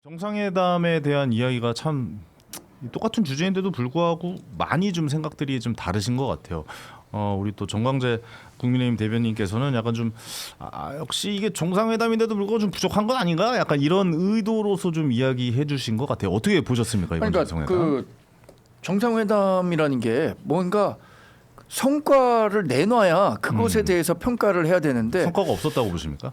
정상회담에 대한 이야기가 참 똑같은 주제인데도 불구하고 많이 좀 생각들이 좀 다르신 것 같아요. 우리 또 정광재 국민의힘 대변인께서는 약간 좀 역시 이게 정상회담인데도 불구하고 좀 부족한 건 아닌가? 약간 이런 의도로서 좀 이야기해 주신 것 같아요. 어떻게 보셨습니까 이번 그러니까 정상회담? 그 정상회담이라는 게 뭔가 성과를 내놔야 그것에 대해서 평가를 해야 되는데 성과가 없었다고 보십니까?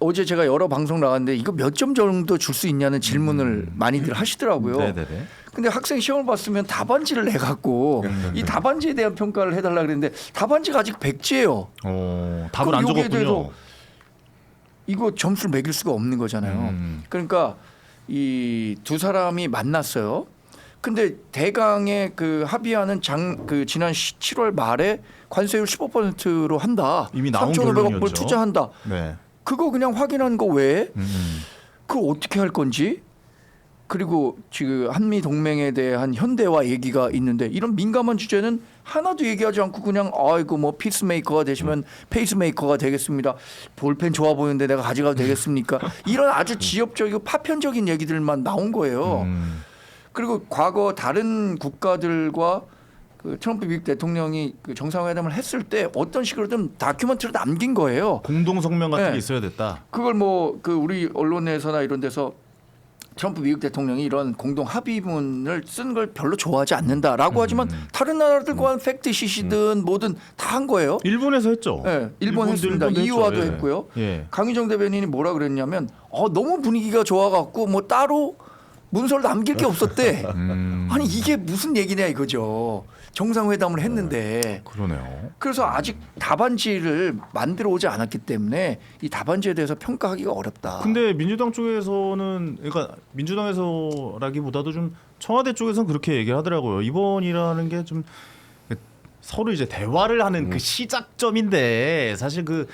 어제 제가 여러 방송 나갔는데 이거 몇 점 정도 줄 수 있냐는 질문을 많이들 하시더라고요. 네네네. 근데 학생 시험을 봤으면 답안지를 내갖고 이 답안지에 대한 평가를 해달라 그랬는데 답안지가 아직 백지예요. 답을 안 그럼 여기에 적었군요. 대해서 이거 점수를 매길 수가 없는 거잖아요. 그러니까 이 두 사람이 만났어요. 근데 대강의 그 합의안은 지난 7월 말에 관세율 15%로 한다. 이미 나온 3,500억 불 결론이었죠. 투자한다. 네. 그거 그냥 확인한 거 외에 그걸 어떻게 할 건지, 그리고 지금 한미 동맹에 대한 현대화 얘기가 있는데 이런 민감한 주제는 하나도 얘기하지 않고 그냥 아이고 뭐 피스메이커가 되시면 페이스메이커가 되겠습니다. 볼펜 좋아 보이는데 내가 가져가도 되겠습니까? 이런 아주 지엽적이고 파편적인 얘기들만 나온 거예요. 그리고 과거 다른 국가들과 그 트럼프 미국 대통령이 그 정상회담을 했을 때 어떤 식으로든 다큐멘터리를 남긴 거예요. 공동 성명 같은 네. 게 있어야 됐다. 그걸 뭐 그 우리 언론에서나 이런 데서 트럼프 미국 대통령이 이런 공동 합의문을 쓴 걸 별로 좋아하지 않는다라고 하지만 다른 나라들과는 팩트시시든 뭐든 다 한 거예요. 일본에서 했죠. 네, 일본 했습니다. 일본도 이유화도 했죠. 예. 했고요. 예. 강희정 대변인이 뭐라 그랬냐면 너무 분위기가 좋아갖고 뭐 따로 문서를 남길 게 없었대. 아니 이게 무슨 얘기냐 이거죠. 정상회담을 했는데. 그러네요. 그래서 아직 답안지를 만들어 오지 않았기 때문에 이 답안지에 대해서 평가하기가 어렵다. 근데 민주당 쪽에서는, 그러니까 민주당에서라기보다도 좀 청와대 쪽에서는 그렇게 얘기를 하더라고요. 이번이라는 게 좀 서로 이제 대화를 하는 그 시작점인데 사실 그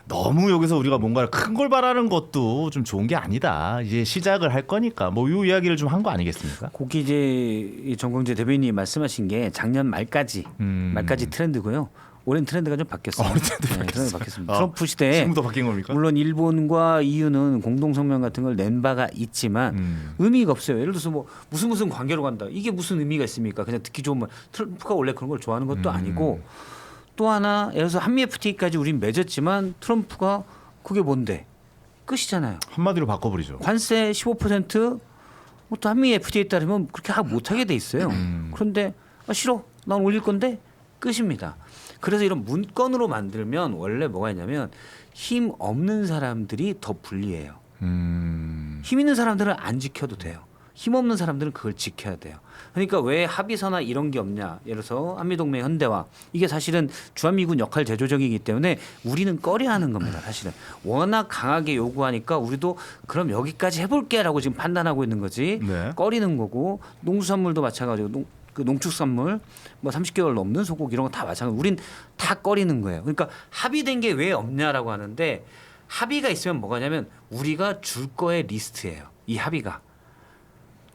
너무 여기서 우리가 뭔가 큰 걸 바라는 것도 좀 좋은 게 아니다. 이제 시작을 할 거니까 뭐 이 이야기를 좀 한 거 아니겠습니까? 거기 이제 이 정광재 대변인이 말씀하신 게 작년 말까지 트렌드고요. 올해는 트렌드가 좀 바뀌었어요. 트렌드 바뀌었습니다. 트럼프 시대에 지금부터 바뀐 겁니까? 물론 일본과 EU는 공동 성명 같은 걸 낸 바가 있지만 의미가 없어요. 예를 들어서 뭐 무슨 관계로 간다. 이게 무슨 의미가 있습니까? 그냥 듣기 좋은 말. 트럼프가 원래 그런 걸 좋아하는 것도 아니고, 또 하나 예를 들어서 한미 FTA까지 우린 맺었지만 트럼프가 그게 뭔데? 끝이잖아요. 한마디로 바꿔버리죠. 관세 15%, 뭐 또 한미 FTA에 따르면 그렇게 못하게 돼 있어요. 그런데 싫어, 난 올릴 건데 끝입니다. 그래서 이런 문건으로 만들면 원래 뭐가 있냐면 힘 없는 사람들이 더 불리해요. 힘 있는 사람들은 안 지켜도 돼요. 힘 없는 사람들은 그걸 지켜야 돼요. 그러니까 왜 합의서나 이런 게 없냐. 예를 들어서 한미동맹 현대화. 이게 사실은 주한미군 역할 제조적이기 때문에 우리는 꺼려하는 겁니다. 사실은. 워낙 강하게 요구하니까 우리도 그럼 여기까지 해볼게 라고 지금 판단하고 있는 거지. 네. 꺼리는 거고, 농수산물도 마찬가지고 그 농축산물 뭐 30개월 넘는 소고기 이런 거 다 마찬가지고 우린 다 꺼리는 거예요. 그러니까 합의된 게 왜 없냐라고 하는데, 합의가 있으면 뭐가냐면 우리가 줄 거의 리스트예요. 이 합의가.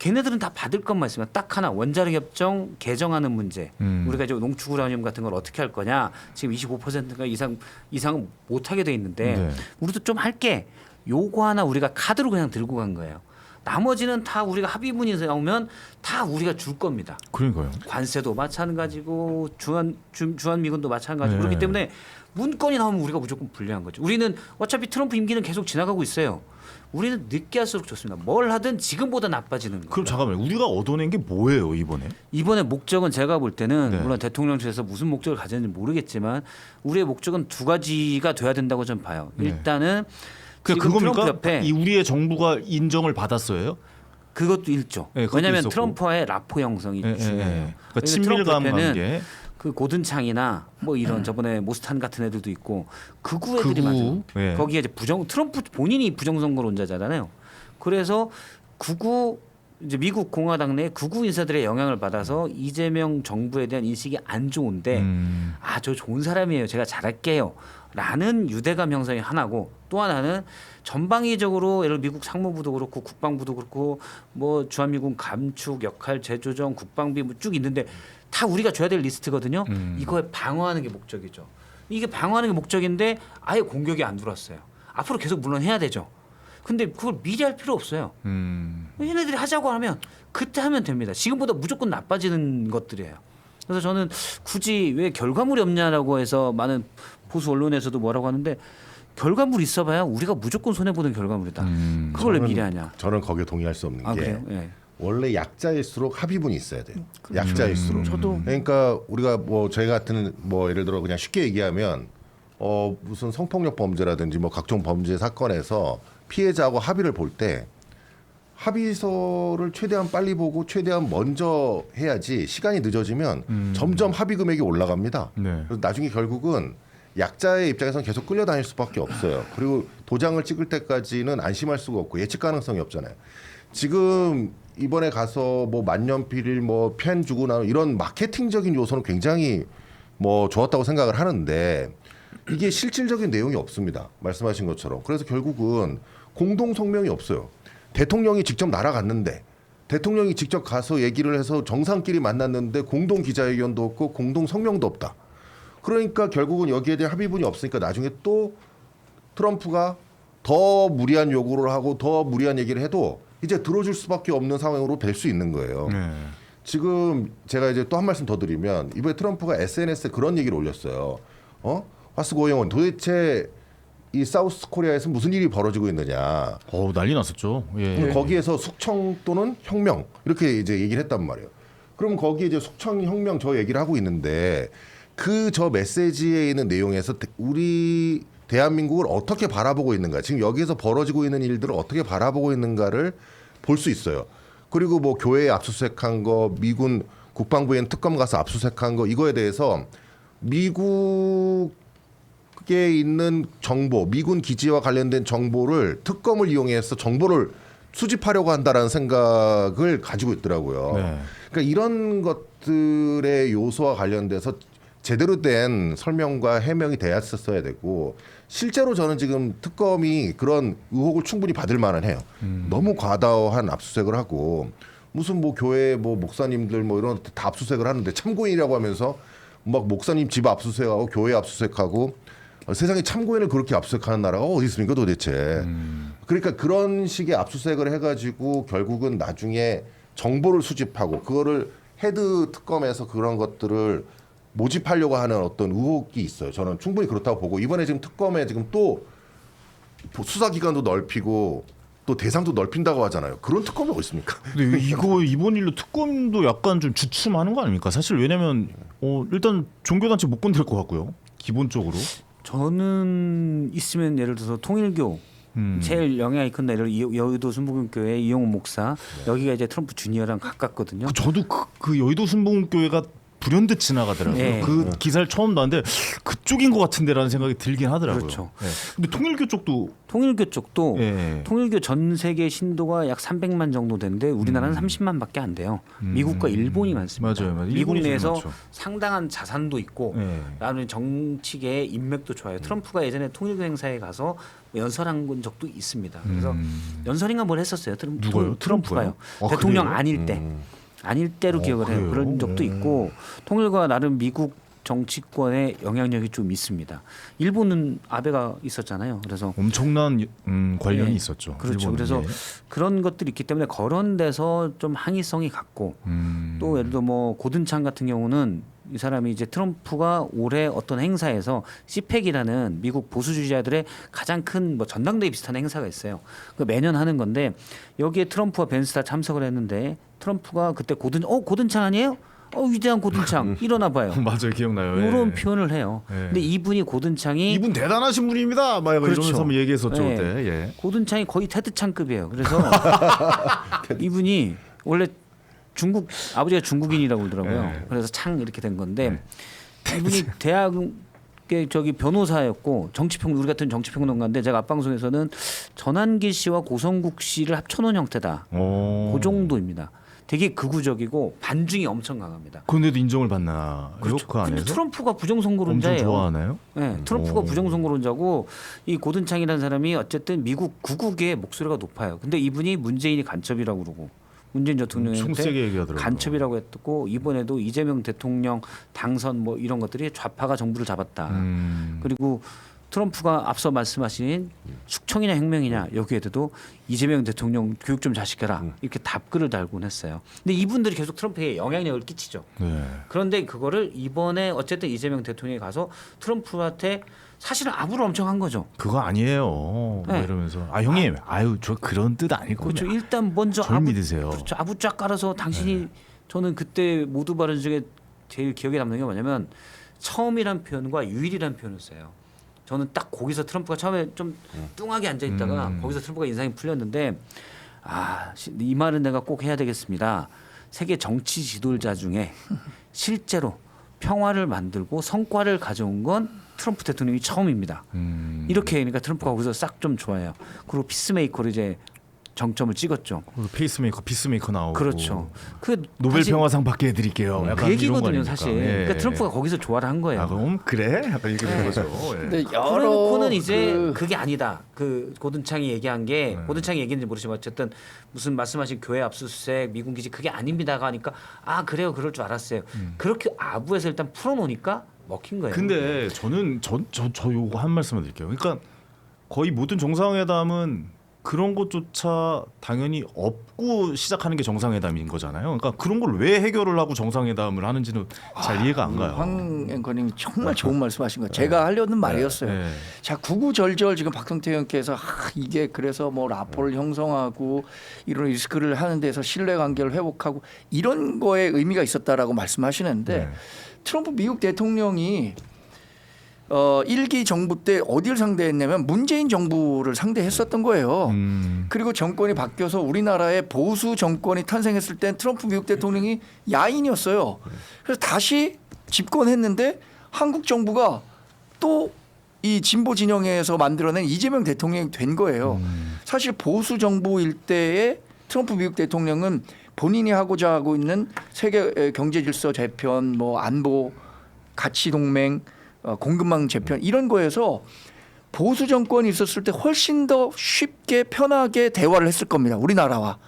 걔네들은 다 받을 것만 있으면 딱 하나, 원자력 협정 개정하는 문제. 우리가 이제 농축 우라늄 같은 걸 어떻게 할 거냐. 지금 25%가 이상 못 하게 돼 있는데 네. 우리도 좀 할게. 요거 하나 우리가 카드로 그냥 들고 간 거예요. 나머지는 다 우리가 합의문이 나오면 다 우리가 줄 겁니다. 그러니까요. 관세도 마찬가지고 주한미군도 마찬가지고. 네. 그렇기 때문에 문건이 나오면 우리가 무조건 불리한 거죠. 우리는 어차피 트럼프 임기는 계속 지나가고 있어요. 우리는 늦게 할수록 좋습니다. 뭘 하든 지금보다 나빠지는 거예요. 그럼 잠깐만요. 우리가 얻어낸 게 뭐예요 이번에? 이번에 목적은 제가 볼 때는 네. 물론 대통령실에서 무슨 목적을 가졌는지 모르겠지만 우리의 목적은 두 가지가 돼야 된다고 좀 봐요. 네. 일단은 지금 그겁니까? 트럼프 옆에 이 우리의 정부가 인정을 받았어요? 그것도 일조. 네, 그것도 왜냐하면 있었고. 트럼프와의 라포 형성이 중요해요. 그러니까 친밀감 관계. 그 고든창이나 뭐 이런 저번에 모스탄 같은 애들도 있고 극우 애들이 극우. 많아요. 네. 거기에 이제 트럼프 본인이 부정선거론자잖아요. 그래서 극우 이제 미국 공화당 내 극우 인사들의 영향을 받아서 이재명 정부에 대한 인식이 안 좋은데 저 좋은 사람이에요. 제가 잘할게요. 라는 유대감 형성이 하나고, 또 하나는 전방위적으로 예를 들어 미국 상무부도 그렇고 국방부도 그렇고 뭐 주한미군 감축 역할 재조정 국방비 뭐 쭉 있는데 다 우리가 줘야 될 리스트거든요. 이거에 방어하는 게 목적이죠. 이게 방어하는 게 목적인데 아예 공격이 안 들어왔어요. 앞으로 계속 물론 해야 되죠. 근데 그걸 미리 할 필요 없어요. 얘네들이 하자고 하면 그때 하면 됩니다. 지금보다 무조건 나빠지는 것들이에요. 그래서 저는 굳이 왜 결과물이 없냐라고 해서 많은 보수 언론에서도 뭐라고 하는데 결과물 있어봐야 우리가 무조건 손해 보는 결과물이다. 그걸 왜 미리 하냐? 저는 거기에 동의할 수 없는 게 그래요? 예. 원래 약자일수록 합의분이 있어야 돼요. 약자일수록. 저도 그러니까 우리가 뭐 저희 같은 뭐 예를 들어 그냥 쉽게 얘기하면 무슨 성폭력 범죄라든지 뭐 각종 범죄 사건에서 피해자하고 합의를 볼 때 합의서를 최대한 빨리 보고 최대한 먼저 해야지 시간이 늦어지면 점점 합의 금액이 올라갑니다. 네. 그래서 나중에 결국은 약자의 입장에서는 계속 끌려다닐 수밖에 없어요. 그리고 도장을 찍을 때까지는 안심할 수가 없고 예측 가능성이 없잖아요. 지금 이번에 가서 뭐 만년필 뭐 펜 주고 나면 이런 마케팅적인 요소는 굉장히 뭐 좋았다고 생각을 하는데 이게 실질적인 내용이 없습니다. 말씀하신 것처럼. 그래서 결국은 공동 성명이 없어요. 대통령이 직접 날아갔는데 대통령이 직접 가서 얘기를 해서 정상끼리 만났는데 공동 기자회견도 없고 공동 성명도 없다. 그러니까 결국은 여기에 대한 합의분이 없으니까 나중에 또 트럼프가 더 무리한 요구를 하고 더 무리한 얘기를 해도 이제 들어줄 수밖에 없는 상황으로 될 수 있는 거예요. 네. 지금 제가 이제 또 한 말씀 더 드리면 이번에 트럼프가 SNS에 그런 얘기를 올렸어요. 화스 고영원 도대체 이 사우스 코리아에서 무슨 일이 벌어지고 있느냐. 난리 났었죠. 예. 거기에서 숙청 또는 혁명 이렇게 이제 얘기를 했단 말이에요. 그럼 거기에 이제 숙청 혁명 저 얘기를 하고 있는데 그 저 메시지에 있는 내용에서 우리 대한민국을 어떻게 바라보고 있는가, 지금 여기에서 벌어지고 있는 일들을 어떻게 바라보고 있는가를 볼 수 있어요. 그리고 뭐 교회에 압수수색한 거, 미군 국방부에 있는 특검 가서 압수수색한 거, 이거에 대해서 미국에 있는 정보, 미군 기지와 관련된 정보를 특검을 이용해서 정보를 수집하려고 한다라는 생각을 가지고 있더라고요. 네. 그러니까 이런 것들의 요소와 관련돼서 제대로 된 설명과 해명이 되었어야 되고, 실제로 저는 지금 특검이 그런 의혹을 충분히 받을 만은 해요. 너무 과다한 압수수색을 하고 무슨 뭐 교회 뭐 목사님들 뭐 이런 다 압수수색을 하는데 참고인이라고 하면서 막 목사님 집 압수수색하고 교회 압수수색하고 세상에 참고인을 그렇게 압수수색하는 나라가 어디 있습니까 도대체. 그러니까 그런 식의 압수수색을 해가지고 결국은 나중에 정보를 수집하고 그거를 헤드 특검에서 그런 것들을 모집하려고 하는 어떤 의혹이 있어요. 저는 충분히 그렇다고 보고, 이번에 지금 특검에 지금 또 수사기관도 넓히고 또 대상도 넓힌다고 하잖아요. 그런 특검이 어디 있습니까? 근데 이거 이번 일로 특검도 약간 좀 주춤하는 거 아닙니까? 사실 왜냐면 일단 종교단체 못 건들 것 같고요. 기본적으로. 저는 있으면 예를 들어서 통일교 제일 영향이 큰 데를 여의도 순복음교회 이용호 목사, 여기가 이제 트럼프 주니어랑 가깝거든요. 저도 그 여의도 순복음교회가 불현듯 지나가더라고요. 네. 그 기사를 처음 봤는데 그쪽인 것 같은데라는 생각이 들긴 하더라고요. 그렇죠. 네. 근데 통일교 쪽도 통일교 쪽도 예. 통일교 전 세계 신도가 약 300만 정도 되는데 우리나라는 30만밖에 안 돼요. 미국과 일본이 많습니다. 맞아요. 미국 일본이 제일 내에서 많죠. 상당한 자산도 있고 예. 나는 정치계의 인맥도 좋아요. 트럼프가 예전에 통일교 행사에 가서 연설한 적도 있습니다. 그래서 연설인가 뭘 했었어요. 누가요? 트럼프가요. 아, 대통령 그래요? 아닐 때. 아닐 때로 기억을 해요. 그래요? 그런 적도 있고 통일과 나름 미국 정치권의 영향력이 좀 있습니다. 일본은 아베가 있었잖아요. 그래서 엄청난 관련이 예. 있었죠. 그렇죠. 일본은. 그래서 예. 그런 것들이 있기 때문에 그런 데서 좀 항의성이 갔고 또 예를 들어 뭐 고든창 같은 경우는 이 사람이 이제 트럼프가 올해 어떤 행사에서 CPEC이라는 미국 보수주의자들의 가장 큰 뭐 전당대회 비슷한 행사가 있어요. 그 매년 하는 건데 여기에 트럼프와 벤스 다 참석을 했는데 트럼프가 그때 고든창 아니에요? 위대한 고든창 일어나 봐요. 맞아요, 기억나요. 이런 예. 표현을 해요. 예. 근데 이분이 고든창이 이분 대단하신 분입니다. 막 그렇죠. 이러면서 한번 얘기했었죠 예. 그때. 예. 고든창이 거의 테드창급이에요. 그래서 이분이 원래 중국 아버지가 중국인이라고 그러더라고요. 네. 그래서 창 이렇게 된 건데 이분이 대학의 저기 변호사였고 정치평 우리 같은 정치평론가인데 제가 앞방송에서는 전환기 씨와 고성국 씨를 합쳐놓은 형태다. 그 정도입니다. 되게 극우적이고 반중이 엄청 강합니다. 그런데도 인정을 받나? 그렇죠. 그 안에서? 근데 트럼프가 엄청 부정선거론자예요. 좋아하나요? 네, 트럼프가 부정선거론자고 이 고든창이라는 사람이 어쨌든 미국 구국의 목소리가 높아요. 근데 이분이 문재인이 간첩이라고 그러고 문재인 대통령이 엄청 세게 얘기하더라고요. 간첩이라고 했고 이번에도 이재명 대통령 당선 뭐 이런 것들이 좌파가 정부를 잡았다. 그리고 트럼프가 앞서 말씀하신 숙청이냐 혁명이냐 여기에도 이재명 대통령 교육 좀 자식해라 이렇게 답글을 달곤 했어요. 근데 이분들이 계속 트럼프에게 영향력을 끼치죠. 네. 그런데 그거를 이번에 어쨌든 이재명 대통령이 가서 트럼프한테 사실은 아부를 엄청 한 거죠. 그거 아니에요. 뭐 네. 이러면서 형님, 아유 저 그런 뜻 아니거든요. 그렇죠. 일단 먼저 절 믿으세요. 그렇죠. 아부 쫙 깔아서 당신이 저는 그때 모두 발언 중에 제일 기억에 남는 게 뭐냐면 처음이란 표현과 유일이란 표현을 써요. 저는 딱 거기서 트럼프가 처음에 좀 뚱하게 앉아 있다가 거기서 트럼프가 인상이 풀렸는데 이 말은 내가 꼭 해야 되겠습니다. 세계 정치 지도자 중에 실제로 평화를 만들고 성과를 가져온 건 트럼프 대통령이 처음입니다. 이렇게 그러니까 트럼프가 거기서 싹 좀 좋아해요. 그리고 피스메이커로 이제 정점을 찍었죠. 페이스메이커, 피스메이커 나오고. 그렇죠. 그 노벨 사실 평화상 받게 해드릴게요. 약간 그 이런 거 얘기거든요, 아닙니까? 사실. 예. 그러니까 트럼프가 거기서 조화를 한 거예요. 그럼 그래? 약간 이렇게 된 거죠. 예. 근데 여러 그래놓고는 이제 그게 아니다. 그 고든창이 얘기한 게 고든창이 얘기했는지 모르지만 어쨌든 무슨 말씀하신 교회 압수수색, 미군 기지 그게 아닙니다가 하니까 그래요, 그럴 줄 알았어요. 그렇게 아부에서 일단 풀어놓으니까 먹힌 거예요. 근데 저는 저 요거 한 말씀을 드릴게요. 그러니까 거의 모든 정상회담은 그런 것조차 당연히 없고 시작하는 게 정상회담인 거잖아요. 그러니까 그런 걸 왜 해결을 하고 정상회담을 하는지는 잘 이해가 안 가요. 황 앵커님 정말 좋은 말씀하신 거예요. 제가 하려는 말이었어요. 네. 자, 구구절절 지금 박성태 의원께서 이게 그래서 뭐 라포를 형성하고 이런 리스크를 하는 데서 신뢰관계를 회복하고 이런 거에 의미가 있었다라고 말씀하시는데 네. 트럼프 미국 대통령이 1기 정부 때 어디를 상대했냐면 문재인 정부를 상대했었던 거예요. 그리고 정권이 바뀌어서 우리나라에 보수 정권이 탄생했을 땐 트럼프 미국 대통령이 야인이었어요. 그래서 다시 집권했는데 한국 정부가 또 이 진보 진영에서 만들어낸 이재명 대통령이 된 거예요. 사실 보수 정부일 때에 트럼프 미국 대통령은 본인이 하고자 하고 있는 세계 경제 질서 재편, 뭐 안보, 가치 동맹, 공급망 재편 이런 거에서 보수 정권이 있었을 때 훨씬 더 쉽게 편하게 대화를 했을 겁니다. 우리나라와.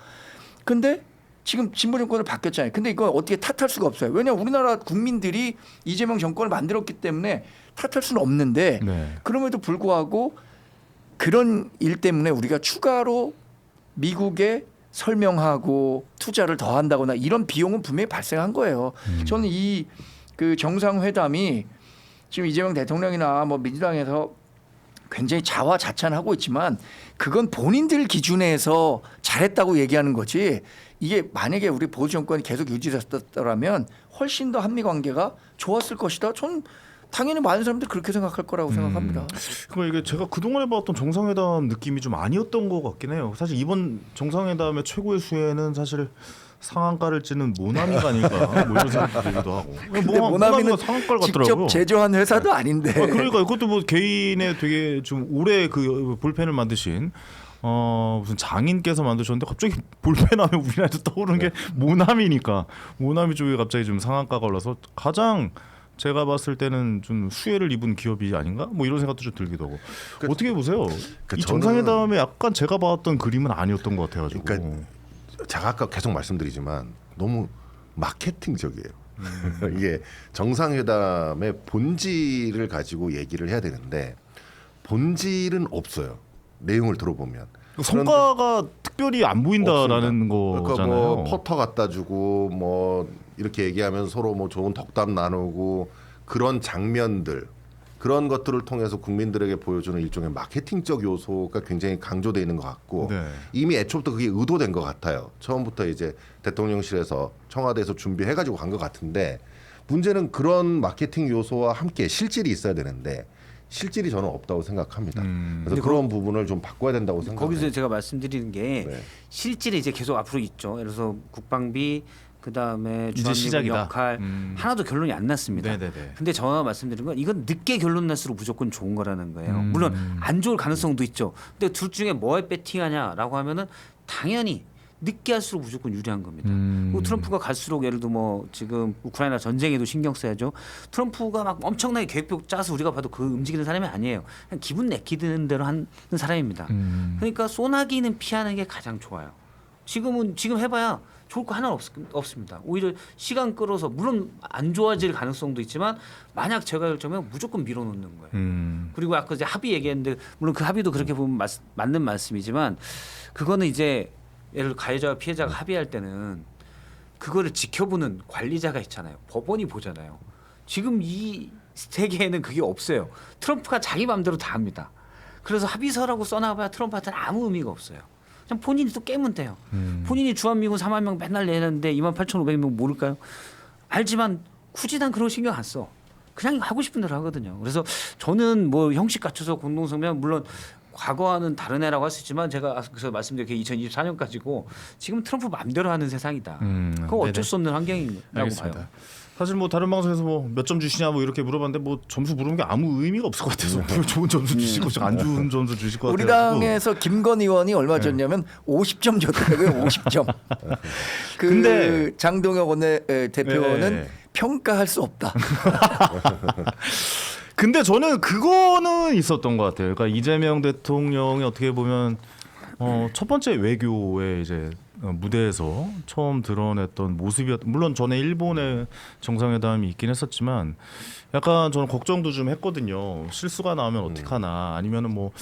근데 지금 진보 정권을 바뀌었잖아요. 근데 이거 어떻게 탓할 수가 없어요. 왜냐하면 우리나라 국민들이 이재명 정권을 만들었기 때문에 탓할 수는 없는데 네. 그럼에도 불구하고 그런 일 때문에 우리가 추가로 미국에 설명하고 투자를 더 한다거나 이런 비용은 분명히 발생한 거예요. 저는 이 그 정상회담이 지금 이재명 대통령이나 뭐 민주당에서 굉장히 자화자찬하고 있지만 그건 본인들 기준에서 잘했다고 얘기하는 거지 이게 만약에 우리 보수 정권이 계속 유지됐더라면 훨씬 더 한미 관계가 좋았을 것이다. 전 당연히 많은 사람들이 그렇게 생각할 거라고 생각합니다. 그러니까 이게 제가 그동안에 봤던 정상회담 느낌이 좀 아니었던 것 같긴 해요. 사실 이번 정상회담의 최고의 수혜는 사실 상한가를 찌는 모나미가 아닐까 뭐 이런 생각이 들기도 하고. 근데 모나미는 상한가를 직접 같더라고요. 제조한 회사도 아닌데. 그러니까 이것도 뭐 개인의 되게 좀 오래 그 볼펜을 만드신 무슨 장인께서 만드셨는데 갑자기 볼펜하면 우리나라에서 떠오르는 게 모나미니까 모나미 쪽에 갑자기 좀 상한가가 올라서 가장 제가 봤을 때는 좀 수혜를 입은 기업이 아닌가? 뭐 이런 생각도 좀 들기도 하고. 어떻게 보세요? 이 정상회담에 약간 제가 봤던 그림은 아니었던 것 같아가지고. 그러니까 제가 아까 계속 말씀드리지만 너무 마케팅적이에요. 이게 정상회담의 본질을 가지고 얘기를 해야 되는데 본질은 없어요. 내용을 들어보면 성과가 특별히 안 보인다라는 거잖아요. 그러니까 뭐 포터 갖다 주고 뭐 이렇게 얘기하면 서로 뭐 좋은 덕담 나누고 그런 장면들 그런 것들을 통해서 국민들에게 보여주는 일종의 마케팅적 요소가 굉장히 강조되어 있는 것 같고 네. 이미 애초부터 그게 의도된 것 같아요. 처음부터 이제 대통령실에서 청와대에서 준비해가지고 간 것 같은데 문제는 그런 마케팅 요소와 함께 실질이 있어야 되는데 실질이 저는 없다고 생각합니다. 그래서 그런 부분을 좀 바꿔야 된다고 생각해요. 거기서 제가 말씀드리는 게 네. 실질이 이제 계속 앞으로 있죠. 예를 들어서 국방비 그다음에 이제 주한미군 시작이다. 역할 하나도 결론이 안 났습니다. 네네네. 근데 제가 말씀드린 건 이건 늦게 결론 날수록 무조건 좋은 거라는 거예요. 물론 안 좋을 가능성도 있죠. 근데 둘 중에 뭐에 배팅하냐라고 하면은 당연히 늦게 할수록 무조건 유리한 겁니다. 그리고 트럼프가 갈수록 예를 들어 뭐 지금 우크라이나 전쟁에도 신경 써야죠. 트럼프가 막 엄청나게 계획표 짜서 우리가 봐도 그 움직이는 사람이 아니에요. 그냥 기분 내키는 대로 하는 사람입니다. 그러니까 소나기는 피하는 게 가장 좋아요. 지금 해봐야 좋을 거 하나는 없습니다. 오히려 시간 끌어서 물론 안 좋아질 가능성도 있지만 만약 제가 결정하면 무조건 밀어놓는 거예요. 그리고 아까 이제 합의 얘기했는데 물론 그 합의도 그렇게 보면 맞는 말씀이지만 그거는 이제 예를 들어 가해자와 피해자가 합의할 때는 그거를 지켜보는 관리자가 있잖아요. 법원이 보잖아요. 지금 이 세계에는 그게 없어요. 트럼프가 자기 마음대로 다 합니다. 그래서 합의서라고 써놔봐야 트럼프한테는 아무 의미가 없어요. 그냥 본인이 또 깨면 돼요. 본인이 주한미군 4만 명 맨날 내는데 28,500명 모를까요? 알지만 굳이 난 그런 신경 안 써. 그냥 하고 싶은 대로 하거든요. 그래서 저는 뭐 형식 갖춰서 공동성명 물론 과거와는 다른 애라고 할 수 있지만 제가 그래서 말씀드린 게 2024년까지고 지금 트럼프 마음대로 하는 세상이다. 그거 어쩔 수 없는 환경이라고 알겠습니다. 봐요. 사실 뭐 다른 방송에서 뭐 몇 점 주시냐 뭐 이렇게 물어봤는데 뭐 점수 물은 게 아무 의미가 없을 것 같아서 좋은 점수 주시고 안 좋은 점수 주실 것 우리 같아요. 당에서 김건 의원이 얼마 줬냐면 50점 줬더라고요. 50점. 그 근데- 장동혁 대표는 네. 평가할 수 없다. 근데 저는 그거는 있었던 것 같아요. 그러니까 이재명 대통령이 어떻게 보면 첫 번째 외교의 이제 무대에서 처음 드러냈던 모습이었. 물론 전에 일본의 정상회담이 있긴 했었지만 약간 저는 걱정도 좀 했거든요. 실수가 나오면 어떡하나 아니면은 뭐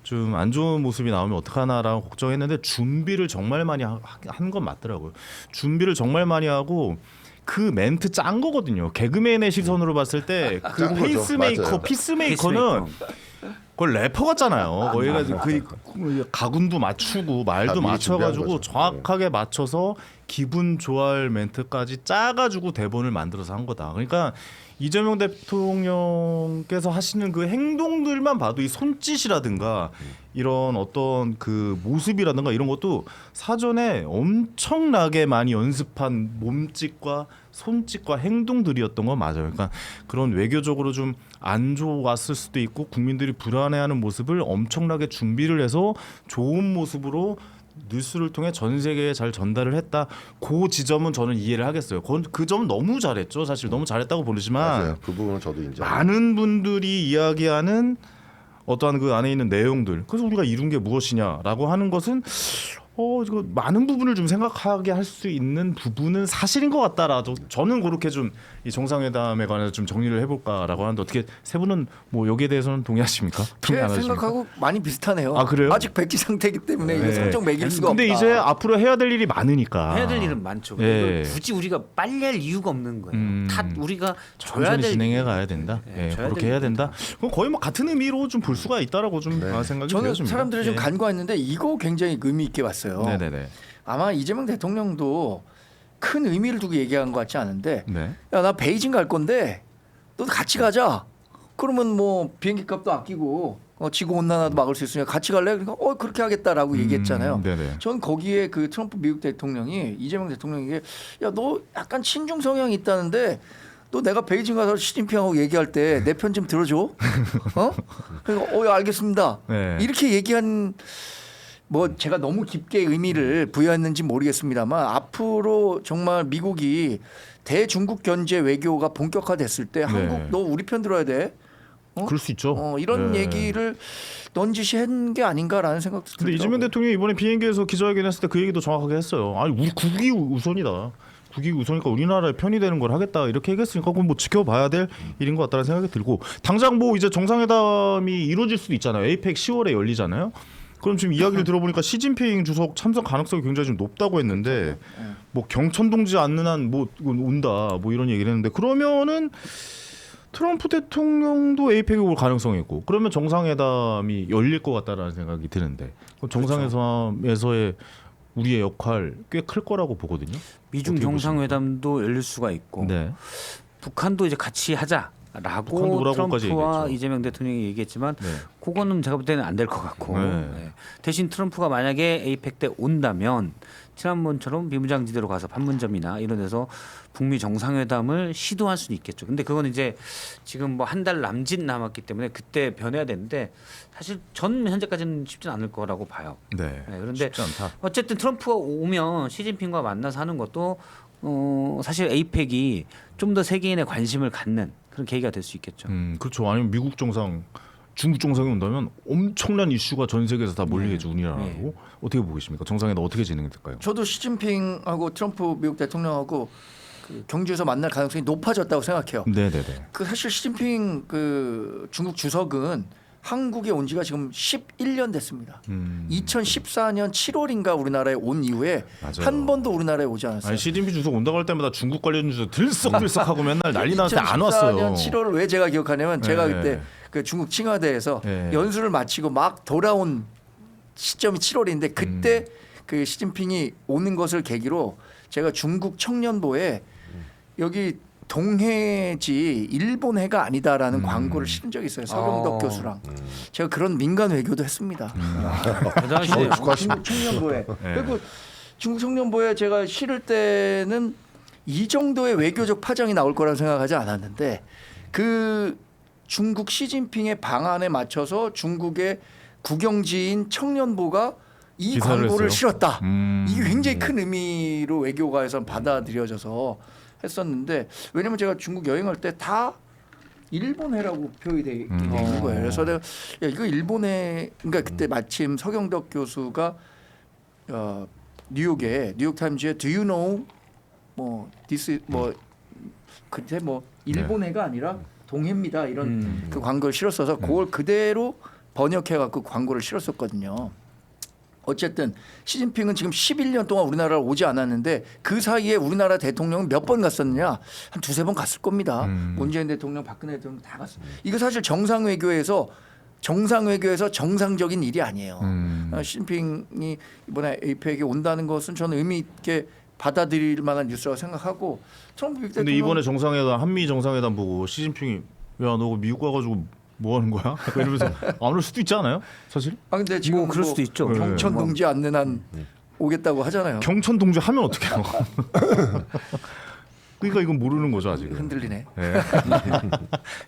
좀 안 좋은 모습이 나오면 어떡하나라고 걱정했는데 준비를 정말 많이 한 건 맞더라고요. 준비를 정말 많이 하고. 그 멘트 짠 거거든요. 개그맨의 시선으로 봤을 때 그 짠 거죠. 페이스메이커, 맞아요. 피스메이커는 그걸 래퍼 같잖아요. 거기가 그 가군도 맞추고 말도 미리 맞춰가지고 준비한 거죠. 정확하게 맞춰서 기분 좋아할 멘트까지 짜가지고 대본을 만들어서 한 거다. 그러니까 이재명 대통령께서 하시는 그 행동들만 봐도 이 손짓이라든가 이런 어떤 그 모습이라든가 이런 것도 사전에 엄청나게 많이 연습한 몸짓과 손짓과 행동들이었던 건 맞아요. 그러니까 그런 외교적으로 좀 안 좋았을 수도 있고 국민들이 불안해하는 모습을 엄청나게 준비를 해서 좋은 모습으로 뉴스를 통해 전 세계에 잘 전달을 했다. 그 지점은 저는 이해를 하겠어요. 그 점은 너무 잘했죠. 사실 너무 잘했다고 보지만 맞아요. 그 부분은 저도 인정. 많은 분들이 이야기하는 어떠한 그 안에 있는 내용들. 그래서 우리가 이룬 게 무엇이냐라고 하는 것은 이거 많은 부분을 좀 생각하게 할 수 있는 부분은 사실인 것 같다라도 저는 그렇게 좀 이 정상회담에 관해서 좀 정리를 해볼까라고 하는데 어떻게 세 분은 뭐 여기에 대해서는 동의하십니까? 동의 제 안 하십니까? 생각하고 많이 비슷하네요. 아, 그래요? 아직 백지 상태이기 때문에 이거 네. 성적 매길 수가 근데 없다. 이제 앞으로 해야 될 일이 많으니까 해야 될 일은 많죠. 예. 이걸 굳이 우리가 빨리 할 이유가 없는 거예요. 다 우리가 줘야 천천히 될 진행해 가야 된다. 네, 예, 줘야 그렇게 될 해야 된다. 그럼 거의 뭐 같은 의미로 좀 볼 수가 있다라고 좀 생각이 저는 되어집니다. 사람들이 좀 예. 간과했는데 이거 굉장히 의미 있게 봤어요. 네네네. 아마 이재명 대통령도 큰 의미를 두고 얘기한 것 같지 않은데 네. 야, 나 베이징 갈 건데 너 같이 가자. 그러면 뭐 비행기 값도 아끼고 지구 온난화도 막을 수 있으니까 같이 갈래? 그러니까 그렇게 하겠다라고 얘기했잖아요. 네네. 전 거기에 그 트럼프 미국 대통령이 이재명 대통령에게 야, 너 약간 친중 성향이 있다는데 너 내가 베이징 가서 시진핑하고 얘기할 때 내 편 좀 들어줘. 그러니까 알겠습니다. 네. 이렇게 얘기한 뭐 제가 너무 깊게 의미를 부여했는지 모르겠습니다만 앞으로 정말 미국이 대중국 견제 외교가 본격화됐을 때 한국 너 우리 편 들어야 돼. 그럴 수 있죠. 이런 네. 얘기를 넌지시 한 게 아닌가라는 생각도 들더라고요. 근데 이재명 대통령이 이번에 비행기에서 기자회견 했을 때 그 얘기도 정확하게 했어요. 아니 우리 국익이 우선이다. 국익이 우선이니까 우리나라의 편이 되는 걸 하겠다 이렇게 얘기했으니까 그건 뭐 지켜봐야 될 일인 것 같다는 생각이 들고 당장 뭐 이제 정상회담이 이루어질 수도 있잖아요. 에이펙 10월에 열리잖아요. 그럼 지금 이야기를 들어보니까 시진핑 주석 참석 가능성이 굉장히 좀 높다고 했는데 뭐 경천동지 않는 한 뭐 온다 뭐 이런 얘기를 했는데 그러면은 트럼프 대통령도 에이펙에 올 가능성이 있고 그러면 정상회담이 열릴 것 같다라는 생각이 드는데 그럼 정상회담에서의 우리의 역할 꽤 클 거라고 보거든요. 미중 어떻게 정상회담도 열릴 수가 있고 네. 북한도 이제 같이 하자라고 북한도 오라고까지 트럼프와 얘기했죠. 이재명 대통령이 얘기했지만 네. 그거는 제가 볼 때는 안 될 것 같고 네. 네. 대신 트럼프가 만약에 에이펙 때 온다면 지난번처럼 비무장지대로 가서 판문점이나 이런 데서 북미 정상회담을 시도할 수는 있겠죠. 근데 그건 이제 지금 뭐 한 달 남짓 남았기 때문에 그때 변해야 되는데 사실 전 현재까지는 쉽진 않을 거라고 봐요. 네. 네, 그런데 쉽지 않다. 어쨌든 트럼프가 오면 시진핑과 만나서 하는 것도 사실 에이펙이 좀 더 세계인의 관심을 갖는 그런 계기가 될 수 있겠죠. 그렇죠. 아니면 미국 정상 중국 정상이 온다면 엄청난 이슈가 전 세계에서 다 몰리겠죠 우리나라로. 어떻게 보고 계십니까? 정상회담 어떻게 진행될까요? 저도 시진핑하고 트럼프 미국 대통령하고 그 경주에서 만날 가능성이 높아졌다고 생각해요. 네네네. 그 사실 시진핑 그 중국 주석은 한국에 온 지가 지금 11년 됐습니다. 2014년 7월인가 우리나라에 온 이후에 맞아요. 한 번도 우리나라에 오지 않았어요. 아니 시진핑 주석 온다고 할 때마다 중국 관련 뉴스 들썩들썩하고 맨날 난리 나는데 안 왔어요. 2014년 7월을 왜 제가 기억하냐면 제가 네. 그때 그 중국 칭화대에서 네. 연수를 마치고 막 돌아온 시점이 7월인데 그때 그 시진핑이 오는 것을 계기로 제가 중국 청년보에 여기 동해지 일본해가 아니다라는 광고를 실은 적이 있어요. 서경덕 교수랑 제가 그런 민간 외교도 했습니다. 대단하시네요. 중국 청년보에 네. 그리고 중국 청년보에 제가 실을 때는 이 정도의 외교적 파장이 나올 거라는 생각하지 않았는데 그 중국 시진핑의 방안에 맞춰서 중국의 국영지인 청년보가 이 기사를 광고를 했어요? 실었다. 이게 굉장히 큰 의미로 외교가에서 받아들여져서 했었는데 왜냐면 제가 중국 여행할 때 다 일본해라고 표현이 돼 있는 거예요. 그래서 내가 야, 이거 일본해 그러니까 그때 마침 서경덕 교수가 뉴욕에 뉴욕타임즈에 Do you know 뭐 this 뭐 그때 뭐 일본해가 아니라 동해입니다 이런 그 광고를 실었어서 그걸 그대로 번역해 갖고 광고를 실었었거든요. 어쨌든 시진핑은 지금 11년 동안 우리나라를 오지 않았는데 그 사이에 우리나라 대통령은 몇 번 갔었느냐 한 두세 번 갔을 겁니다. 문재인 대통령, 박근혜 대통령 다 갔어요. 이거 사실 정상 외교에서 정상적인 일이 아니에요. 시진핑이 이번에 APEC에 온다는 것은 저는 의미 있게 받아들일 만한 뉴스라고 생각하고 트럼프 미국 근데 대통령 이번에 정상회담 한미 정상회담 보고 시진핑이 야 너 미국 가가지고 뭐 하는 거야? 약간 이러면서 안 올 수도 있지 않아요? 사실 근데 지금 뭐 그럴 수도 있죠. 경천 동지 않는 한 오겠다고 하잖아요. 경천 동지 하면 어떻게 해요? 그러니까 이건 모르는 거죠 아직은. 흔들리네. 예.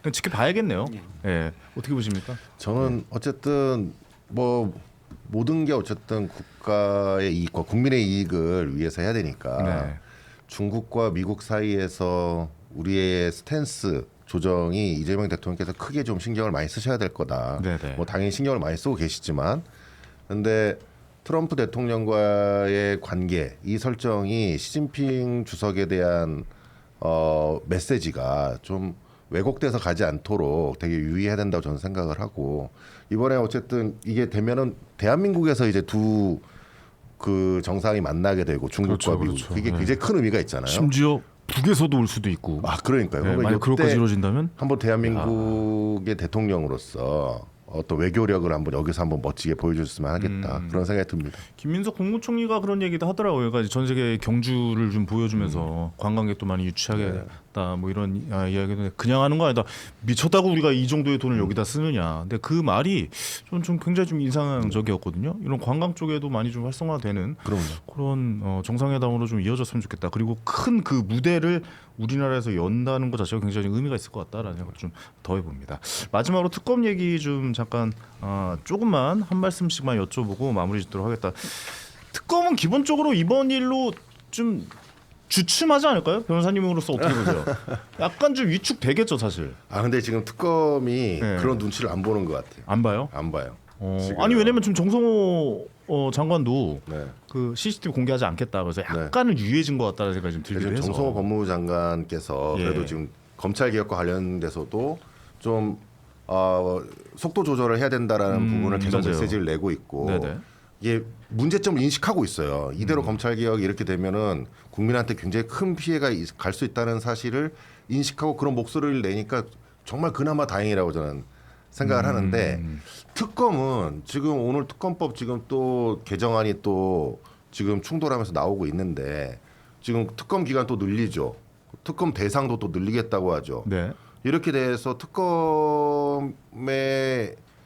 그냥 지켜봐야겠네요. 예. 어떻게 보십니까? 저는 어쨌든 뭐 모든 게 어쨌든 국가의 이익과 국민의 이익을 위해서 해야 되니까 네. 중국과 미국 사이에서 우리의 스탠스 조정이 이재명 대통령께서 크게 좀 신경을 많이 쓰셔야 될 거다. 네네. 뭐 당연히 신경을 많이 쓰고 계시지만, 근데 트럼프 대통령과의 관계 이 설정이 시진핑 주석에 대한 메시지가 좀 왜곡돼서 가지 않도록 되게 유의해야 된다고 저는 생각을 하고 이번에 어쨌든 이게 되면은 대한민국에서 이제 두 그 정상이 만나게 되고 중국과 그렇죠, 미국 그렇죠. 그게 네. 굉장히 큰 의미가 있잖아요. 심지어 북에서도 올 수도 있고. 그러니까요. 예, 그러면 만약 그럴 이때 것이 이루어진다면 한번 대한민국의 대통령으로서 어떤 외교력을 한번 여기서 한번 멋지게 보여줬으면 하겠다 그런 생각이 듭니다. 김민석 국무총리가 그런 얘기도 하더라고요. 그러니까 전 세계 경주를 좀 보여주면서 관광객도 많이 유치하겠다 뭐 이런 이야기도 그냥 하는 거 아니다. 미쳤다고 우리가 이 정도의 돈을 여기다 쓰느냐. 근데 그 말이 좀 굉장히 좀 인상적이었거든요. 이런 관광 쪽에도 많이 좀 활성화되는 그런 정상회담으로 좀 이어졌으면 좋겠다. 그리고 큰 그 무대를 우리나라에서 연다는 것 자체가 굉장히 의미가 있을 것 같다라는 생각을 좀 더해봅니다. 마지막으로 특검 얘기 좀 잠깐 조금만 한 말씀씩만 여쭤보고 마무리 짓도록 하겠다. 특검은 기본적으로 이번 일로 좀 주춤하지 않을까요? 변호사님으로서 어떻게 보세요? 약간 좀 위축되겠죠 사실. 근데 지금 특검이 네. 그런 눈치를 안 보는 것 같아요. 안 봐요? 안 봐요. 지금. 아니 왜냐면 지금 정성호 장관도 네. 그 CCTV 공개하지 않겠다 그래서 약간은 유해진 것 같다는 생각이 좀 들기도 지금 해서. 정성호 법무부 장관께서 예. 그래도 지금 검찰 개혁과 관련돼서도 좀 속도 조절을 해야 된다라는 부분을 계속 맞아요. 메시지를 내고 있고 네네. 이게 문제점을 인식하고 있어요. 이대로 검찰 개혁이 이렇게 되면은 국민한테 굉장히 큰 피해가 갈 수 있다는 사실을 인식하고 그런 목소리를 내니까 정말 그나마 다행이라고 저는 생각을 하는데 특검은 지금 오늘 특검법 지금 또 개정안이 또 지금 충돌하면서 나오고 있는데 지금 특검 기간 또 늘리죠. 특검 대상도 또 늘리겠다고 하죠. 네. 이렇게 돼서 특검의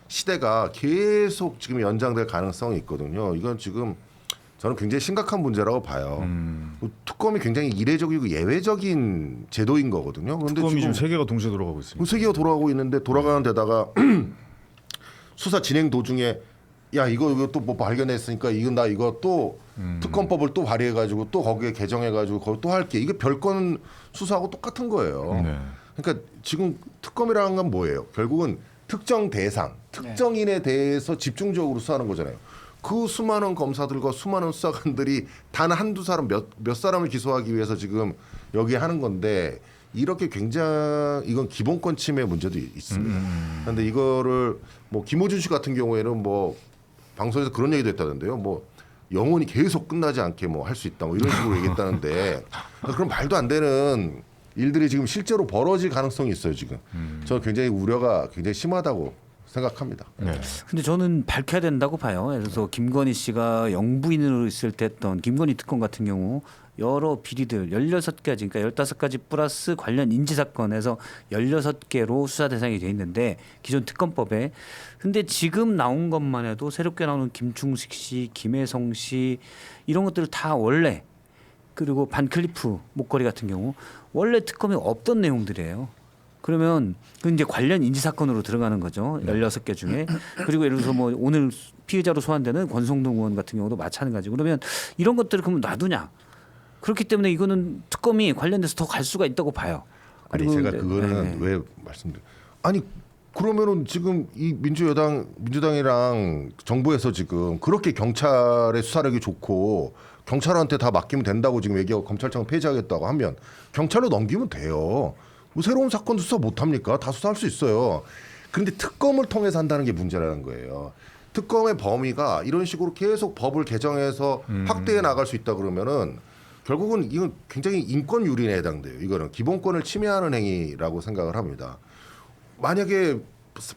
시대가 계속 지금 연장될 가능성이 있거든요. 이건 지금 저는 굉장히 심각한 문제라고 봐요. 특검이 굉장히 이례적이고 예외적인 제도인 거거든요. 그런데 특검이 지금 지금 세계가 동시에 돌아가고 있습니다. 세계가 돌아가고 있는데 돌아가는 데다가 수사 진행 도중에 야 이거 또 뭐 발견했으니까 이건 나 이거 또 특검법을 또 발의해가지고 또 거기에 개정해가지고 거기 또 할게. 이게 별건 수사하고 똑같은 거예요. 네. 그러니까 지금 특검이라는 건 뭐예요? 결국은 특정 대상, 특정인에 대해서 집중적으로 수사하는 거잖아요. 그 수많은 검사들과 수많은 수사관들이 단 한두 사람 몇 사람을 기소하기 위해서 지금 여기 하는 건데 이렇게 굉장히 이건 기본권 침해 문제도 있습니다. 그런데 이거를 뭐 김호준 씨 같은 경우에는 뭐 방송에서 그런 얘기도 했다는데요. 뭐 영원히 계속 끝나지 않게 뭐 할 수 있다 뭐 이런 식으로 얘기했다는데 그럼 말도 안 되는 일들이 지금 실제로 벌어질 가능성이 있어요 지금. 저는 굉장히 우려가 굉장히 심하다고 생각합니다. 네. 근데 저는 밝혀야 된다고 봐요. 그래서 김건희 씨가 영부인으로 있을 때 했던 김건희 특검 같은 경우 여러 비리들 16가지 그러니까 15가지 플러스 관련 인지 사건에서 16개로 수사 대상이 돼 있는데 기존 특검법에 근데 지금 나온 것만 해도 새롭게 나오는 김충식 씨, 김혜성 씨 이런 것들 다 원래 그리고 반클리프 목걸이 같은 경우 원래 특검에 없던 내용들이에요. 그러면 그 이제 관련 인지 사건으로 들어가는 거죠. 16개 중에. 그리고 예를 들어서 뭐 오늘 피의자로 소환되는 권성동 의원 같은 경우도 마찬가지고. 그러면 이런 것들을 그러면 놔두냐? 그렇기 때문에 이거는 특검이 관련돼서 더 갈 수가 있다고 봐요. 아니 그리고 제가 그거는 왜 말씀드려? 아니 그러면은 지금 이 민주당이랑 정부에서 지금 그렇게 경찰의 수사력이 좋고 경찰한테 다 맡기면 된다고 지금 얘기하고 검찰청 폐지하겠다고 하면 경찰로 넘기면 돼요. 뭐 새로운 사건도 수사 못 합니까? 다 수사할 수 있어요. 그런데 특검을 통해서 한다는 게 문제라는 거예요. 특검의 범위가 이런 식으로 계속 법을 개정해서 확대해 나갈 수 있다 그러면은 결국은 이건 굉장히 인권 유린에 해당돼요. 이거는 기본권을 침해하는 행위라고 생각을 합니다. 만약에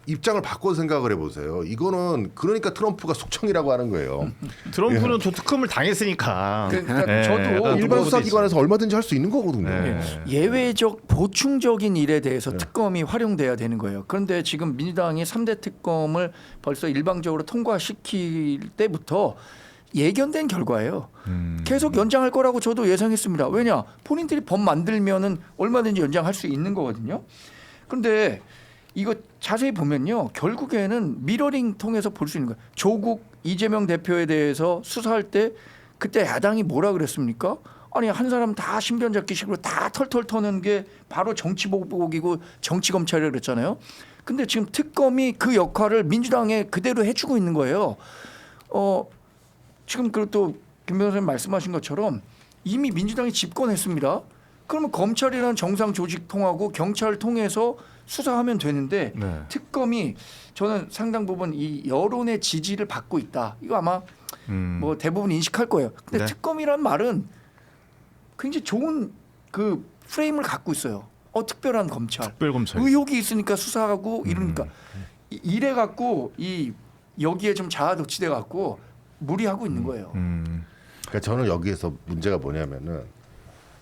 입장을 바꿔서 생각을 해보세요. 이거는 그러니까 트럼프가 숙청이라고 하는 거예요. 트럼프는 또 특검을 당했으니까. 그러니까 예, 저도 약간 일반 그런 수사기관에서 얼마든지 할 수 있는 거거든요. 네. 예외적 보충적인 일에 대해서 특검이 활용돼야 되는 거예요. 그런데 지금 민주당이 3대 특검을 벌써 일방적으로 통과시킬 때부터 예견된 결과예요. 계속 연장할 거라고 저도 예상했습니다. 왜냐? 본인들이 법 만들면은 얼마든지 연장할 수 있는 거거든요. 그런데 이거 자세히 보면요. 결국에는 미러링 통해서 볼 수 있는 거예요. 조국 이재명 대표에 대해서 수사할 때 그때 야당이 뭐라 그랬습니까? 아니 한 사람 다 신변잡기식으로 다 털털 터는 게 바로 정치보복이고 정치검찰이라고 그랬잖아요. 근데 지금 특검이 그 역할을 민주당에 그대로 해주고 있는 거예요. 지금 그또 김 변호사님 말씀하신 것처럼 이미 민주당이 집권했습니다. 그러면 검찰이라는 정상 조직 통하고 경찰을 통해서 수사하면 되는데 네. 특검이 저는 상당 부분 이 여론의 지지를 받고 있다. 이거 아마 뭐 대부분 인식할 거예요. 근데 네. 특검이란 말은 굉장히 좋은 그 프레임을 갖고 있어요. 특별한 검찰. 특별검찰. 의혹이 있으니까 수사하고 이러니까 이래 갖고 이 여기에 좀 자아도취돼 갖고 무리하고 있는 거예요. 그러니까 저는 여기에서 문제가 뭐냐면은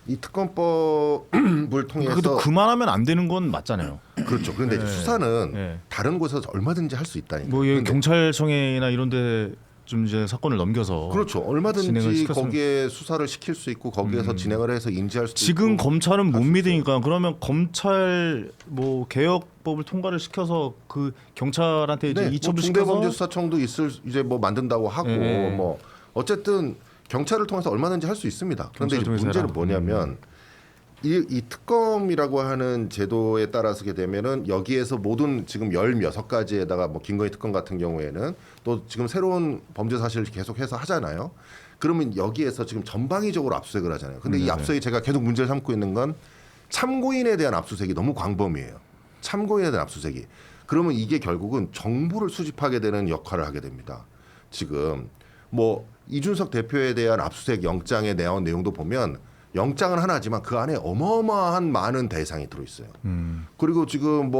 이 특검법을 통해서 그래도 그만하면 안 되는 건 맞잖아요. 그렇죠. 그런데 이제 네. 수사는 네. 다른 곳에서 얼마든지 할 수 있다니까. 뭐 그런데 경찰청이나 이런데 좀 이제 사건을 넘겨서 그렇죠. 진행을 얼마든지 시켰으면- 거기에 수사를 시킬 수 있고 거기에서 진행을 해서 인지할 수 지금 있고. 검찰은 못 할수 믿으니까 그러면 검찰 뭐 개혁법을 통과를 시켜서 그 경찰한테 이제 네, 이첩을 시켜서 중대범죄수사청도 이제 뭐 만든다고 하고 네. 뭐 어쨌든 경찰을 통해서 얼마든지 할 수 있습니다. 그런데 이제 경찰을 통해서 문제는 해라. 뭐냐면 이 특검이라고 하는 제도에 따라서게 되면은 여기에서 모든 지금 16가지에다가 뭐 김건희 특검 같은 경우에는 또 지금 새로운 범죄 사실을 계속해서 하잖아요. 그러면 여기에서 지금 전방위적으로 압수수색을 하잖아요. 근데 이 압수수색이 제가 계속 문제를 삼고 있는 건 참고인에 대한 압수수색이 너무 광범위해요. 참고인에 대한 압수수색이. 그러면 이게 결국은 정보를 수집하게 되는 역할을 하게 됩니다. 지금 뭐 이준석 대표에 대한 압수수색 영장에 나온 내용도 보면 영장은 하나지만 그 안에 어마어마한 많은 대상이 들어있어요. 그리고 지금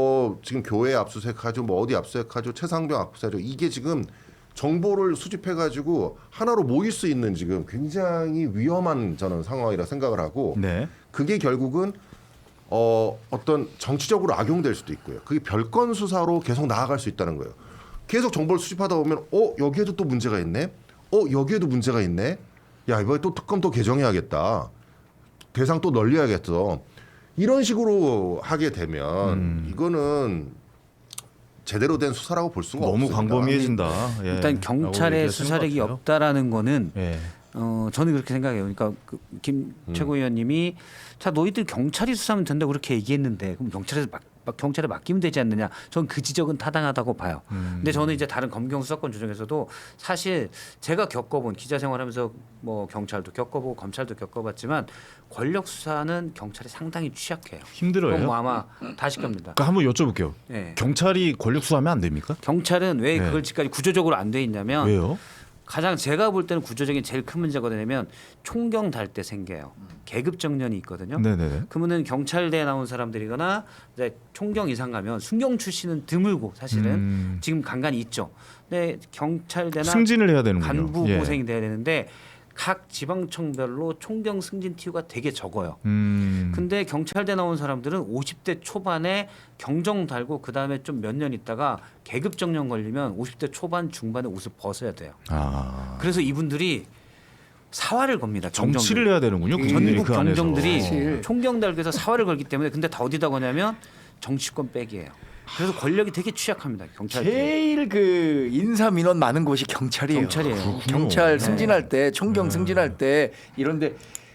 교회 압수수색하죠, 뭐 어디 압수수색하죠, 최상병 압수수색하죠. 이게 지금 정보를 수집해가지고 하나로 모일 수 있는 지금 굉장히 위험한 저는 상황이라 생각을 하고 네. 그게 결국은 어떤 정치적으로 악용될 수도 있고요. 그게 별건 수사로 계속 나아갈 수 있다는 거예요. 계속 정보를 수집하다 보면 여기에도 또 문제가 있네. 여기에도 문제가 있네. 야 이번에 또 특검 또 개정해야겠다. 대상 또 널려야겠어. 이런 식으로 하게 되면 이거는 제대로 된 수사라고 볼 수가 너무 없습니다. 광범위해진다. 예. 일단 경찰의 라고 수사력이 얘기하시는 것 없다라는 거는 같아요. 예. 저는 그렇게 생각해요. 그러니까 김 최고위원님이 자 너희들 경찰이 수사하면 된다고 그렇게 얘기했는데 그럼 경찰에서 막 막 경찰에 맡기면 되지 않느냐. 전 그 지적은 타당하다고 봐요. 근데 저는 이제 다른 검경 수사권 조정에서도 사실 제가 겪어본 기자 생활하면서 뭐 경찰도 겪어보고 검찰도 겪어봤지만 권력 수사는 경찰이 상당히 취약해요. 힘들어요. 그건 뭐 아마 다 시킵니다. 그러니까 한번 여쭤볼게요. 네. 경찰이 권력 수사하면 안 됩니까? 경찰은 왜 네. 그걸지까지 구조적으로 안 돼 있냐면 왜요? 가장 제가 볼 때는 구조적인 제일 큰 문제가 되냐면 총경 달 때 생겨요. 계급 정년이 있거든요. 네네네. 그러면은 경찰대에 나온 사람들이거나 이제 총경 이상 가면 순경 출신은 드물고 사실은 지금 간간히 있죠. 근데 경찰대나 승진을 해야 되는군요. 간부 예. 고생이 돼야 되는데 각 지방청별로 총경 승진 티유가 되게 적어요. 근데 경찰대 나온 사람들은 50대 초반에 경정 달고 그 다음에 좀 몇 년 있다가 계급 정년 걸리면 50대 초반 중반에 옷을 벗어야 돼요. 아, 그래서 이분들이 사활을 겁니다. 정치를 해야 되는군요. 그분들이 전국 그 안에서. 경정들이 총경 달고해서 사활을 걸기 때문에 근데 다 어디다 거냐면 정치권 백이에요. 그래서 권력이 되게 취약합니다. 경찰. 제일 그 인사 민원 많은 곳이 경찰이에요. 경찰이에요. 그렇군요. 경찰 네. 승진할 때, 총경 승진할 때 이런데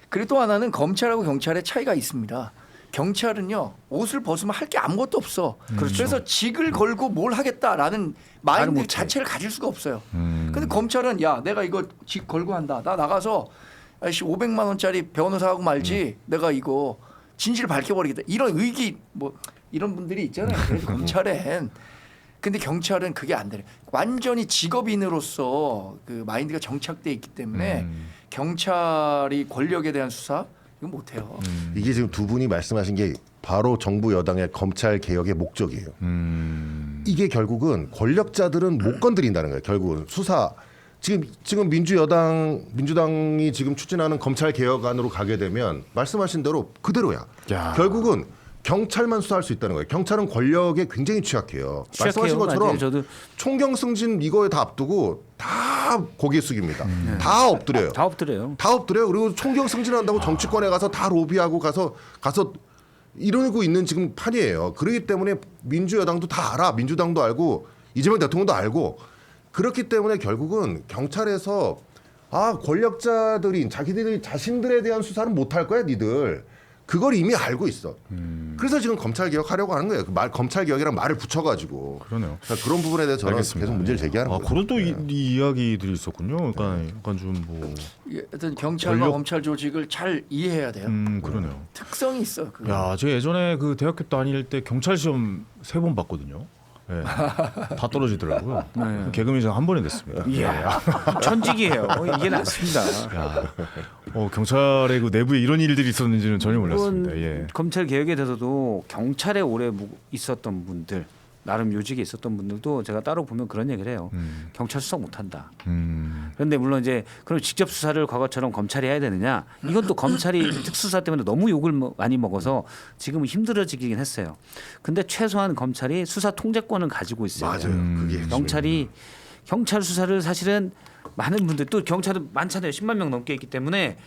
그리고 또 하나는 검찰하고 경찰의 차이가 있습니다. 경찰은요 옷을 벗으면 할 게 아무것도 없어. 그래서 직을 걸고 뭘 하겠다라는 마인드 못해. 자체를 가질 수가 없어요. 근데 검찰은 야 내가 이거 직 걸고 한다. 나 나가서 아이씨 500만 원짜리 변호사하고 말지. 내가 이거 진실 밝혀버리겠다. 이런 의기 뭐 이런 분들이 있잖아요. 그래서 검찰엔 근데 경찰은 그게 안 되네. 완전히 직업인으로서 그 마인드가 정착돼 있기 때문에 경찰이 권력에 대한 수사 이건 못해요. 이게 지금 두 분이 말씀하신 게 바로 정부 여당의 검찰 개혁의 목적이에요. 이게 결국은 권력자들은 못 건드린다는 거예요. 결국은 수사 지금 민주당이 지금 추진하는 검찰 개혁안으로 가게 되면 말씀하신 대로 그대로야. 야. 결국은 경찰만 수사할 수 있다는 거예요. 경찰은 권력에 굉장히 취약해요. 취약해요. 말씀하신 것처럼 맞아요. 저도 총경 승진 이거에 다 앞두고 다 고개 숙입니다. 다 엎드려요. 다 엎드려요. 다 엎드려요. 그리고 총경 승진한다고 정치권에 가서 다 로비하고 가서 이러고 있는 지금 판이에요. 그렇기 때문에 민주여당도 다 알아. 민주당도 알고 이재명 대통령도 알고 그렇기 때문에 결국은 경찰에서 권력자들이 자기들이 자신들에 대한 수사는 못할 거야, 니들. 그걸 이미 알고 있어. 그래서 지금 검찰 개혁하려고 하는 거예요. 검찰 개혁이랑 말을 붙여가지고. 그러네요. 그러니까 그런 부분에 대해서 저는 알겠습니다. 계속 문제를 제기하는 거예요. 그런 또 이 이야기들이 있었군요. 약간 좀 뭐. 이게 하여튼 경찰과 권력- 검찰 조직을 잘 이해해야 돼요. 그러네요. 특성이 있어. 그거. 야, 제가 예전에 그 대학교 다닐 때 경찰 시험 3번 봤거든요. 예. 다 떨어지더라고요. 개그맨 한 번에 됐습니다. 이야, 천직이에요. 이게 낫습니다. 야, 경찰의 그 내부에 이런 일들이 있었는지는 전혀 몰랐습니다. 물론 예. 검찰 개혁에 대해서도 경찰에 오래 있었던 분들 나름 요직에 있었던 분들도 제가 따로 보면 그런 얘기를 해요. 경찰 수사 못한다. 그런데 물론 이제 그럼 직접 수사를 과거처럼 검찰이 해야 되느냐? 이건 또 검찰이 특수수사 때문에 너무 욕을 많이 먹어서 지금은 힘들어지긴 했어요. 근데 최소한 검찰이 수사 통제권을 가지고 있어요. 맞아요. 그게 핵심이에요. 경찰이 경찰 수사를 사실은 많은 분들 또 경찰은 많잖아요. 10만 명 넘게 있기 때문에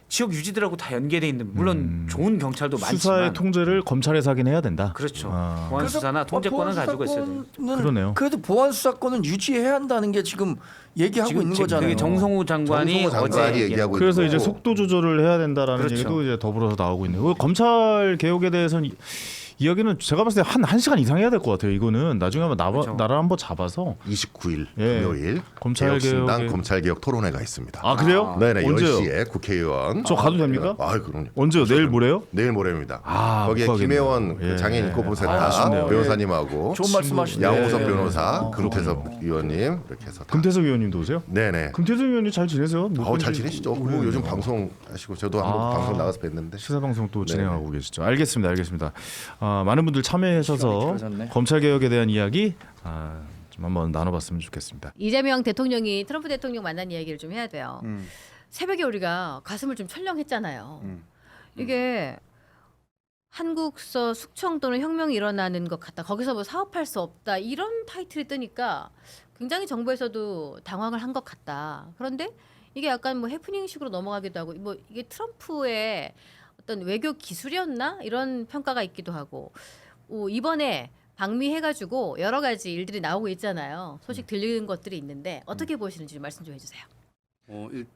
지역 유지들하고 다 연계돼 있는 물론 좋은 경찰도 수사의 많지만 통제를 검찰에서 하긴 해야 된다. 그렇죠. 아. 보안 수사나 통제권을 가지고 있어야 돼요. 그러네요. 그래도 보안 수사권은 유지해야 한다는 게 지금 얘기하고 있는 거잖아요. 그게 정성호 장관이 정성호 장관이 어제 얘기하고 그래서 있고. 이제 속도 조절을 해야 된다라는 그렇죠. 얘기도 이제 더불어서 나오고 있네요. 그 검찰 개혁에 대해서는 이야기는 제가 봤을 때 한 시간 이상 해야 될 것 같아요. 이거는 나중에 한번 그렇죠. 나를 한번 잡아서 29일 예. 금요일 검찰 개혁신당 개혁에- 검찰개혁 토론회가 있습니다. 아 그래요? 네네 언제요? 10시에 국회의원. 저 가도 됩니까? 그럼요. 언제요? 내일 모레요? 내일 모레입니다. 거기에 못 가겠네요. 김혜원 예. 장애인 인권센터 아쉽네요. 변호사님하고 좋은 말씀하시네. 양호석 예. 변호사, 그렇군요. 금태섭 의원님 이렇게 해서 다. 금태섭 의원님도 오세요? 네네. 금태섭 의원님 잘 지내세요? 잘 지내시죠? 그리고 요즘 방송 하시고 저도 한번 방송 나가서 뵀는데. 시사 방송 또 네네. 진행하고 계시죠. 알겠습니다. 많은 분들 참여하셔서 시간이 길어졌네. 검찰 개혁에 대한 이야기 좀 한번 나눠봤으면 좋겠습니다. 이재명 대통령이 트럼프 대통령 만난 이야기를 좀 해야 돼요. 새벽에 우리가 가슴을 좀 철렁했잖아요. 이게 한국서 숙청 또는 혁명이 일어나는 것 같다. 거기서 뭐 사업할 수 없다. 이런 타이틀이 뜨니까 굉장히 정부에서도 당황을 한 것 같다. 그런데 이게 약간 뭐 해프닝식으로 넘어가기도 하고 뭐 이게 트럼프의 어떤 외교 기술이었나 이런 평가가 있기도 하고 이번에 방미해가지고 여러 가지 일들이 나오고 있잖아요. 소식 들리는 것들이 있는데 어떻게 보시는지 좀 말씀 좀 해주세요.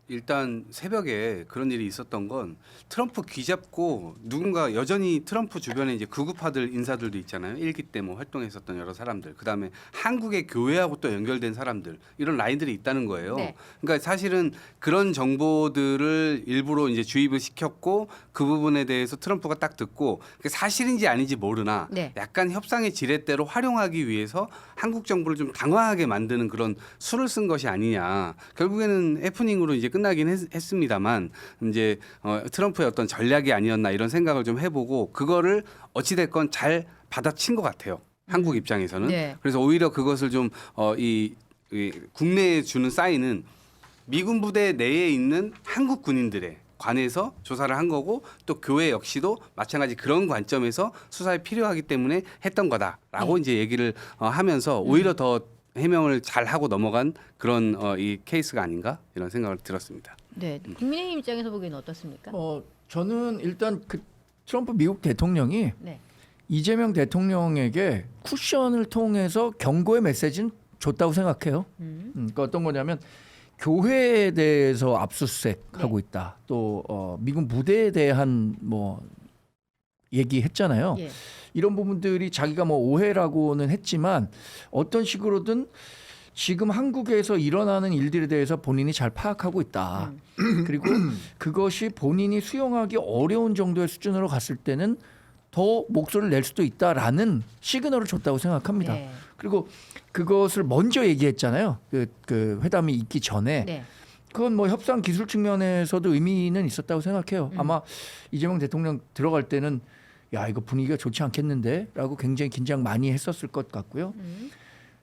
일단 새벽에 그런 일이 있었던 건 트럼프 귀잡고 누군가 여전히 트럼프 주변에 이제 극우파들 인사들도 있잖아요. 1기 때 뭐 활동했었던 여러 사람들, 그다음에 한국의 교회하고 또 연결된 사람들, 이런 라인들이 있다는 거예요. 네. 그러니까 사실은 그런 정보들을 일부러 이제 주입을 시켰고 그 부분에 대해서 트럼프가 딱 듣고 그게 사실인지 아닌지 모르나 네. 약간 협상의 지렛대로 활용하기 위해서 한국 정부를 좀 강화하게 만드는 그런 수를 쓴 것이 아니냐. 결국에는 해프닝으로 이제 끝나긴 했습니다만 이제 트럼프의 어떤 전략이 아니었나 이런 생각을 좀 해보고 그거를 어찌됐건 잘 받아친 것 같아요. 한국 입장에서는. 네. 그래서 오히려 그것을 좀 이 국내에 주는 사인은 미군 부대 내에 있는 한국 군인들에 관해서 조사를 한 거고 또 교회 역시도 마찬가지 그런 관점에서 수사에 필요하기 때문에 했던 거다라고 이제 얘기를 하면서 오히려 더 해명을 잘 하고 넘어간 그런 이 케이스가 아닌가 이런 생각을 들었습니다. 네. 국민의힘 입장에서 보기에는 어떻습니까? 저는 일단 그 트럼프 미국 대통령이 네. 이재명 대통령에게 쿠션을 통해서 경고의 메시지는 줬다고 생각해요. 그러니까 어떤 거냐면 교회에 대해서 압수수색하고 네. 있다. 또 미군 부대에 대한 뭐 얘기했잖아요. 예. 이런 부분들이 자기가 뭐 오해라고는 했지만 어떤 식으로든 지금 한국에서 일어나는 일들에 대해서 본인이 잘 파악하고 있다. 그리고 그것이 본인이 수용하기 어려운 정도의 수준으로 갔을 때는 더 목소리를 낼 수도 있다라는 시그널을 줬다고 생각합니다. 네. 그리고 그것을 먼저 얘기했잖아요. 그 회담이 있기 전에. 네. 그건 뭐 협상 기술 측면에서도 의미는 있었다고 생각해요. 아마 이재명 대통령 들어갈 때는 야 이거 분위기가 좋지 않겠는데라고 굉장히 긴장 많이 했었을 것 같고요.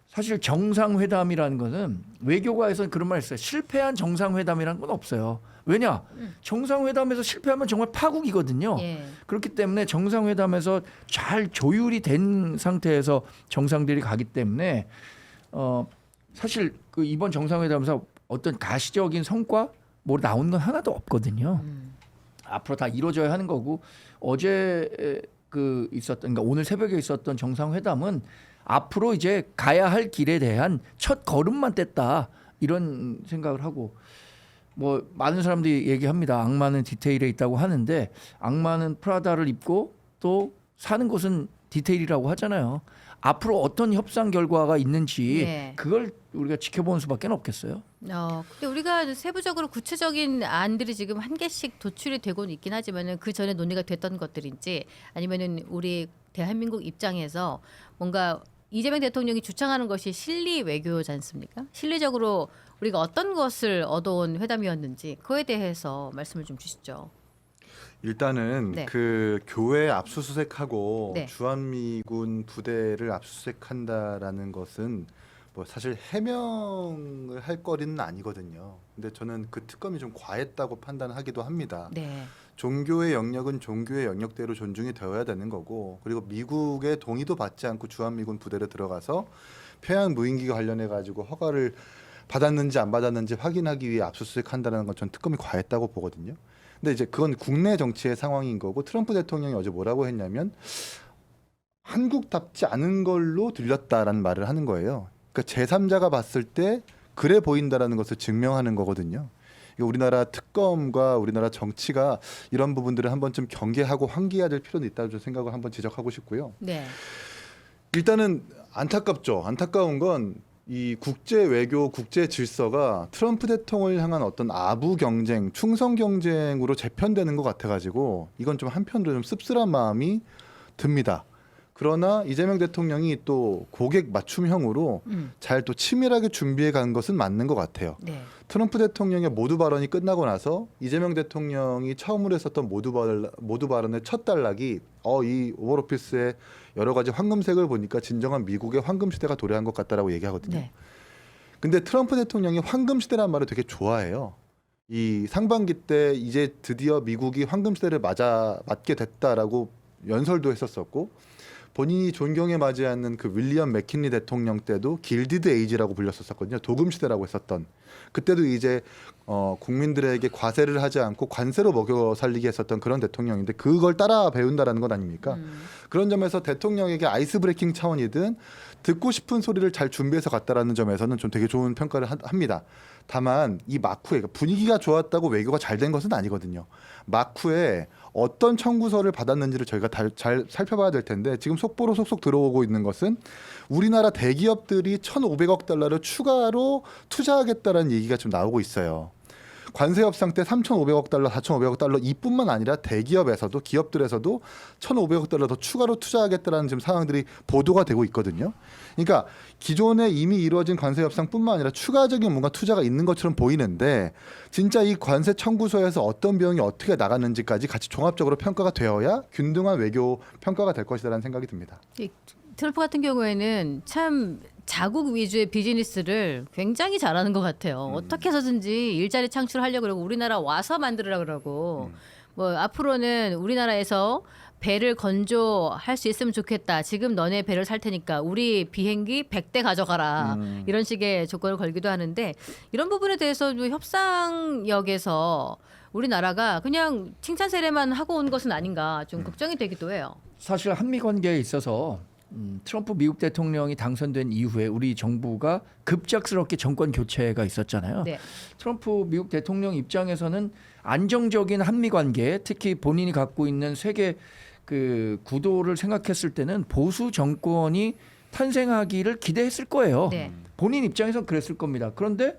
사실 정상회담이라는 것은 외교가에서는 그런 말 있어요. 실패한 정상회담이라는 건 없어요. 왜냐? 정상회담에서 실패하면 정말 파국이거든요. 예. 그렇기 때문에 정상회담에서 잘 조율이 된 상태에서 정상들이 가기 때문에 사실 그 이번 정상회담에서 어떤 가시적인 성과 뭐 나온 건 하나도 없거든요. 앞으로 다 이루어져야 하는 거고 어제 그 있었던 그러니까 오늘 새벽에 있었던 정상회담은 앞으로 이제 가야 할 길에 대한 첫 걸음만 뗐다 이런 생각을 하고 뭐 많은 사람들이 얘기합니다. 악마는 디테일에 있다고 하는데 악마는 프라다를 입고 또 사는 곳은 디테일이라고 하잖아요. 앞으로 어떤 협상 결과가 있는지 네. 그걸 우리가 지켜보는 수밖에 없겠어요. 근데 우리가 세부적으로 구체적인 안들이 지금 한 개씩 도출이 되고는 있긴 하지만은 그 전에 논의가 됐던 것들인지 아니면은 우리 대한민국 입장에서 뭔가 이재명 대통령이 주창하는 것이 실리 외교지 않습니까? 실리적으로 우리가 어떤 것을 얻어온 회담이었는지 그거에 대해서 말씀을 좀 주시죠. 일단은 네. 그 교회 압수수색하고 네. 주한미군 부대를 압수수색한다라는 것은 뭐 사실 해명을 할 거리는 아니거든요. 근데 저는 그 특검이 좀 과했다고 판단하기도 합니다. 네. 종교의 영역은 종교의 영역대로 존중이 되어야 되는 거고 그리고 미국의 동의도 받지 않고 주한미군 부대로 들어가서 평양 무인기가 관련해 가지고 허가를 받았는지 안 받았는지 확인하기 위해 압수수색한다는 건 전 특검이 과했다고 보거든요. 근데 이제 그건 국내 정치의 상황인 거고 트럼프 대통령이 어제 뭐라고 했냐면 한국답지 않은 걸로 들렸다라는 말을 하는 거예요. 그러니까 제3자가 봤을 때 그래 보인다라는 것을 증명하는 거거든요. 우리나라 특검과 우리나라 정치가 이런 부분들을 한 번쯤 경계하고 환기해야 될 필요는 있다고 생각을 한번 지적하고 싶고요. 네. 일단은 안타깝죠. 안타까운 건 이 국제 외교, 국제 질서가 트럼프 대통령을 향한 어떤 아부 경쟁, 충성 경쟁으로 재편되는 것 같아가지고 이건 좀 한편으로 좀 씁쓸한 마음이 듭니다. 그러나 이재명 대통령이 또 고객 맞춤형으로 잘 또 치밀하게 준비해 간 것은 맞는 것 같아요. 네. 트럼프 대통령의 모두 발언이 끝나고 나서 이재명 대통령이 처음으로 했었던 모두 발언의 첫 단락이 이 오버오피스의 여러 가지 황금색을 보니까 진정한 미국의 황금 시대가 도래한 것 같다라고 얘기하거든요. 네. 근데 트럼프 대통령이 황금 시대란 말을 되게 좋아해요. 이 상반기 때 이제 드디어 미국이 황금 시대를 맞게 됐다라고 연설도 했었었고 본인이 존경에 맞지 않는 그 윌리엄 맥킨리 대통령 때도 길디드 에이지라고 불렸었거든요. 도금 시대라고 했었던. 그때도 이제 국민들에게 과세를 하지 않고 관세로 먹여 살리게 했었던 그런 대통령인데 그걸 따라 배운다라는 것 아닙니까? 그런 점에서 대통령에게 아이스 브레이킹 차원이든 듣고 싶은 소리를 잘 준비해서 갔다라는 점에서는 좀 되게 좋은 평가를 합니다. 다만 이 막후에 분위기가 좋았다고 외교가 잘 된 것은 아니거든요. 막후에 어떤 청구서를 받았는지를 저희가 잘 살펴봐야 될 텐데 지금 속보로 속속 들어오고 있는 것은 우리나라 대기업들이 1,500억 달러를 추가로 투자하겠다라는 얘기가 좀 나오고 있어요. 관세 협상 때 3,500억 달러, 4,500억 달러 이뿐만 아니라 대기업에서도 기업들에서도 1,500억 달러 더 추가로 투자하겠다라는 지금 상황들이 보도가 되고 있거든요. 그러니까 기존에 이미 이루어진 관세 협상뿐만 아니라 추가적인 뭔가 투자가 있는 것처럼 보이는데 진짜 이 관세 청구서에서 어떤 비용이 어떻게 나갔는지까지 같이 종합적으로 평가가 되어야 균등한 외교 평가가 될 것이라는 생각이 듭니다. 트럼프 같은 경우에는 참 자국 위주의 비즈니스를 굉장히 잘하는 것 같아요. 어떻게 해서든지 일자리 창출하려고 그러고 우리나라 와서 만들으려고 그러고 뭐 앞으로는 우리나라에서 배를 건조할 수 있으면 좋겠다. 지금 너네 배를 살 테니까 우리 비행기 100대 가져가라. 이런 식의 조건을 걸기도 하는데 이런 부분에 대해서 협상역에서 우리나라가 그냥 칭찬 세례만 하고 온 것은 아닌가 좀 걱정이 되기도 해요. 사실 한미 관계에 있어서 트럼프 미국 대통령이 당선된 이후에 우리 정부가 급작스럽게 정권 교체가 있었잖아요. 네. 트럼프 미국 대통령 입장에서는 안정적인 한미 관계, 특히 본인이 갖고 있는 세계 그 구도를 생각했을 때는 보수 정권이 탄생하기를 기대했을 거예요. 네. 본인 입장에선 그랬을 겁니다. 그런데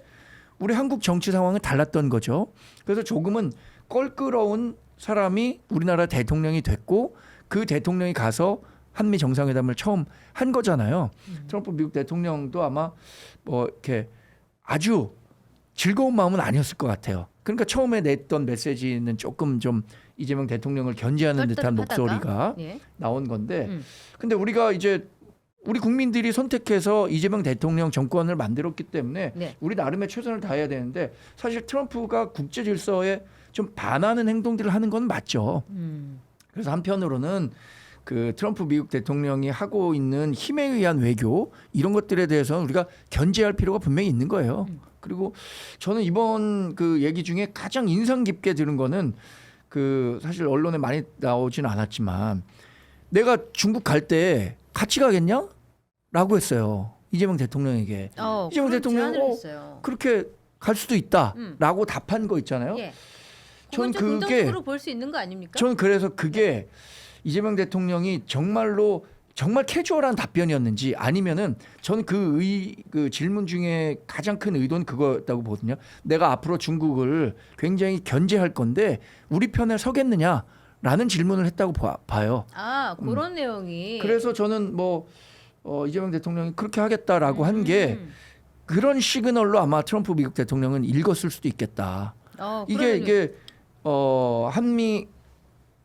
우리 한국 정치 상황은 달랐던 거죠. 그래서 조금은 껄끄러운 사람이 우리나라 대통령이 됐고 그 대통령이 가서 한미 정상회담을 처음 한 거잖아요. 트럼프 미국 대통령도 아마 뭐 이렇게 아주 즐거운 마음은 아니었을 것 같아요. 그러니까 처음에 냈던 메시지는 조금 좀 이재명 대통령을 견제하는 듯한 목소리가 예. 나온 건데 근데 우리가 이제 우리 국민들이 선택해서 이재명 대통령 정권을 만들었기 때문에 네. 우리 나름의 최선을 다해야 되는데 사실 트럼프가 국제 질서에 좀 반하는 행동들을 하는 건 맞죠. 그래서 한편으로는 그 트럼프 미국 대통령이 하고 있는 힘에 의한 외교 이런 것들에 대해서는 우리가 견제할 필요가 분명히 있는 거예요. 그리고 저는 이번 그 얘기 중에 가장 인상 깊게 들은 거는 그 사실 언론에 많이 나오지는 않았지만 내가 중국 갈 때 같이 가겠냐? 라고 했어요. 이재명 대통령에게. 이재명 대통령이 그렇게 갈 수도 있다라고 답한 거 있잖아요. 예. 전 그건 좀 그게 긍정적으로 볼 수 있는 거 아닙니까? 저는 그래서 그게 이재명 대통령이 정말 캐주얼한 답변이었는지 아니면은 저는 그 질문 중에 가장 큰 의도는 그거였다고 보거든요. 내가 앞으로 중국을 굉장히 견제할 건데 우리 편에 서겠느냐라는 질문을 했다고 봐요. 아, 그런 내용이. 그래서 저는 이재명 대통령이 그렇게 하겠다라고 한 게 그런 시그널로 아마 트럼프 미국 대통령은 읽었을 수도 있겠다. 이게 한미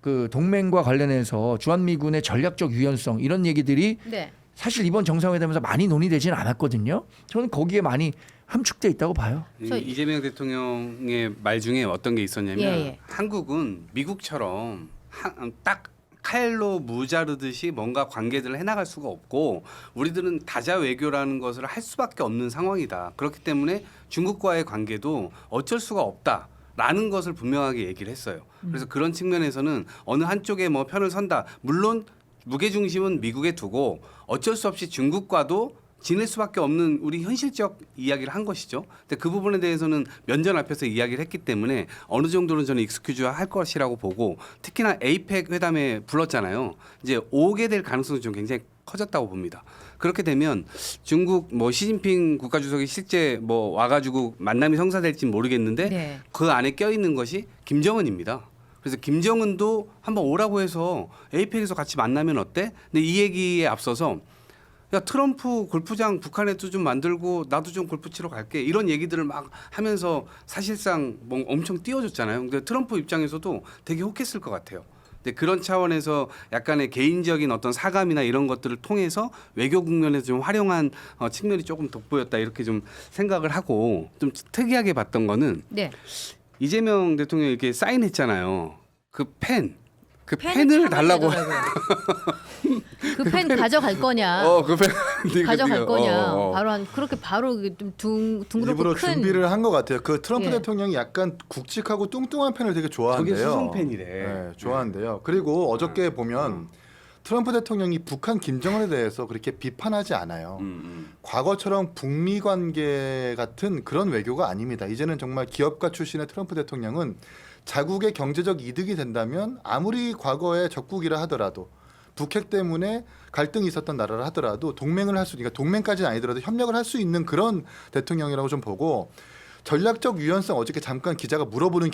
그 동맹과 관련해서 주한미군의 전략적 유연성 이런 얘기들이 네. 사실 이번 정상회담에서 많이 논의되지는 않았거든요. 저는 거기에 많이 함축돼 있다고 봐요. 이재명 대통령의 말 중에 어떤 게 있었냐면 예. 한국은 미국처럼 딱 칼로 무자르듯이 뭔가 관계들을 해나갈 수가 없고 우리들은 다자 외교라는 것을 할 수밖에 없는 상황이다. 그렇기 때문에 중국과의 관계도 어쩔 수가 없다. 라는 것을 분명하게 얘기를 했어요. 그래서 그런 측면에서는 어느 한쪽에 뭐 편을 선다. 물론 무게중심은 미국에 두고 어쩔 수 없이 중국과도 지낼 수밖에 없는 우리 현실적 이야기를 한 것이죠. 근데 그 부분에 대해서는 면전 앞에서 이야기를 했기 때문에 어느 정도는 저는 익스큐즈할 것이라고 보고 특히나 에이펙 회담에 불렀잖아요. 이제 오게 될 가능성이 좀 굉장히 커졌다고 봅니다. 그렇게 되면 중국 시진핑 국가주석이 실제 와가지고 만남이 성사될지는 모르겠는데 네. 그 안에 껴있는 것이 김정은입니다. 그래서 김정은도 한번 오라고 해서 에이펙에서 같이 만나면 어때? 근데 이 얘기에 앞서서 야 트럼프 골프장 북한에도 좀 만들고 나도 좀 골프 치러 갈게 이런 얘기들을 막 하면서 사실상 엄청 띄워줬잖아요. 근데 트럼프 입장에서도 되게 혹했을 것 같아요. 근데 그런 차원에서 약간의 개인적인 어떤 사감이나 이런 것들을 통해서 외교 국면에서 좀 활용한 측면이 조금 돋보였다 이렇게 좀 생각을 하고 좀 특이하게 봤던 거는 네. 이재명 대통령이 이렇게 사인했잖아요. 그 펜을 달라고. 그 펜 가져갈 거냐? 그 펜 가져갈 거냐? 바로 좀 둥그렇고 일부러 큰 준비를 한 것 같아요. 그 트럼프 예. 대통령이 약간 굵직하고 뚱뚱한 펜을 되게 좋아한대요. 저게 수성 펜이래. 네, 좋아한대요. 그리고 어저께 보면 트럼프 대통령이 북한 김정은에 대해서 그렇게 비판하지 않아요. 과거처럼 북미 관계 같은 그런 외교가 아닙니다. 이제는 정말 기업가 출신의 트럼프 대통령은 자국의 경제적 이득이 된다면 아무리 과거에 적국이라 하더라도 북핵 때문에 갈등이 있었던 나라를 하더라도 동맹을 할 수, 그러니까 동맹까지는 아니더라도 협력을 할 수 있는 그런 대통령이라고 좀 보고 전략적 유연성 어저께 잠깐 기자가 물어보는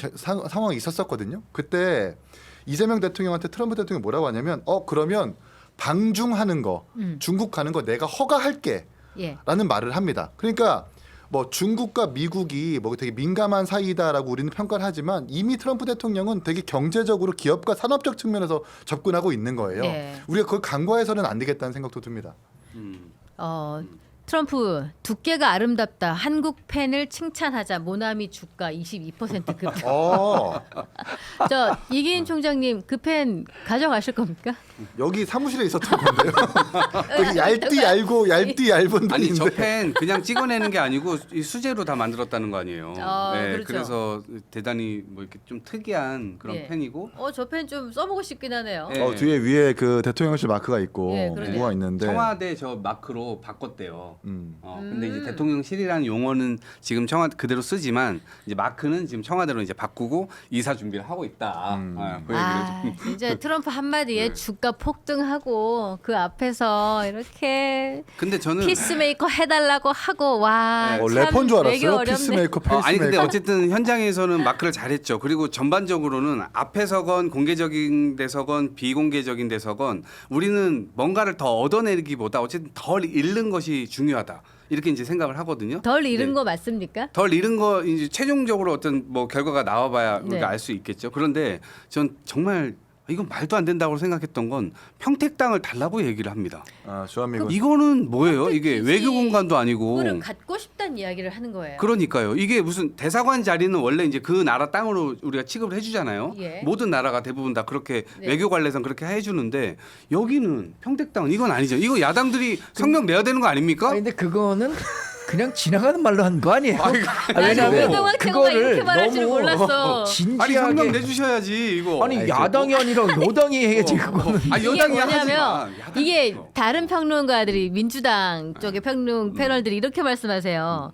상황이 있었었거든요. 그때 이재명 대통령한테 트럼프 대통령이 뭐라고 하냐면 그러면 방중하는 거 중국 가는 거 내가 허가할게 예. 라는 말을 합니다. 그러니까 뭐 중국과 미국이 뭐 되게 민감한 사이다라고 우리는 평가를 하지만 이미 트럼프 대통령은 되게 경제적으로 기업과 산업적 측면에서 접근하고 있는 거예요. 예. 우리가 그걸 간과해서는 안 되겠다는 생각도 듭니다. 트럼프 두께가 아름답다. 한국 팬을 칭찬하자. 모나미 주가 22% 급등. 저 이기인 총장님 그 펜 가져가실 겁니까? 여기 사무실에 있었던 건데요. 되게 얇디 얇은 분인데. 아니 저 펜 그냥 찍어내는 게 아니고 이 수제로 다 만들었다는 거 아니에요. 네, 그렇죠. 그래서 대단히 뭐 이렇게 좀 특이한 그런 예. 펜이고 저 펜 좀 써보고 싶긴 하네요. 예. 뒤에 위에 그 대통령실 마크가 있고 예, 그러네요. 뭐가 있는데. 청와대 저 마크로 바꿨대요. 음. 근데 이제 대통령실이라는 용어는 지금 청와대 그대로 쓰지만 이제 마크는 지금 청와대로 이제 바꾸고 이사 준비를 하고 있다. 그 얘기를 좀. 이제 트럼프 한마디에 주가 폭등하고 그 앞에서 이렇게 근데 저는 피스메이커 해달라고 하고 와. 참 래퍼인 줄 외교 알았어요. 어렵네. 피스메이커, 페이스메이커. 아니 근데 어쨌든 현장에서는 마크를 잘했죠. 그리고 전반적으로는 앞에서건 공개적인 데서건 비공개적인 데서건 우리는 뭔가를 더 얻어내기보다 어쨌든 덜 잃는 것이 중요하다. 이렇게 이제 생각을 하거든요. 덜 잃은 네. 거 맞습니까? 덜 잃은 거 이제 최종적으로 어떤 뭐 결과가 나와봐야 우리가 네. 알 수 있겠죠. 그런데 전 정말 이건 말도 안 된다고 생각했던 건 평택 땅을 달라고 얘기를 합니다. 주한미군. 이거는 뭐예요? 이게 평택이지. 외교 공간도 아니고. 그거를 갖고 싶다는 이야기를 하는 거예요. 그러니까요. 이게 무슨 대사관 자리는 원래 이제 그 나라 땅으로 우리가 취급을 해주잖아요. 예. 모든 나라가 대부분 다 그렇게 네. 외교 관례상 그렇게 해주는데 여기는 평택 땅은 이건 아니죠. 이거 야당들이 성명 내야 되는 거 아닙니까? 아니, 근데 그거는 그냥 지나가는 말로 한 거 아니에요? 왜냐면 그동안 태고가 이렇게 그거를 말할 줄 너무 몰랐어. 아니 성명 진지하게 내주셔야지 이거. 아니 야당이 아니라 여당이 해야지 그거는. 아 이게 여당이 하지 마. 뭐냐면 야당이 이게 있어. 다른 평론가들이 민주당 쪽의 평론 패널들이 이렇게 말씀하세요.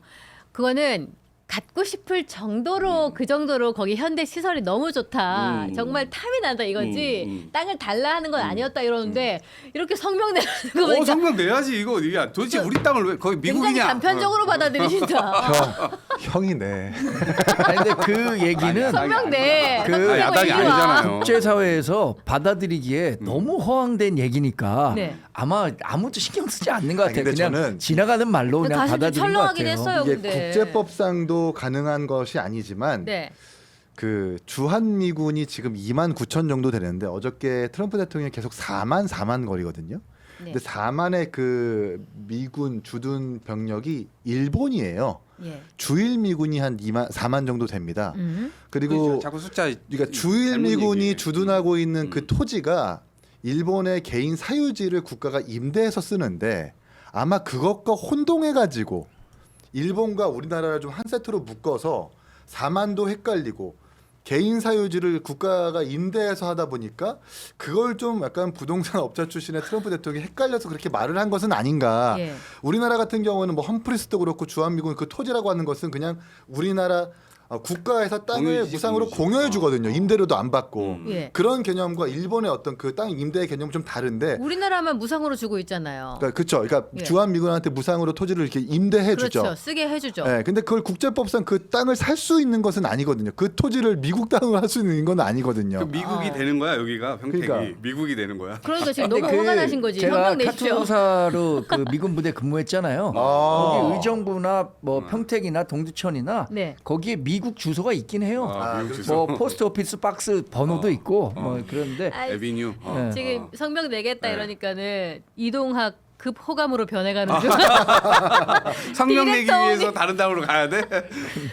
그거는 갖고 싶을 정도로 그 정도로 거기 현대 시설이 너무 좋다. 정말 탐이 난다 이거지. 땅을 달라 하는 건 아니었다 이러는데 이렇게 성명 내는 거 보니까 성명 내야지 이거. 야 도대체 우리 땅을 왜 거기 굉장히 미국이냐? 단편적으로 받아들이신다. 형이네. 아니 근데 그 얘기는 성명 내. 그 성명 야당이 이리 와. 아니잖아요. 국제사회에서 받아들이기에 너무 허황된 얘기니까 네. 아마 아무도 신경 쓰지 않는 것 같아요. 근데 그냥 저는 지나가는 말로 그냥 다시 좀 받아들이는 것 철렁하긴 같아요. 했어요. 이게 근데. 국제법상도 가능한 것이 아니지만 네. 그 주한미군이 지금 29,000 정도 되는데 어저께 트럼프 대통령이 계속 4만 거리거든요. 네. 근데 4만의 그 미군 주둔 병력이 일본이에요. 예. 주일 미군이 한 4만 정도 됩니다. 그리고 그렇죠. 자꾸 숫자 그러니까 주일 잘못 미군이 얘기해. 주둔하고 있는 그 토지가 일본의 개인 사유지를 국가가 임대해서 쓰는데 아마 그것과 혼동해 가지고 일본과 우리나라를 좀 한 세트로 묶어서 4만도 헷갈리고 개인 사유지를 국가가 임대해서 하다 보니까 그걸 좀 약간 부동산 업자 출신의 트럼프 대통령이 헷갈려서 그렇게 말을 한 것은 아닌가. 예. 우리나라 같은 경우는 뭐 험프리스도 그렇고 주한미군 그 토지라고 하는 것은 그냥 우리나라 국가에서 땅을 공유지, 무상으로 공유지. 공유해 주거든요. 임대료도 안 받고. 예. 그런 개념과 일본의 어떤 그 땅 임대의 개념은 좀 다른데. 우리나라만 무상으로 주고 있잖아요. 그러니까 그렇죠. 그러니까 예. 주한미군한테 무상으로 토지를 이렇게 임대해 주죠. 그렇죠. 쓰게 해주죠. 네, 근데 그걸 국제법상 그 땅을 살 수 있는 것은 아니거든요. 그 토지를 미국 땅으로 할 수 있는 건 아니거든요. 그 미국이 되는 거야 여기가 평택이 그러니까. 미국이 되는 거야. 그러니까 지금 근데 너무 화가 나신 거지. 제가 성명 내십시오. 카투사로 그 미군 부대 근무했잖아요. 거기 의정부나 뭐 평택이나 동두천이나 네. 거기에 미국 주소가 있긴 해요. 미국 주소. 뭐 포스트 오피스 박스 번호도 있고 뭐 그런데 아이, 에비뉴. 네. 지금 성명 내겠다 네. 이러니까는 이동학 급 호감으로 변해가는 중. 성명 내기 디렉터 위해서 오니- 다른 당으로 가야 돼?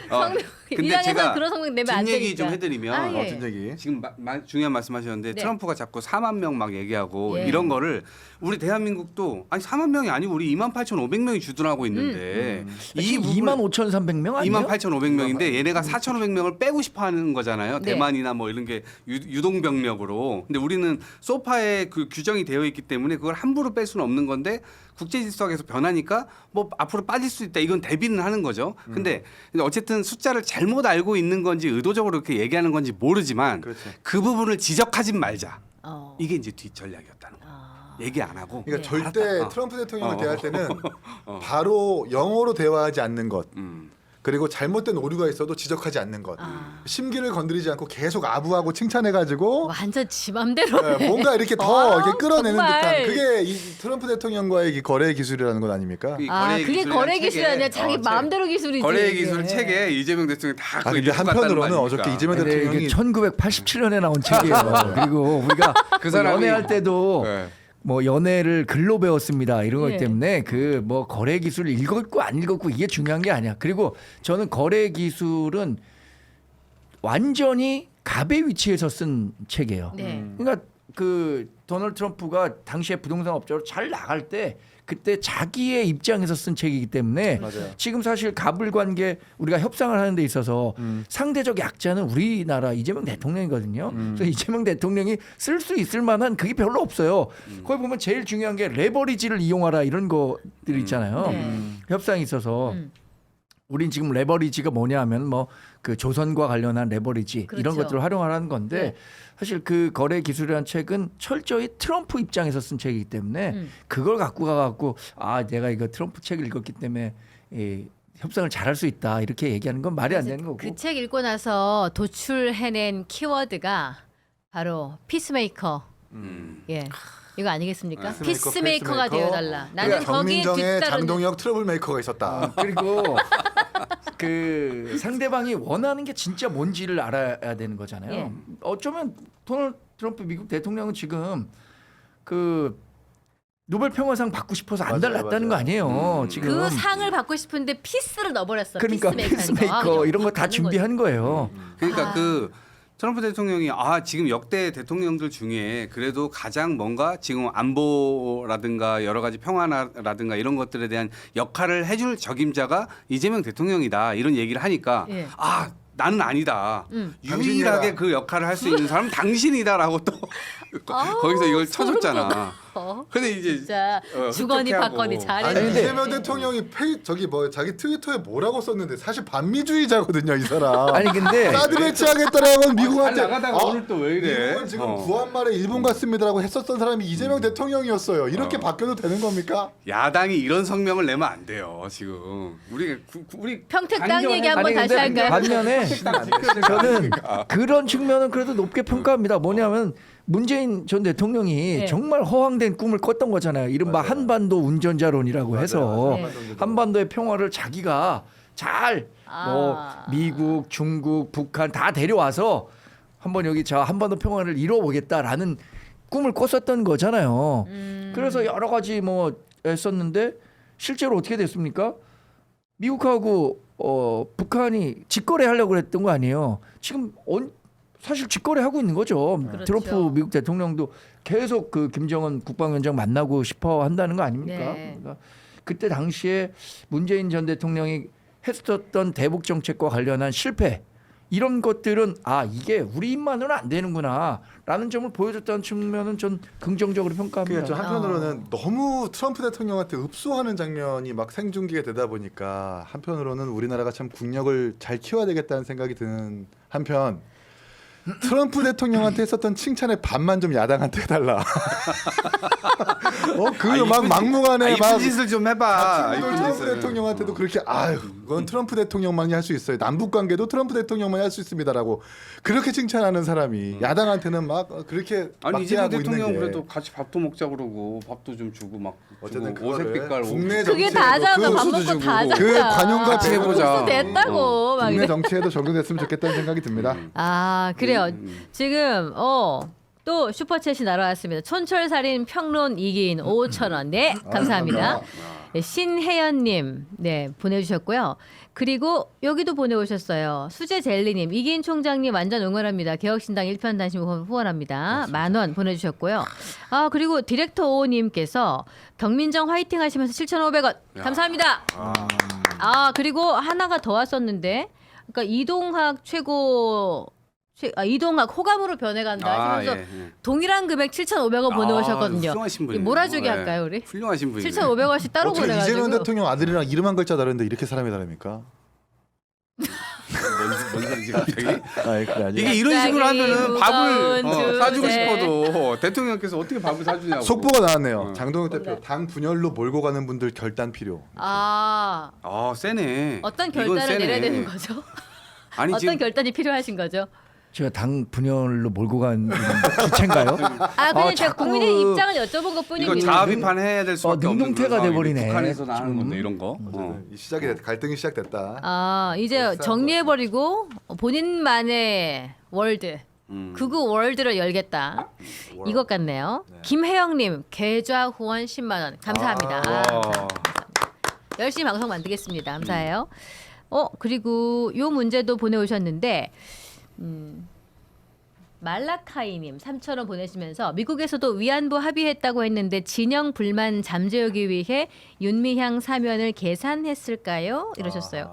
성명 근데 이왕에서 제가 그런 성명 내면 안 뒷얘기 되니까. 좀 해드리면 아, 예. 뒷얘기. 지금 중요한 말씀하셨는데 네. 트럼프가 자꾸 4만 명 막 얘기하고 예. 이런 거를 우리 대한민국도 아니 4만 명이 아니고 우리 28,500명이 주둔하고 있는데 이 부분 25,300명 아니에요? 28,500명인데 얘네가 4,500명을 빼고 싶어하는 거잖아요. 네. 대만이나 뭐 이런 게 유동병력으로. 근데 우리는 소파에 그 규정이 되어 있기 때문에 그걸 함부로 뺄 수는 없는 건데 국제질서에서 변하니까 뭐 앞으로 빠질 수 있다. 이건 대비는 하는 거죠. 근데 어쨌든 숫자를 잘못 알고 있는 건지 의도적으로 그렇게 얘기하는 건지 모르지만 그렇죠. 그 부분을 지적하지 말자. 어. 이게 이제 뒷전략이었다는 거예요. 얘기 안 하고. 그러니까 네. 절대 알았다. 트럼프 대통령을 어. 대할 때는 바로 영어로 대화하지 않는 것. 그리고 잘못된 오류가 있어도 지적하지 않는 것. 심기를 건드리지 않고 계속 아부하고 칭찬해가지고 완전 지 맘대로. 네, 뭔가 이렇게 더 이렇게 끌어내는 정말. 듯한 그게 이 트럼프 대통령과의 이 거래 기술이라는 것 아닙니까? 그 아, 거래 그게 기술이란 거래 기술이 책에- 아니라 자기 마음대로 기술이지. 거래 이게. 기술 책에 이재명 대통령 다 아 그거 근데 읽고 갔다는 한편으로는 거 어저께 아닙니까? 이재명 근데 대통령이 이게 1987년에 나온 책이에요. 그리고 우리가 그 사람이- 연애할 때도 네. 뭐 연애를 글로 배웠습니다 이런 것 예. 때문에 그 뭐 거래 기술 읽었고 안 읽었고 이게 중요한 게 아니야. 그리고 저는 거래 기술은 완전히 갑의 위치에서 쓴 책이에요. 네. 그러니까 그 도널드 트럼프가 당시에 부동산 업적으로 잘 나갈 때 그때 자기의 입장에서 쓴 책이기 때문에 맞아요. 지금 사실 갑을 관계 우리가 협상을 하는 데 있어서 상대적 약자는 우리나라 이재명 대통령이거든요. 그래서 이재명 대통령이 쓸 수 있을 만한 그게 별로 없어요. 거기 보면 제일 중요한 게 레버리지를 이용하라 이런 것들 있잖아요. 네. 협상이 있어서 우린 지금 레버리지가 뭐냐 하면 뭐 그 조선과 관련한 레버리지 이런 그렇죠. 것들을 활용하라는 건데 네. 사실 그 거래 기술이라는 책은 철저히 트럼프 입장에서 쓴 책이기 때문에 그걸 갖고 가갖고 아 내가 이거 트럼프 책을 읽었기 때문에 이 협상을 잘할 수 있다 이렇게 얘기하는 건 말이 안 되는 거고. 그 책 읽고 나서 도출해낸 키워드가 바로 피스메이커. 예. 이거 아니겠습니까? 피스메이커가 되어달라. 나는 거기에 정민정의 뒤따르는. 장동혁 트러블 메이커가 있었다. 그리고 그 상대방이 원하는 게 진짜 뭔지를 알아야 되는 거잖아요. 예. 어쩌면 도널드 트럼프 미국 대통령은 지금 그 노벨 평화상 받고 싶어서 안 맞아요, 달랐다는 맞아요. 거 아니에요. 지금 그 상을 받고 싶은데 피스를 넣어버렸어. 그러니까 피스메이커 이런 거 다 준비한 거예요. 그러니까 아. 그 트럼프 대통령이 지금 역대 대통령들 중에 그래도 가장 뭔가 지금 안보라든가 여러 가지 평화라든가 이런 것들에 대한 역할을 해줄 적임자가 이재명 대통령이다 이런 얘기를 하니까 예. 나는 아니다. 당신이라. 유일하게 그 역할을 할 수 있는 사람은 당신이다라고 또 거기서 이걸 쳐줬잖아. 근데 이제 진짜 주거니 흡족해하고. 받거니 아니 잘했네. 이재명 대통령이 저기 뭐 자기 트위터에 뭐라고 썼는데 사실 반미주의자거든요 이 사람. 아니 근데 사드 배치하겠다라고 미국한테 잘 나가다가 오늘 또 왜 이래? 미국은 지금 구한말에 일본 갔습니다라고 했었던 사람이 이재명 대통령이었어요. 이렇게 바뀌어도 되는 겁니까? 야당이 이런 성명을 내면 안 돼요. 지금 우리 평택 땅 강경해. 얘기 한번 아니, 다시 근데 할까요? 반면에 저는 그런 측면은 그래도 높게 평가합니다. 뭐냐면 문재인 전 대통령이 네. 정말 허황된 꿈을 꿨던 거잖아요. 이른바 한반도 운전자론이라고 해서 네. 한반도의 평화를 자기가 잘 뭐 아. 미국, 중국, 북한 다 데려와서 한번 여기 저 한반도 평화를 이뤄보겠다라는 꿈을 꿨었던 거잖아요. 그래서 여러 가지 뭐 했었는데 실제로 어떻게 됐습니까? 미국하고 북한이 직거래 하려고 했던 거 아니에요. 지금 사실 직거래 하고 있는 거죠. 그렇죠. 트럼프 미국 대통령도 계속 그 김정은 국방위원장 만나고 싶어 한다는 거 아닙니까? 네. 그러니까 그때 당시에 문재인 전 대통령이 했었던 대북 정책과 관련한 실패 이런 것들은 이게 우리 입만으로는 안 되는구나라는 점을 보여줬다는 측면은 전 긍정적으로 평가합니다. 그러니까 저 한편으로는 너무 트럼프 대통령한테 읍소하는 장면이 막 생중계가 되다 보니까 한편으로는 우리나라가 참 국력을 잘 키워야 되겠다는 생각이 드는 한편 트럼프 대통령한테 했었던 칭찬의 반만 좀 야당한테 해달라. 그 막 막무가내 이쁜 막 짓을 좀 해봐. 친구들 이쁜 트럼프 짓을. 대통령한테도 그렇게 그건 트럼프 대통령만이 할 수 있어요. 남북 관계도 트럼프 대통령만이 할 수 있습니다라고 그렇게 칭찬하는 사람이 야당한테는 막 그렇게 아니 이재명 막대하고 있는 대통령 게 그래도 같이 밥도 먹자 그러고 밥도 좀 주고 막 어쨌든 주고 오색 그거를 빛깔 국내 그게 정치에도 다 하잖아. 밥 국수도 먹고 주고. 다 하잖아. 그 관용과 같이 해보자. 국수 됐다고 막 국내 이래. 정치에도 적용됐으면 좋겠다는 생각이 듭니다. 그래요. 지금 또 슈퍼챗이 날아왔습니다. 촌철살인 평론 이기인 5,000원. 네, 감사합니다. 네, 신혜연님, 네 보내주셨고요. 그리고 여기도 보내오셨어요. 수제젤리님, 이기인 총장님 완전 응원합니다. 개혁신당 1편 단심 후원합니다. 10,000원 보내주셨고요. 아 그리고 디렉터 오님께서 경민정 화이팅 하시면서 7,500원 감사합니다. 아 그리고 하나가 더 왔었는데, 그러니까 이동학 이동학 호감으로 변해간다 하시면서 동일한 금액 7,500원 보내오셨거든요. 훌륭하신 분이에요. 몰아주기 할까요 우리? 훌륭하신 분이에요. 7,500원씩 따로 어떻게 보내가지고. 이재명 대통령 아들이랑 이름 한 글자 다른데 이렇게 사람이 다릅니까? 뭔 소리지 갑자기? 아니 그게 아니라 이게 이런 식으로 하면은 밥을 무거운 사주고 주제. 싶어도 대통령께서 어떻게 밥을 사주냐고. 속보가 나왔네요. 장동혁 대표 당 분열로 몰고 가는 분들 결단 필요. 아 세네. 어떤 이건 결단을 세네. 내려야 되는 거죠? 아니 어떤 지금 결단이 필요하신 거죠? 제가 당 분열로 몰고 간 주체인가요? 아 그냥 제가 자꾸 국민의 입장을 여쭤본 이거 것뿐입니다. 자아 비판해야 될 수밖에 없는 능동태가 그런 상황이 돼버리네. 북한에서 나는 건데 이런 거. 이 시작이 됐, 갈등이 시작됐다. 아 이제 정리해버리고 본인만의 월드. 극우 월드를 열겠다. 이것 같네요. 김혜영님 계좌 후원 10만 원 감사합니다. 와. 열심히 방송 만들겠습니다. 감사해요. 그리고 요 문제도 보내오셨는데 말라카이님 3,000원 보내시면서 미국에서도 위안부 합의했다고 했는데 진영 불만 잠재우기 위해 윤미향 사면을 계산했을까요? 이러셨어요.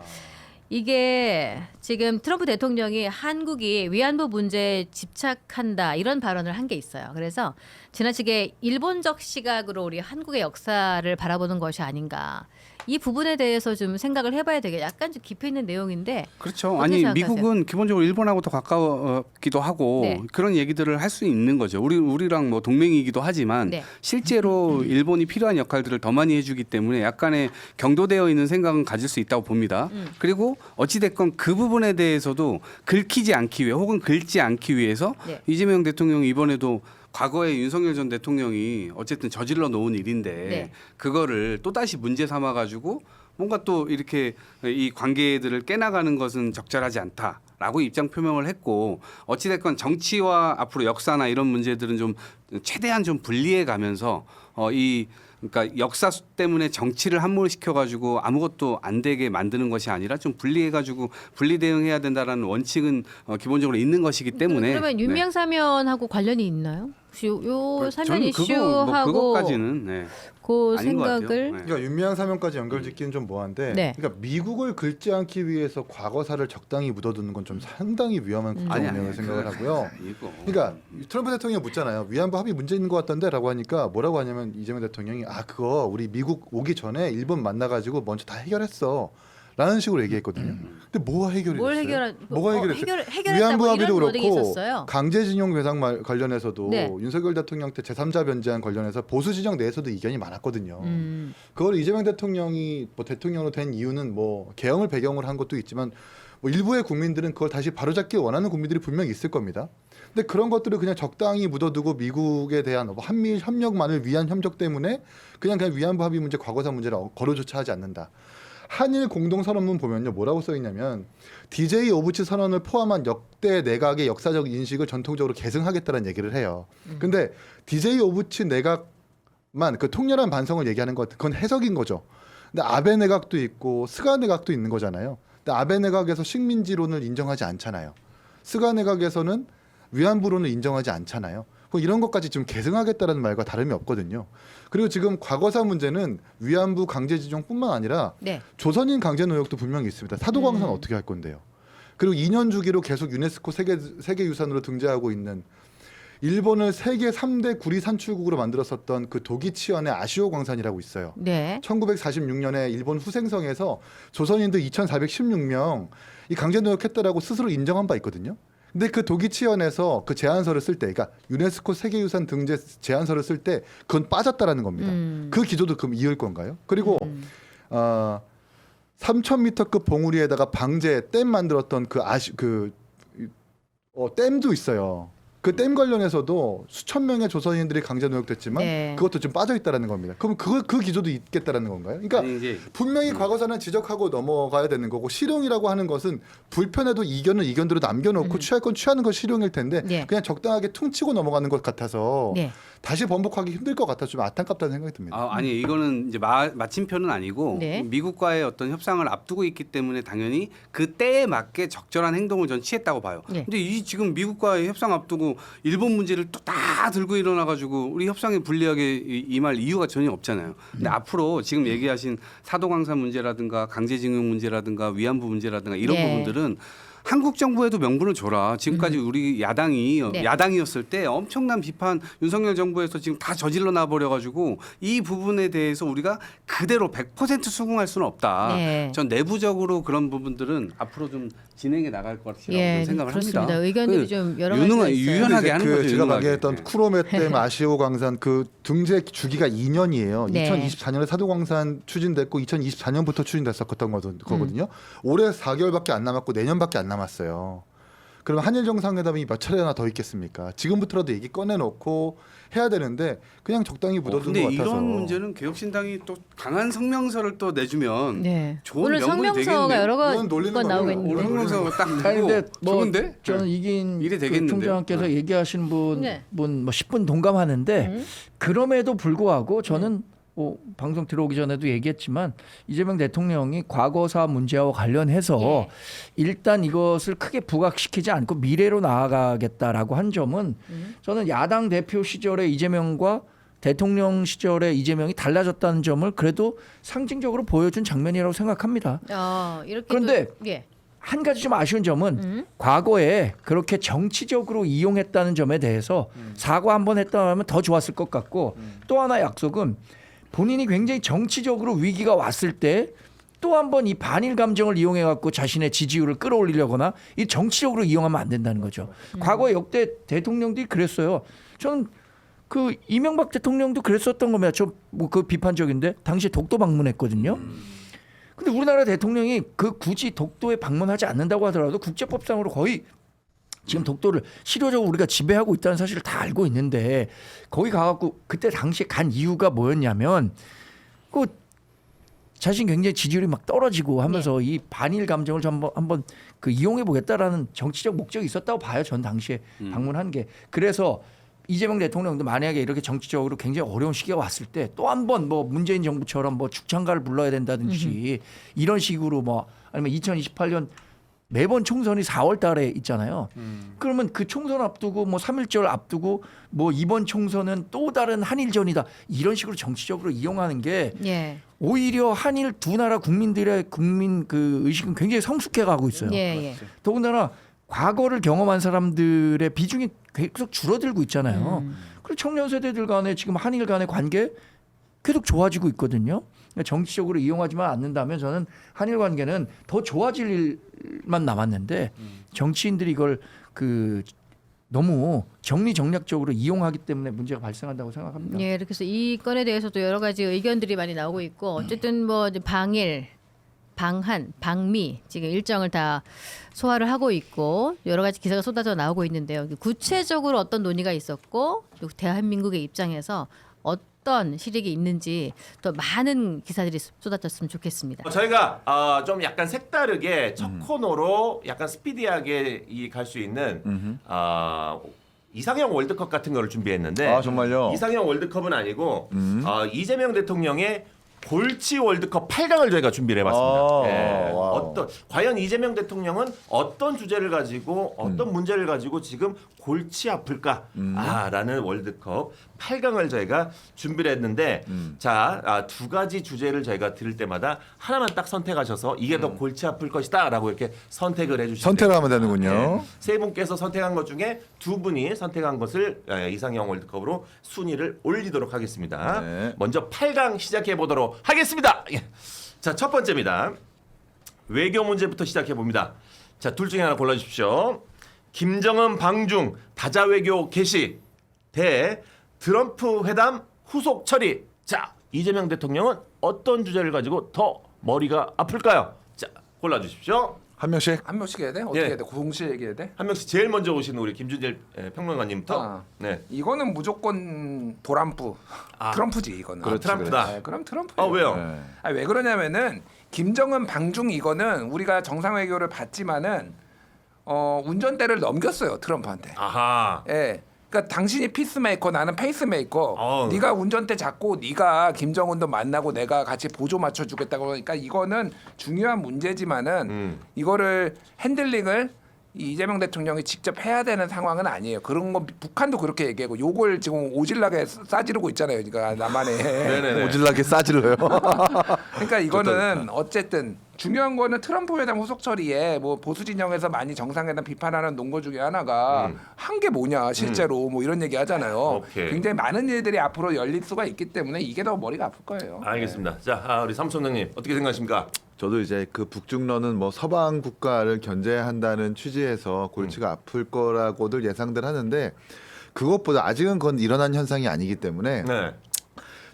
이게 지금 트럼프 대통령이 한국이 위안부 문제에 집착한다 이런 발언을 한 게 있어요. 그래서 지나치게 일본적 시각으로 우리 한국의 역사를 바라보는 것이 아닌가. 이 부분에 대해서 좀 생각을 해봐야 되게 약간 좀 깊이 있는 내용인데. 그렇죠. 어떻게 아니 생각하세요? 미국은 기본적으로 일본하고 더 가까웠기도 하고 네. 그런 얘기들을 할 수 있는 거죠. 우리랑 뭐 동맹이기도 하지만 네. 실제로 일본이 필요한 역할들을 더 많이 해주기 때문에 약간의 경도되어 있는 생각은 가질 수 있다고 봅니다. 그리고 어찌 됐건 그 부분에 대해서도 긁히지 않기 위해 혹은 긁지 않기 위해서 네. 이재명 대통령이 이번에도 과거에 윤석열 전 대통령이 어쨌든 저질러 놓은 일인데 네. 그거를 또 다시 문제 삼아 가지고 뭔가 또 이렇게 이 관계들을 깨나가는 것은 적절하지 않다라고 입장 표명을 했고 어찌됐건 정치와 앞으로 역사나 이런 문제들은 좀 최대한 좀 분리해 가면서 그러니까 역사 때문에 정치를 함몰시켜 가지고 아무것도 안 되게 만드는 것이 아니라 좀 분리해 가지고 분리 대응해야 된다라는 원칙은 기본적으로 있는 것이기 때문에 그러면 윤미향 사면하고 관련이 있나요? 혹시 요 사면 저는 이슈하고 그거까지는 네. 그 아닌 것 같아요. 생각을 네. 그러니까 윤미향 사면까지 연결짓기는 좀 뭐한데, 네. 그러니까 미국을 긁지 않기 위해서 과거사를 적당히 묻어두는 건 좀 상당히 위험한 국정운영을 생각을 하고요. 이거. 그러니까 트럼프 대통령이 묻잖아요. 위안부 합의 문제 있는 것 같던데라고 하니까 뭐라고 하냐면 이재명 대통령이 그거 우리 미국 오기 전에 일본 만나가지고 먼저 다 해결했어. 라는 식으로 얘기했거든요. 근데 뭐가 해결이 뭘 됐어요? 해결한 뭐가 해결했어요? 해결했다 위안부 뭐 합의도 이런 워딩이 그렇고 있었어요. 강제징용 배상 관련해서도 네. 윤석열 대통령 때 제3자 변제안 관련해서 보수 진영 내에서도 이견이 많았거든요. 그걸 이재명 대통령이 뭐 대통령으로 된 이유는 뭐 개헌을 배경으로 한 것도 있지만 뭐 일부의 국민들은 그걸 다시 바로잡기 원하는 국민들이 분명히 있을 겁니다. 근데 그런 것들을 그냥 적당히 묻어두고 미국에 대한 뭐 한미일 협력만을 위한 협력 때문에 그냥 위안부 합의 문제 과거사 문제를 거론조차 하지 않는다. 한일 공동선언문 보면요 뭐라고 써 있냐면 DJ 오부치 선언을 포함한 역대 내각의 역사적 인식을 전통적으로 계승하겠다는 얘기를 해요. 근데 DJ 오부치 내각만 그 통렬한 반성을 얘기하는 것 그건 해석인 거죠. 근데 아베 내각도 있고 스가 내각도 있는 거잖아요. 근데 아베 내각에서 식민지론을 인정하지 않잖아요. 스가 내각에서는 위안부론을 인정하지 않잖아요. 이런 것까지 좀 계승하겠다는 말과 다름이 없거든요. 그리고 지금 과거사 문제는 위안부 강제징용뿐만 아니라 네. 조선인 강제노역도 분명히 있습니다. 사도광산 어떻게 할 건데요? 그리고 2년 주기로 계속 유네스코 세계유산으로 등재하고 있는 일본을 세계 3대 구리 산출국으로 만들었었던 그 도기치현의 아시오 광산이라고 있어요. 네. 1946년에 일본 후생성에서 조선인들 2,416명 이 강제노역했다라고 스스로 인정한 바 있거든요. 근데 그 도기치현에서 그 제안서를 쓸 때, 그러니까 유네스코 세계유산 등재 제안서를 쓸 때 그건 빠졌다라는 겁니다. 그 기조도 그럼 이을 건가요? 그리고 3,000m급 봉우리에다가 방제 댐 만들었던 댐도 있어요. 그 댐 관련해서도 수천 명의 조선인들이 강제 노역됐지만 네. 그것도 좀 빠져 있다라는 겁니다. 그럼 그 기조도 있겠다라는 건가요? 그러니까 아니, 이제 분명히 과거사는 지적하고 넘어가야 되는 거고 실용이라고 하는 것은 불편해도 이견은 이견대로 남겨놓고 취할 건 취하는 건 실용일 텐데 네. 그냥 적당하게 퉁치고 넘어가는 것 같아서 네. 다시 번복하기 힘들 것 같아서 좀 안타깝다는 생각이 듭니다. 아니 이거는 이제 마침표는 아니고 네. 미국과의 어떤 협상을 앞두고 있기 때문에 당연히 그 때에 맞게 적절한 행동을 전 취했다고 봐요. 네. 근데 이 지금 미국과의 협상 앞두고 일본 문제를 또 다 들고 일어나 가지고 우리 협상에 불리하게 임할 이유가 전혀 없잖아요. 근데 앞으로 지금 얘기하신 사도광산 문제라든가 강제징용 문제라든가 위안부 문제라든가 이런 네. 부분들은 한국 정부에도 명분을 줘라. 지금까지 우리 야당이 네. 야당이었을 때 엄청난 비판 윤석열 정부에서 지금 다 저질러 놔버려 가지고 이 부분에 대해서 우리가 그대로 100% 수긍할 수는 없다. 네. 전 내부적으로 그런 부분들은 앞으로 좀 진행해 나갈 것이라고 예, 생각을 그렇습니다. 합니다. 의견들이 좀 여러 가지가 있어요. 유연하게 하는 거죠. 제가 유능하게. 방기했던 쿠로메댐 아시오 광산 그 등재 주기가 2년이에요. 네. 2024년에 사도광산 추진됐고 2024년부터 추진됐었던 거거든요. 올해 4개월밖에 안 남았고 내년밖에 안 남았어요. 그러면 한일 정상회담이 몇 차례나 더 있겠습니까? 지금부터라도 얘기 꺼내놓고 해야 되는데 그냥 적당히 묻어둔 근데 것 같아서. 이런 문제는 개혁신당이 또 강한 성명서를 또 내주면 네. 좋은 오늘 명분이 성명서가 되겠네요. 여러 이건 놀리는 건 나오고 거예요. 있는데. 성명서가 딱 아니 되고 근데 뭐 좋은데? 저는 이긴 이래 그 되겠는데요? 총장께서 네. 얘기하신 분 네. 뭐 10분 동감하는데 그럼에도 불구하고 저는 방송 들어오기 전에도 얘기했지만 이재명 대통령이 과거사 문제와 관련해서 예. 일단 이것을 크게 부각시키지 않고 미래로 나아가겠다라고 한 점은 저는 야당 대표 시절에 이재명과 대통령 시절에 이재명이 달라졌다는 점을 그래도 상징적으로 보여준 장면이라고 생각합니다. 이렇게 그런데 또, 예. 한 가지 좀 아쉬운 점은 과거에 그렇게 정치적으로 이용했다는 점에 대해서 사과 한번 했다면 더 좋았을 것 같고 또 하나 약속은 본인이 굉장히 정치적으로 위기가 왔을 때 또 한 번 이 반일 감정을 이용해 갖고 자신의 지지율을 끌어올리려거나 이 정치적으로 이용하면 안 된다는 거죠. 과거에 역대 대통령들이 그랬어요. 저는 그 이명박 대통령도 그랬었던 겁니다. 저 뭐 그 비판적인데 당시에 독도 방문했거든요. 근데 우리나라 대통령이 그 굳이 독도에 방문하지 않는다고 하더라도 국제법상으로 거의 지금 독도를 실효적으로 우리가 지배하고 있다는 사실을 다 알고 있는데 거기 가갖고 그때 당시에 간 이유가 뭐였냐면 그 자신 굉장히 지지율이 막 떨어지고 하면서 이 반일 감정을 좀 한번 그 이용해 보겠다라는 정치적 목적이 있었다고 봐요. 전 당시에 방문한 게. 그래서 이재명 대통령도 만약에 이렇게 정치적으로 굉장히 어려운 시기가 왔을 때 또 한 번 뭐 문재인 정부처럼 뭐 축창가를 불러야 된다든지 이런 식으로 뭐 아니면 2028년 매번 총선이 4월 달에 있잖아요. 그러면 그 총선 앞두고 뭐 3.1절 앞두고 뭐 이번 총선은 또 다른 한일전이다. 이런 식으로 정치적으로 이용하는 게 예. 오히려 한일 두 나라 국민들의 국민 그 의식은 굉장히 성숙해 가고 있어요. 예. 더군다나 과거를 경험한 사람들의 비중이 계속 줄어들고 있잖아요. 그리고 청년 세대들 간에 지금 한일 간의 관계 계속 좋아지고 있거든요. 정치적으로 이용하지만 않는다면 저는 한일 관계는 더 좋아질 일만 남았는데 정치인들이 이걸 그 너무 정리정략적으로 이용하기 때문에 문제가 발생한다고 생각합니다. 예, 그래서 이 건에 대해서도 여러 가지 의견들이 많이 나오고 있고 어쨌든 뭐 이제 방일, 방한, 방미 지금 일정을 다 소화를 하고 있고 여러 가지 기사가 쏟아져 나오고 있는데요. 구체적으로 어떤 논의가 있었고 또 대한민국의 입장에서 어떤 실익이 있는지 더 많은 기사들이 쏟아졌으면 좋겠습니다. 저희가 좀 약간 색다르게 첫 코너로 약간 스피디하게 갈 수 있는 이상형 월드컵 같은 거를 준비했는데 아 정말요? 이상형 월드컵은 아니고 이재명 대통령의 골치 월드컵 8강을 저희가 준비를 해봤습니다. 예. 와우. 과연 이재명 대통령은 어떤 주제를 가지고 어떤 문제를 가지고 지금 골치 아플까라는 월드컵 8강을 저희가 준비를 했는데 자, 두 가지 주제를 저희가 들을 때마다 하나만 딱 선택하셔서 이게 더 골치 아플 것이다라고 이렇게 선택을 해주시면 선택을 하면 되는군요. 네. 세 분께서 선택한 것 중에 두 분이 선택한 것을 이상형 월드컵으로 순위를 올리도록 하겠습니다. 네. 먼저 8강 시작해 보도록 하겠습니다. 자, 첫 번째입니다. 외교 문제부터 시작해 봅니다. 자, 둘 중에 하나 골라주십시오. 김정은 방중 다자 외교 개시 대 트럼프 회담 후속 처리. 자, 이재명 대통령은 어떤 주제를 가지고 더 머리가 아플까요? 자, 골라주십시오. 한 명씩. 한 명씩 해야 돼? 어떻게 예. 해야 돼? 동시에 얘기해야 돼? 한 명씩 제일 먼저 오신 우리 김준일 평론가님부터. 아. 네. 이거는 무조건 도란프. 트럼프지 이거는. 그렇지, 트럼프다. 네, 그럼 트럼프. 아 왜요? 네. 아니, 왜 그러냐면은 김정은 방중 이거는 우리가 정상 외교를 받지만은 운전대를 넘겼어요 트럼프한테. 아하. 예. 그러니까 당신이 피스메이커 나는 페이스메이커. 어우. 네가 운전대 잡고 네가 김정은도 만나고 내가 같이 보조 맞춰주겠다고 그러니까 이거는 중요한 문제지만은 이거를 핸들링을 이재명 대통령이 직접 해야 되는 상황은 아니에요. 그런 건 북한도 그렇게 얘기하고 요걸 지금 오질나게 싸지르고 있잖아요. 그러니까 남한에. 네네네. 오질나게 싸질러요. 그러니까 이거는 어쨌든 중요한 거는 트럼프 회담 후속 처리에 뭐 보수 진영에서 많이 정상회담 비판하는 논거 중에 하나가 한 게 뭐냐 실제로 뭐 이런 얘기 하잖아요. 오케이. 굉장히 많은 일들이 앞으로 열릴 수가 있기 때문에 이게 더 머리가 아플 거예요. 알겠습니다. 자, 우리 사무총장님 어떻게 생각하십니까? 저도 이제 그 북중러는 뭐 서방 국가를 견제한다는 취지에서 골치가 아플 거라고들 예상들 하는데 그것보다 아직은 그건 일어난 현상이 아니기 때문에 네.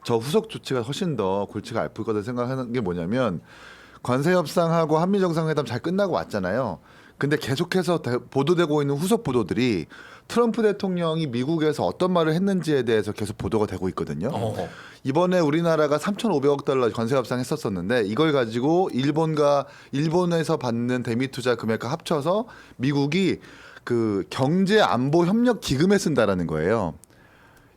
저 후속 조치가 훨씬 더 골치가 아플 거다 생각하는 게 뭐냐면 관세 협상하고 한미 정상회담 잘 끝나고 왔잖아요. 근데 계속해서 보도되고 있는 후속 보도들이 트럼프 대통령이 미국에서 어떤 말을 했는지에 대해서 계속 보도가 되고 있거든요. 어허. 이번에 우리나라가 3,500억 달러 관세 협상했었었는데 이걸 가지고 일본에서 받는 대미 투자 금액과 합쳐서 미국이 그 경제 안보 협력 기금에 쓴다라는 거예요.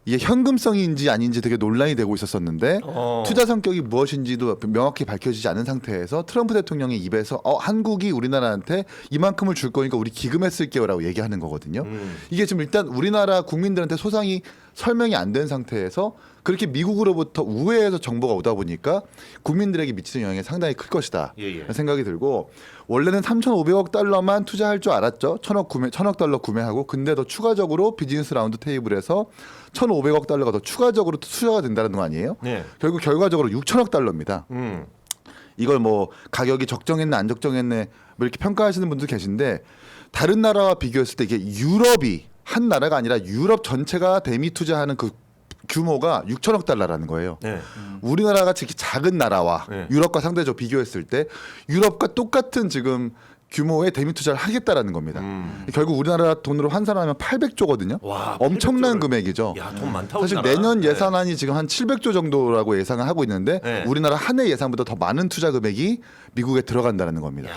이게 현금성인지 아닌지 되게 논란이 되고 있었었는데 투자 성격이 무엇인지도 명확히 밝혀지지 않은 상태에서 트럼프 대통령의 입에서 한국이 우리나라한테 이만큼을 줄 거니까 우리 기금에 쓸게요라고 얘기하는 거거든요. 이게 지금 일단 우리나라 국민들한테 소상히 설명이 안 된 상태에서 그렇게 미국으로부터 우회해서 정보가 오다 보니까 국민들에게 미치는 영향이 상당히 클 것이다 생각이 들고 원래는 3,500억 달러만 투자할 줄 알았죠. 1,000억 달러 구매하고 근데 더 추가적으로 비즈니스 라운드 테이블에서 1,500억 달러가 더 추가적으로 투자가 된다는 거 아니에요? 네. 결국 결과적으로 6,000억 달러입니다. 이걸 뭐 가격이 적정했네 안 적정했네 뭐 이렇게 평가하시는 분도 계신데 다른 나라와 비교했을 때 이게 유럽이 한 나라가 아니라 유럽 전체가 대미 투자하는 그 규모가 6,000억 달러라는 거예요. 네. 우리나라가 특히 작은 나라와 네. 유럽과 상대적으로 비교했을 때 유럽과 똑같은 지금 규모의 대미 투자를 하겠다라는 겁니다. 결국 우리나라 돈으로 환산하면 800조거든요. 와, 엄청난 800조를. 금액이죠. 야, 돈 많다. 사실 우리나라. 내년 네. 예산안이 지금 한 700조 정도라고 예상을 하고 있는데 네. 우리나라 한 해 예산보다 더 많은 투자 금액이 미국에 들어간다는 겁니다.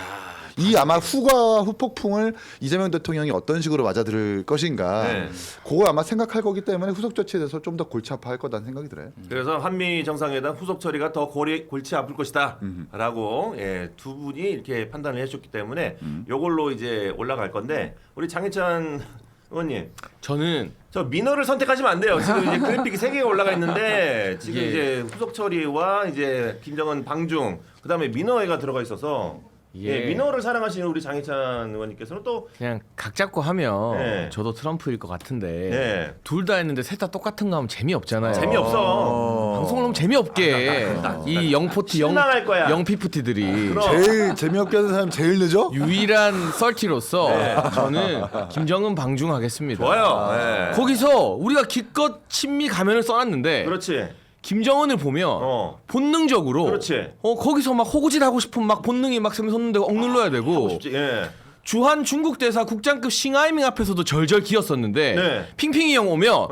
이 아마 후폭풍을 이재명 대통령이 어떤 식으로 맞아들일 것인가 네. 그거 아마 생각할 거기 때문에 후속 조치에 대해서 좀 더 골치 아파할 거다는 생각이 들어요. 그래서 한미 정상회담 후속 처리가 더 골치 아플 것이다라고 두 분이 이렇게 판단을 해주셨기 때문에 이걸로 이제 올라갈 건데 우리 장혜찬 의원님 저는 저 민어를 선택하시면 안 돼요. 지금 이제 그래픽이 3개가 올라가 있는데 지금 예. 이제 후속 처리와 이제 김정은 방중 그다음에 민어회가 들어가 있어서 예. 민어를 사랑하시는 우리 장혜찬 의원님께서는 또 그냥 각 잡고 하면 네. 저도 트럼프일 것 같은데 네. 둘 다 했는데 셋 다 똑같은 거 하면 재미없잖아요. 재미없어. 방송을 너무 재미없게 이 영포티 실망할 거야. 영피프티들이 그럼. 제일 재미없게 하는 사람 제일 늦어? 유일한 썰티로서 저는 김정은 방중하겠습니다. 좋아요. 네. 거기서 우리가 기껏 친미 가면을 써놨는데 그렇지. 김정은을 보면 본능적으로 그렇지. 거기서 막 호구질 하고 싶은 막 본능이 막 솟는데 억눌러야 되고 쉽지. 예. 주한 중국 대사 국장급 싱하이밍 앞에서도 절절 기었었는데 네. 핑핑이 형 오면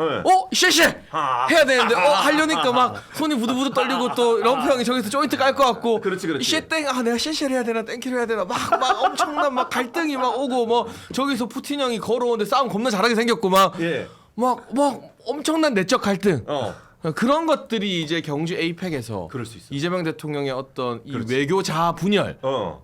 쉐쉐 해야 되는데 하려니까 막 손이 부들부들 떨리고 또 럼프 형이 저기서 조인트 깔 것 같고 그렇지. 쉐땡 내가 쉐쉐를 해야 되나 땡큐를 해야 되나 막 엄청난 막 갈등이 막 오고 뭐 저기서 푸틴 형이 걸어오는데 싸움 겁나 잘하게 생겼고 막 엄청난 내적 갈등 그런 것들이 이제 경주 에이펙에서 그럴 수 있어. 이재명 대통령의 어떤 이 외교 자아 분열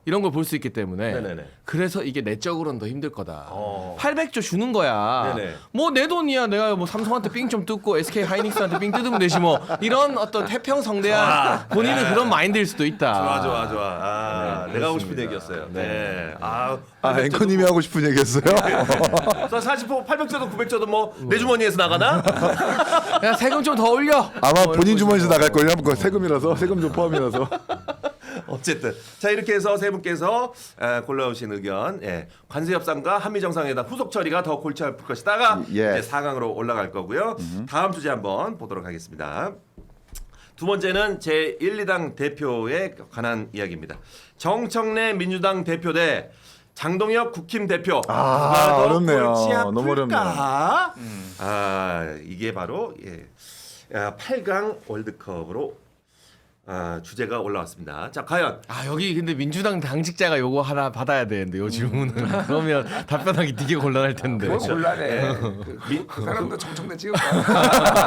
이런 걸 볼 수 있기 때문에 네네네. 그래서 이게 내적으로는 더 힘들 거다. 800조 주는 거야. 네네. 뭐 내 돈이야. 내가 뭐 삼성한테 삥 좀 뜯고 SK 하이닉스한테 삥 뜯으면 되지 뭐. 이런 어떤 태평성대한 본인은 그런 마인드일 수도 있다. 좋아. 내가 하고 싶은 얘기였어요. 네. 앵커님이 하고 싶은 얘기였어요? 800조도 900조도 뭐 내 주머니에서 나가나? 야 세금 좀 더 올려. 아마 본인 주머니에서 나갈 걸요. 세금이라서 세금 좀 포함이라서. 어쨌든 자 이렇게 해서 세 분께서 골라오신 의견 관세 협상과 한미 정상회담 후속 처리가 더 골치 아플 것이다가 이제 4강으로 올라갈 거고요. 다음 주제 한번 보도록 하겠습니다. 두 번째는 제1, 2당 대표에 관한 이야기입니다. 정청래 민주당 대표 대 장동혁 국힘 대표. 아, 누가 더 어렵네요. 골치 너무 아플까? 이게 바로 8강 월드컵으로 주제가 올라왔습니다. 자, 과연 여기 근데 민주당 당직자가 요거 하나 받아야 되는데 요 질문은 그러면 답변하기 되게 곤란할 텐데. 뭘 곤란해. 그 사람도 정청래 찍을 거야.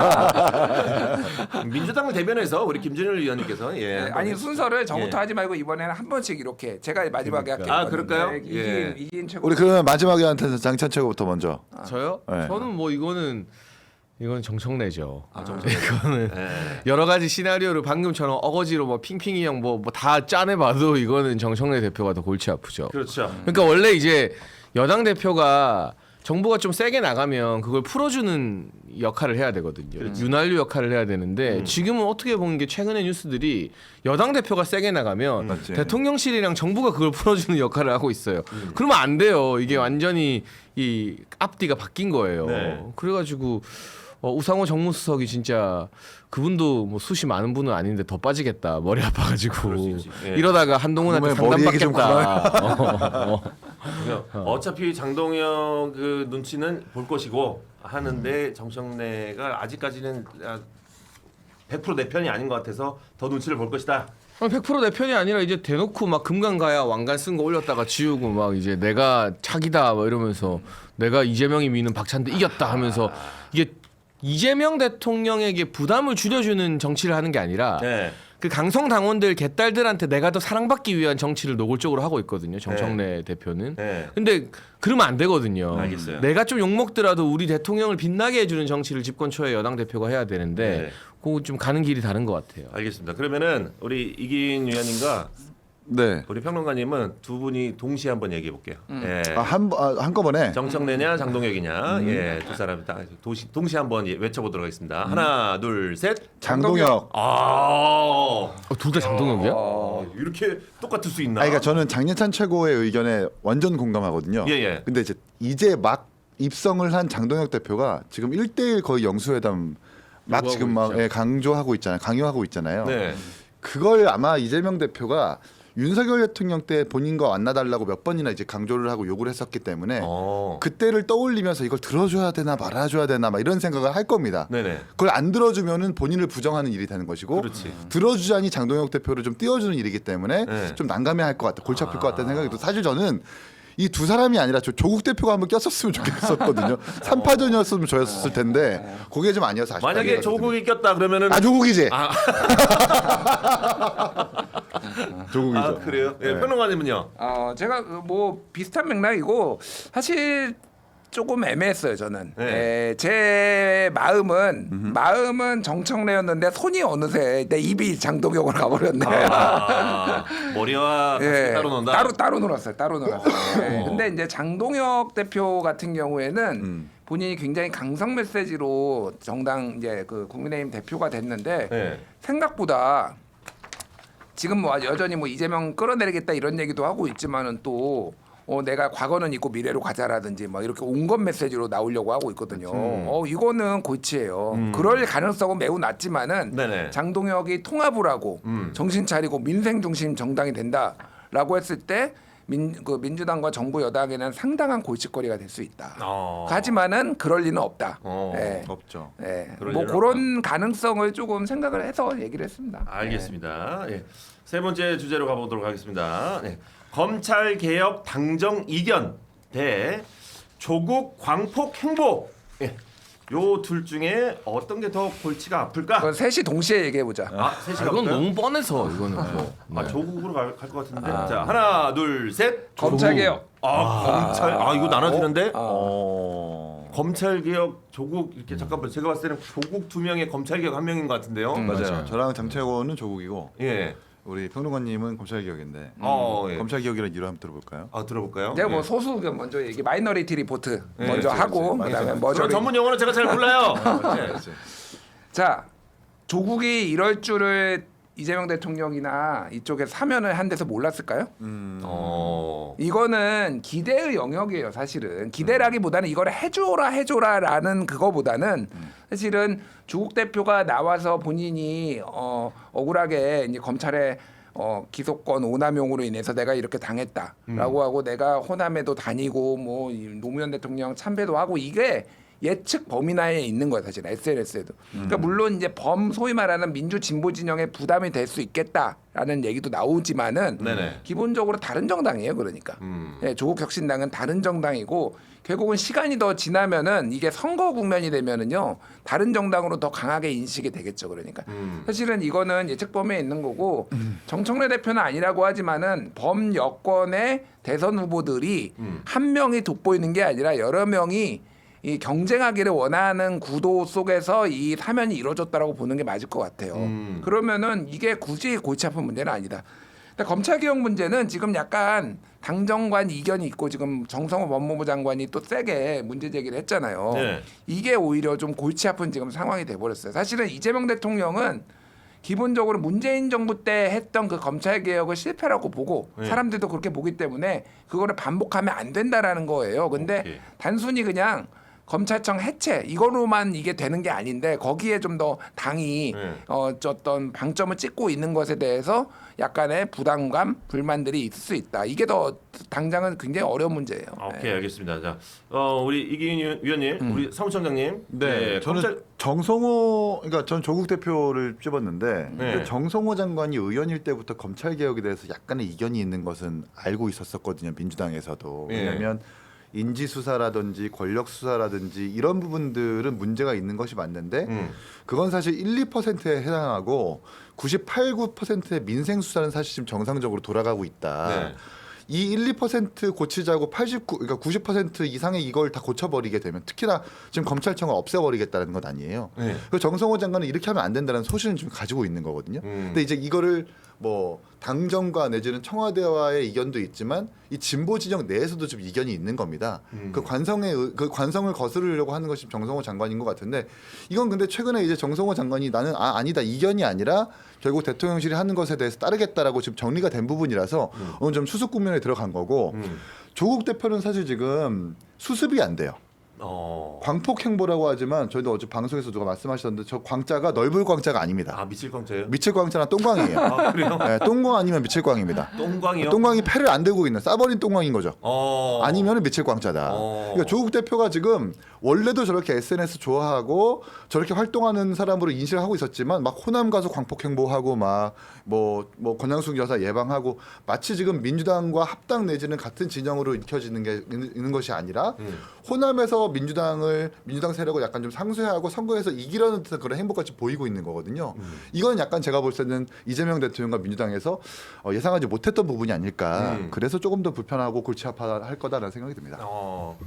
민주당을 대변해서 우리 김준일 의원님께서 아니 순서를 전부터 하지 말고 이번에는 한 번씩 이렇게 제가 마지막에 할게요. 그럴까요? 이긴 최고. 우리 그러면 마지막에 한테서 장찬 최고부터 먼저. 저요? 네. 저는 뭐 이건 정청래죠. 정청래. 이거는 여러 가지 시나리오를 방금처럼 어거지로 뭐 핑핑이 형 뭐 다 짜내봐도 이거는 정청래 대표가 더 골치 아프죠. 그렇죠. 그러니까 원래 이제 여당 대표가 정부가 좀 세게 나가면 그걸 풀어주는 역할을 해야 되거든요. 윤활유 역할을 해야 되는데 지금은 어떻게 보는 게 최근의 뉴스들이 여당 대표가 세게 나가면 맞지. 대통령실이랑 정부가 그걸 풀어주는 역할을 하고 있어요. 그러면 안 돼요. 이게 완전히 이 앞뒤가 바뀐 거예요. 네. 그래가지고 우상호 정무수석이 진짜 그분도 뭐 숱이 많은 분은 아닌데 더 빠지겠다. 머리 아파가지고 이러다가 한동훈한테 머리 얘기 좀 상담받겠다. 어차피 장동혁 그 눈치는 볼 것이고 하는데 정청래가 아직까지는 100% 내 편이 아닌 것 같아서 더 눈치를 볼 것이다. 100% 내 편이 아니라 이제 대놓고 막 금강가야 왕관 쓴 거 올렸다가 지우고 막 이제 내가 차기다 막 이러면서 내가 이재명이 미는 박찬대 이겼다 하면서 이게 이재명 대통령에게 부담을 줄여주는 정치를 하는 게 아니라 네. 그 강성 당원들 개딸들한테 내가 더 사랑받기 위한 정치를 노골적으로 하고 있거든요. 정청래 대표는. 네. 근데 그러면 안 되거든요. 알겠어요. 내가 좀 욕먹더라도 우리 대통령을 빛나게 해주는 정치를 집권 초에 여당 대표가 해야 되는데 네. 그거 좀 가는 길이 다른 것 같아요. 알겠습니다. 그러면은 우리 이긴 위원님과 네. 우리 평론가님은 두 분이 동시에 한번 얘기해 볼게요. 한꺼번에. 정청래냐 장동혁이냐, 두 사람 다 동시에 한번 외쳐보도록 하겠습니다. 하나, 둘, 셋. 장동혁. 둘 다 장동혁이야? 이렇게 똑같을 수 있나? 그러니까 저는 장례찬 최고의 의견에 완전 공감하거든요. 예. 근데 이제 막 입성을 한 장동혁 대표가 지금 1대1 거의 영수회담 막 지금 막 강조하고 있잖아요. 강요하고 있잖아요. 네. 그걸 아마 이재명 대표가 윤석열 대통령 때 본인과 만나달라고 몇 번이나 이제 강조를 하고 요구를 했었기 때문에 그때를 떠올리면서 이걸 들어줘야 되나 말아줘야 되나 막 이런 생각을 할 겁니다. 네네. 그걸 안 들어주면은 본인을 부정하는 일이 되는 것이고 그렇지. 들어주자니 장동혁 대표를 좀 띄워주는 일이기 때문에 네. 좀 난감해할 것 같다, 골치 아플 것 같다는 생각이 들어서 사실 저는 이 두 사람이 아니라 조국 대표가 한번 꼈었으면 좋겠었거든요. 3파전이었으면 좋았을 텐데 그게 좀 아니어서 아쉽다. 만약에 조국이 꼈다 그러면은 조국이지. 조국이죠. 그래요? 예, 평론가님은요? 제가 뭐 비슷한 맥락이고 사실 조금 애매했어요 저는. 네. 제 마음은 정청래였는데 손이 어느새 내 입이 장동혁으로 가버렸네. 머리와 가슴이 따로 논다. 따로 놀았어요. 근데 이제 장동혁 대표 같은 경우에는 본인이 굉장히 강성 메시지로 정당 이제 그 국민의힘 대표가 됐는데 생각보다 지금 뭐 여전히 뭐 이재명 끌어내리겠다 이런 얘기도 하고 있지만은 또 내가 과거는 있고 미래로 가자라든지 막 이렇게 온건 메시지로 나오려고 하고 있거든요. 이거는 골치예요. 그럴 가능성은 매우 낮지만은 네네. 장동혁이 통합을 하고 정신 차리고 민생 중심 정당이 된다라고 했을 때 민주당과 정부 여당에는 상당한 골칫거리가 될 수 있다. 하지만은 그럴 리는 없다. 없죠. 뭐 그런 가능성을 조금 생각을 해서 얘기를 했습니다. 알겠습니다. 세 번째 주제로 가보도록 하겠습니다. 검찰 개혁 당정 이견 대 조국 광폭 행보. 요 둘 중에 어떤 게 더 골치가 아플까? 그건 셋이 동시에 얘기해 보자. 셋이 이건 가볼까요? 너무 뻔해서 이거는 뭐. 조국으로 갈 것 같은데. 자, 하나, 둘, 셋. 검찰 개혁. 검찰. 이거 나눠지는데. 검찰 개혁 조국 이렇게 잠깐만 제가 봤을 때는 조국 2명에 검찰 개혁 1명인 것 같은데요. 맞아요. 저랑 장채고는 조국이고 예. 우리 평론가님은 검찰 개혁인데 검찰 개혁이라는 이유 한번 들어볼까요? 들어볼까요? 내가 뭐 소수 의견 먼저 얘기 마이너리티 리포트 먼저 하고 그다음에 그런 머저리. 전문 용어는 제가 잘 몰라요. 자, 조국이 이럴 줄을 이재명 대통령이나 이쪽에 사면을 한 데서 몰랐을까요? 이거는 기대의 영역이에요. 사실은 기대라기보다는 이걸 해줘라라는 그거보다는 사실은 조국 대표가 나와서 본인이 억울하게 이제 검찰에 기소권 오남용으로 인해서 내가 이렇게 당했다라고 하고 내가 호남에도 다니고 뭐 노무현 대통령 참배도 하고 이게 예측 범위 내에 있는 거예요, 사실 SNS에도. 그러니까 물론 이제 소위 말하는 민주 진보 진영의 부담이 될 수 있겠다라는 얘기도 나오지만은 네네. 기본적으로 다른 정당이에요, 그러니까. 네, 조국 혁신당은 다른 정당이고 결국은 시간이 더 지나면은 이게 선거 국면이 되면은요 다른 정당으로 더 강하게 인식이 되겠죠, 그러니까. 사실은 이거는 예측 범위에 있는 거고 정청래 대표는 아니라고 하지만은 범여권의 대선 후보들이 한 명이 돋보이는 게 아니라 여러 명이 이 경쟁하기를 원하는 구도 속에서 이 사면이 이루어졌다라고 보는 게 맞을 것 같아요. 그러면은 이게 굳이 골치 아픈 문제는 아니다. 근데 검찰개혁 문제는 지금 약간 당정관 이견이 있고 지금 정성호 법무부 장관이 또 세게 문제 제기를 했잖아요. 네. 이게 오히려 좀 골치 아픈 지금 상황이 돼버렸어요. 사실은 이재명 대통령은 기본적으로 문재인 정부 때 했던 그 검찰 개혁을 실패라고 보고 사람들도 그렇게 보기 때문에 그거를 반복하면 안 된다라는 거예요. 근데 오케이. 단순히 그냥 검찰청 해체 이거로만 이게 되는 게 아닌데 거기에 좀 더 당이 어떤 방점을 찍고 있는 것에 대해서 약간의 부담감, 불만들이 있을 수 있다. 이게 더 당장은 굉장히 어려운 문제예요. 오케이 알겠습니다. 자, 우리 이기윤 위원님, 우리 사무총장님. 네, 저는 검찰- 정성호, 그러니까 전 조국 대표를 찝었는데 네. 그 정성호 장관이 의원일 때부터 검찰 개혁에 대해서 약간의 이견이 있는 것은 알고 있었었거든요, 민주당에서도. 네. 왜냐하면 인지 수사라든지 권력 수사라든지 이런 부분들은 문제가 있는 것이 맞는데 그건 사실 1, 2%에 해당하고 98, 9%의 민생 수사는 사실 지금 정상적으로 돌아가고 있다. 네. 이 1, 2% 고치자고 89, 그러니까 90% 이상의 이걸 다 고쳐버리게 되면 특히나 지금 검찰청을 없애버리겠다는 건 아니에요. 네. 그 정성호 장관은 이렇게 하면 안 된다는 소신을 좀 가지고 있는 거거든요. 근데 이제 이거를 뭐 당정과 내지는 청와대와의 이견도 있지만 이 진보 진영 내에서도 좀 이견이 있는 겁니다. 그 관성을 거스르려고 하는 것이 정성호 장관인 것 같은데 이건 근데 최근에 이제 정성호 장관이 나는 아니다 이견이 아니라 결국 대통령실이 하는 것에 대해서 따르겠다라고 지금 정리가 된 부분이라서 오늘 좀 수습 국면에 들어간 거고 조국 대표는 사실 지금 수습이 안 돼요. 광폭 행보라고 하지만 저희도 어제 방송에서 누가 말씀하셨는데 저 광자가 넓을 광자가 아닙니다. 아 미칠 광자예요? 미칠 광자나 똥광이에요. 아 그래요? 네, 똥광 아니면 미칠 광입니다. 똥광이요? 똥광이 패를 안 들고 있는 싸버린 똥광인 거죠. 아니면 미칠 광자다. 그러니까 조국 대표가 지금 원래도 저렇게 SNS 좋아하고 저렇게 활동하는 사람으로 인식을 하고 있었지만 막 호남 가서 광폭 행보하고 막 뭐 권양숙 여사 예방하고 마치 지금 민주당과 합당 내지는 같은 진영으로 익혀지는 게 있는 것이 아니라 호남에서 민주당 세력을 약간 좀 상쇄하고 선거에서 이기려는 듯한 그런 행보까지 보이고 있는 거거든요. 이건 약간 제가 볼 때는 이재명 대통령과 민주당에서 예상하지 못했던 부분이 아닐까. 그래서 조금 더 불편하고 골치 아파할 거다라는 생각이 듭니다.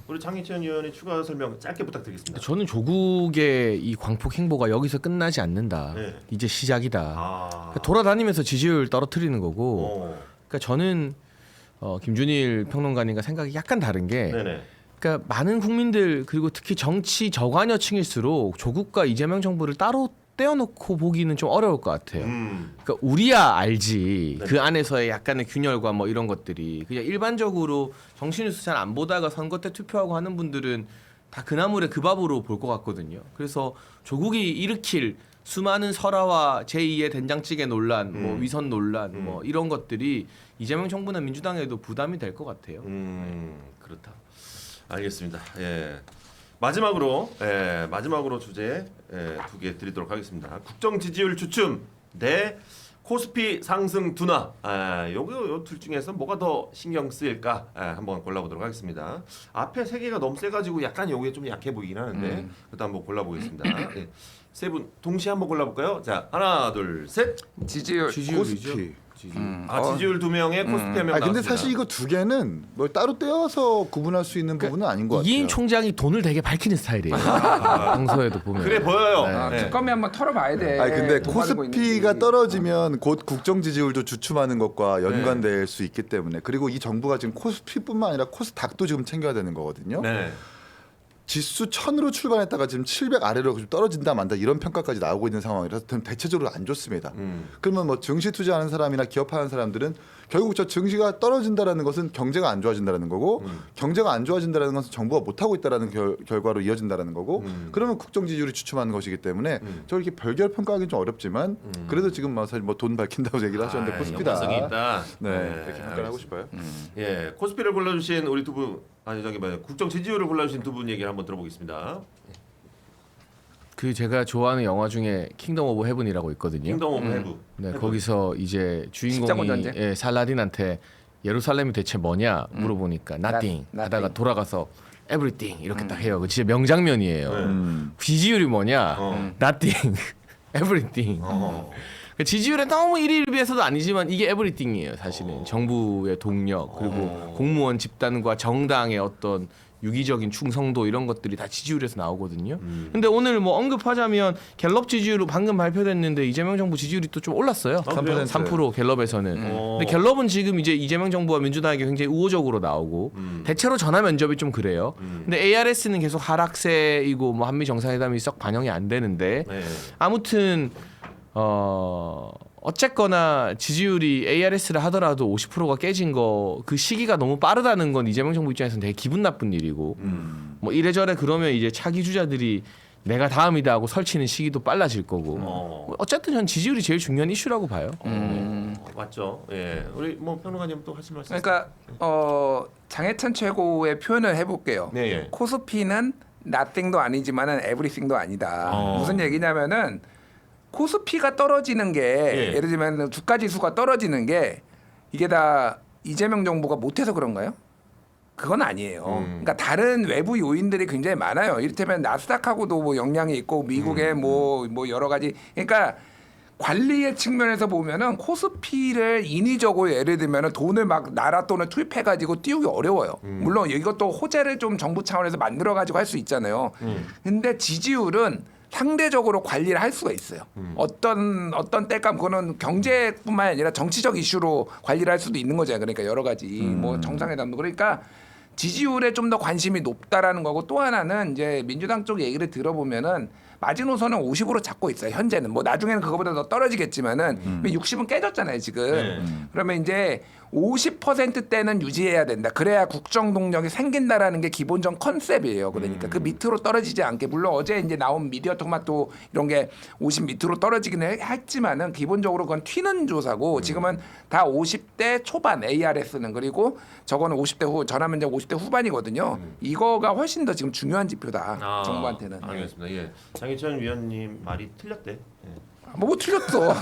우리 장희찬 의원의 추가 설명 짧게 부탁드리겠습니다. 저는 조국의 이 광폭 행보가 여기서 끝나지 않는다. 네. 이제 시작이다. 그러니까 돌아다니면서 지지율 떨어뜨리는 거고. 그러니까 저는 김준일 평론가님과 생각이 약간 다른 게. 네네. 그러니까 많은 국민들 그리고 특히 정치 저관여층일수록 조국과 이재명 정부를 따로 떼어놓고 보기는 좀 어려울 것 같아요. 그러니까 우리야 알지. 네. 그 안에서의 약간의 균열과 뭐 이런 것들이 그냥 일반적으로 정치뉴스 잘 안 보다가 선거 때 투표하고 하는 분들은 다 그 나물에 그 밥으로 볼 것 같거든요. 그래서 조국이 일으킬 수많은 설화와 제2의 된장찌개 논란, 뭐 위선 논란, 뭐 이런 것들이 이재명 정부나 민주당에도 부담이 될 것 같아요. 그렇다. 알겠습니다. 예. 마지막으로 주제 두 개 드리도록 하겠습니다. 국정 지지율 주춤 대 코스피 상승 둔화. 요 둘 중에서 뭐가 더 신경 쓰일까? 한번 골라보도록 하겠습니다. 앞에 세 개가 너무 세가지고 약간 요게 좀 약해 보이긴 하는데 일단 한번 골라보겠습니다. 예. 세 분 동시에 한번 골라볼까요? 자, 하나, 둘, 셋. 지지율이죠. 코스피. 지지율 두 명에 코스피 한 명 나왔습니다. 근데 사실 이거 두 개는 뭐 따로 떼어서 구분할 수 있는 부분은 아닌 것 같아요. 이인 총장이 돈을 되게 밝히는 스타일이에요. 평소에도 보면. 그래 보여요. 네. 두꺼비 한번 털어봐야 돼. 근데 돈 받고 코스피가 있는지. 떨어지면 곧 국정 지지율도 주춤하는 것과 연관될 수 있기 때문에 그리고 이 정부가 지금 코스피뿐만 아니라 코스닥도 지금 챙겨야 되는 거거든요. 네. 지수 1000으로 출발했다가 지금 700 아래로 좀 떨어진다 만다 이런 평가까지 나오고 있는 상황이라서 대체적으로 안 좋습니다. 그러면 뭐 증시 투자하는 사람이나 기업하는 사람들은 결국 저 증시가 떨어진다라는 것은 경제가 안 좋아진다라는 거고 경제가 안 좋아진다라는 것은 정부가 못 하고 있다라는 결과로 이어진다라는 거고 그러면 국정 지지율이 주춤하는 것이기 때문에 저 이렇게 별개로 평가하기는 좀 어렵지만 그래도 지금 뭐 사실 뭐 돈 밝힌다고 얘기를 하셨는데 코스피다. 연관성이 있다. 네, 이렇게 평가를 하고 싶어요. 예, 코스피를 골라주신 우리 두 분, 아니 저기 뭐야, 국정 지지율을 골라주신 두 분 얘기를 한번 들어보겠습니다. 그 제가 좋아하는 영화 중에 킹덤 오브 헤븐이라고 있거든요. 킹덤 오브 헤븐. 네, 거기서 이제 십자군 주인공이 전쟁? 살라딘한테 예루살렘이 대체 뭐냐 물어보니까 nothing 하다가 돌아가서 everything 이렇게 딱 해요. 그 진짜 명장면이에요. 지지율이 뭐냐? nothing, everything. 그 지지율에 너무 일일비해서도 아니지만 이게 everything이에요. 사실은 정부의 동력 그리고 공무원 집단과 정당의 어떤 유기적인 충성도 이런 것들이 다 지지율에서 나오거든요. 근데 오늘 뭐 언급하자면 갤럽 지지율로 방금 발표됐는데 이재명 정부 지지율이 또 좀 올랐어요. 3% 갤럽에서는. 근데 갤럽은 지금 이제 이재명 정부와 민주당에게 굉장히 우호적으로 나오고 대체로 전화 면접이 좀 그래요. 근데 ARS는 계속 하락세이고 뭐 한미 정상회담이 썩 반영이 안 되는데 아무튼 어쨌거나 지지율이 ARS를 하더라도 50%가 깨진 거 그 시기가 너무 빠르다는 건 이재명 정부 입장에서는 되게 기분 나쁜 일이고 뭐 이래저래 그러면 이제 차기 주자들이 내가 다음이다 하고 설치는 시기도 빨라질 거고 어쨌든 전 지지율이 제일 중요한 이슈라고 봐요. 맞죠. 예, 우리 뭐 평론가님 또 하실 말씀. 그러니까 장해찬 최고의 표현을 해볼게요. 네, 예. 코스피는 nothing도 아니지만은 everything도 아니다. 무슨 얘기냐면은 코스피가 떨어지는 게 예를 들면 주가 지수가 떨어지는 게 이게 다 이재명 정부가 못해서 그런가요? 그건 아니에요. 그러니까 다른 외부 요인들이 굉장히 많아요. 이를테면 나스닥하고도 뭐 영향이 있고 미국의 뭐 여러 가지. 그러니까 관리의 측면에서 보면은 코스피를 인위적으로 예를 들면은 돈을 막 나라 돈을 투입해가지고 띄우기 어려워요. 물론 이것도 호재를 좀 정부 차원에서 만들어가지고 할 수 있잖아요. 근데 지지율은 상대적으로 관리를 할 수가 있어요. 어떤 때감 그거는 경제뿐만 아니라 정치적 이슈로 관리를 할 수도 있는 거죠. 그러니까 여러 가지 뭐 정상회담도 그러니까 지지율에 좀 더 관심이 높다라는 거고 또 하나는 이제 민주당 쪽 얘기를 들어보면은 마지노선은 50으로 잡고 있어요. 현재는 뭐 나중에는 그거보다 더 떨어지겠지만은 60은 깨졌잖아요 지금. 그러면 이제 50%대는 유지해야 된다. 그래야 국정 동력이 생긴다라는 게 기본적 컨셉이에요. 그러니까 그 밑으로 떨어지지 않게 물론 어제 이제 나온 미디어 토마토 이런 게 50 밑으로 떨어지기는 했지만은 기본적으로 그건 튀는 조사고 지금은 다 50대 초반 ARS는 그리고 저거는 50대 후 전화면접 50대 후반이거든요. 이거가 훨씬 더 지금 중요한 지표다. 정부한테는. 알겠습니다. 예. 장희천 위원님 말이 틀렸대. 예. 뭐 틀렸어.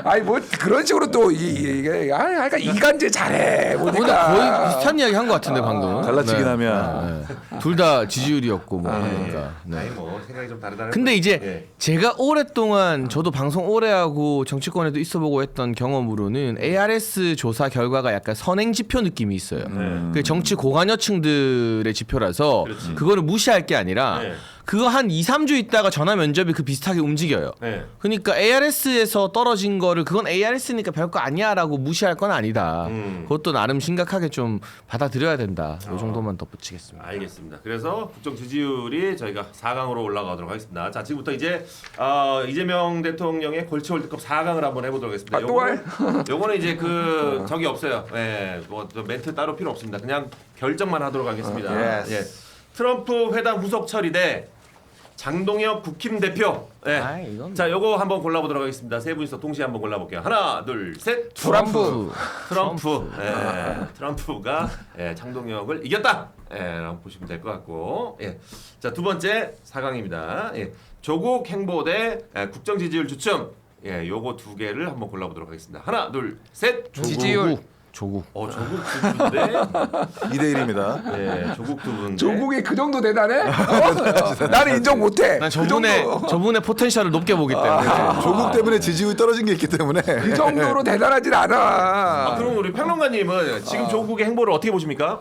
아니 뭐 그런 식으로 또 이게 그러니까 이간질 잘해. 보니까 거의 비슷한 이야기 한 것 같은데 방금. 갈라치긴 하면 둘 다 지지율이었고 뭐 그러니까. 아니 뭐 생각이 좀 다르다는. 근데 이제 예. 제가 오랫동안 저도 방송 오래 하고 정치권에도 있어보고 했던 경험으로는 ARS 조사 결과가 약간 선행 지표 느낌이 있어요. 그 정치 고관여층들의 지표라서 그렇지. 그거를 무시할 게 아니라 네. 그거 한 2, 3주 있다가 전화 면접이 그 비슷하게 움직여요. 네. 그러니까 ARS에서 떨어진 거를 그건 ARS니까 별거 아니야라고 무시할 건 아니다. 그것도 나름 심각하게 좀 받아들여야 된다. 이 정도만 덧붙이겠습니다. 알겠습니다. 그래서 국정 지지율이 저희가 4강으로 올라가도록 하겠습니다. 자, 지금부터 이제 이재명 대통령의 골치 월드컵 4강을 한번 해보도록 하겠습니다. 요거는 이제 그 적이 없어요. 예, 뭐 멘트 따로 필요 없습니다. 그냥 결정만 하도록 하겠습니다. 예. 트럼프 회담 후속 처리 대 장동혁 국힘 대표. 예. 이건 자, 요거 한번 골라보도록 하겠습니다. 세 분이서 동시에 한번 골라볼게요. 하나, 둘, 셋. 트럼프. 예. 트럼프가 장동혁을 이겼다. 라고 보시면 될 것 같고. 예. 자, 두 번째 4강입니다. 예. 조국 행보 대 국정 지지율 주춤. 예, 요거 두 개를 한번 골라보도록 하겠습니다. 하나, 둘, 셋. 지지율. 조국. 조국 두 분인데. 2대1입니다. 예, 조국 두 분인데. 조국이 그 정도 대단해? 나는 인정 못해. 난 저분의 포텐셜을 높게 보기 때문에. 조국 때문에 지지율이 떨어진 게 있기 때문에 그 정도로 대단하진 않아. 그럼 우리 평론가님은 지금 조국의 행보를 어떻게 보십니까?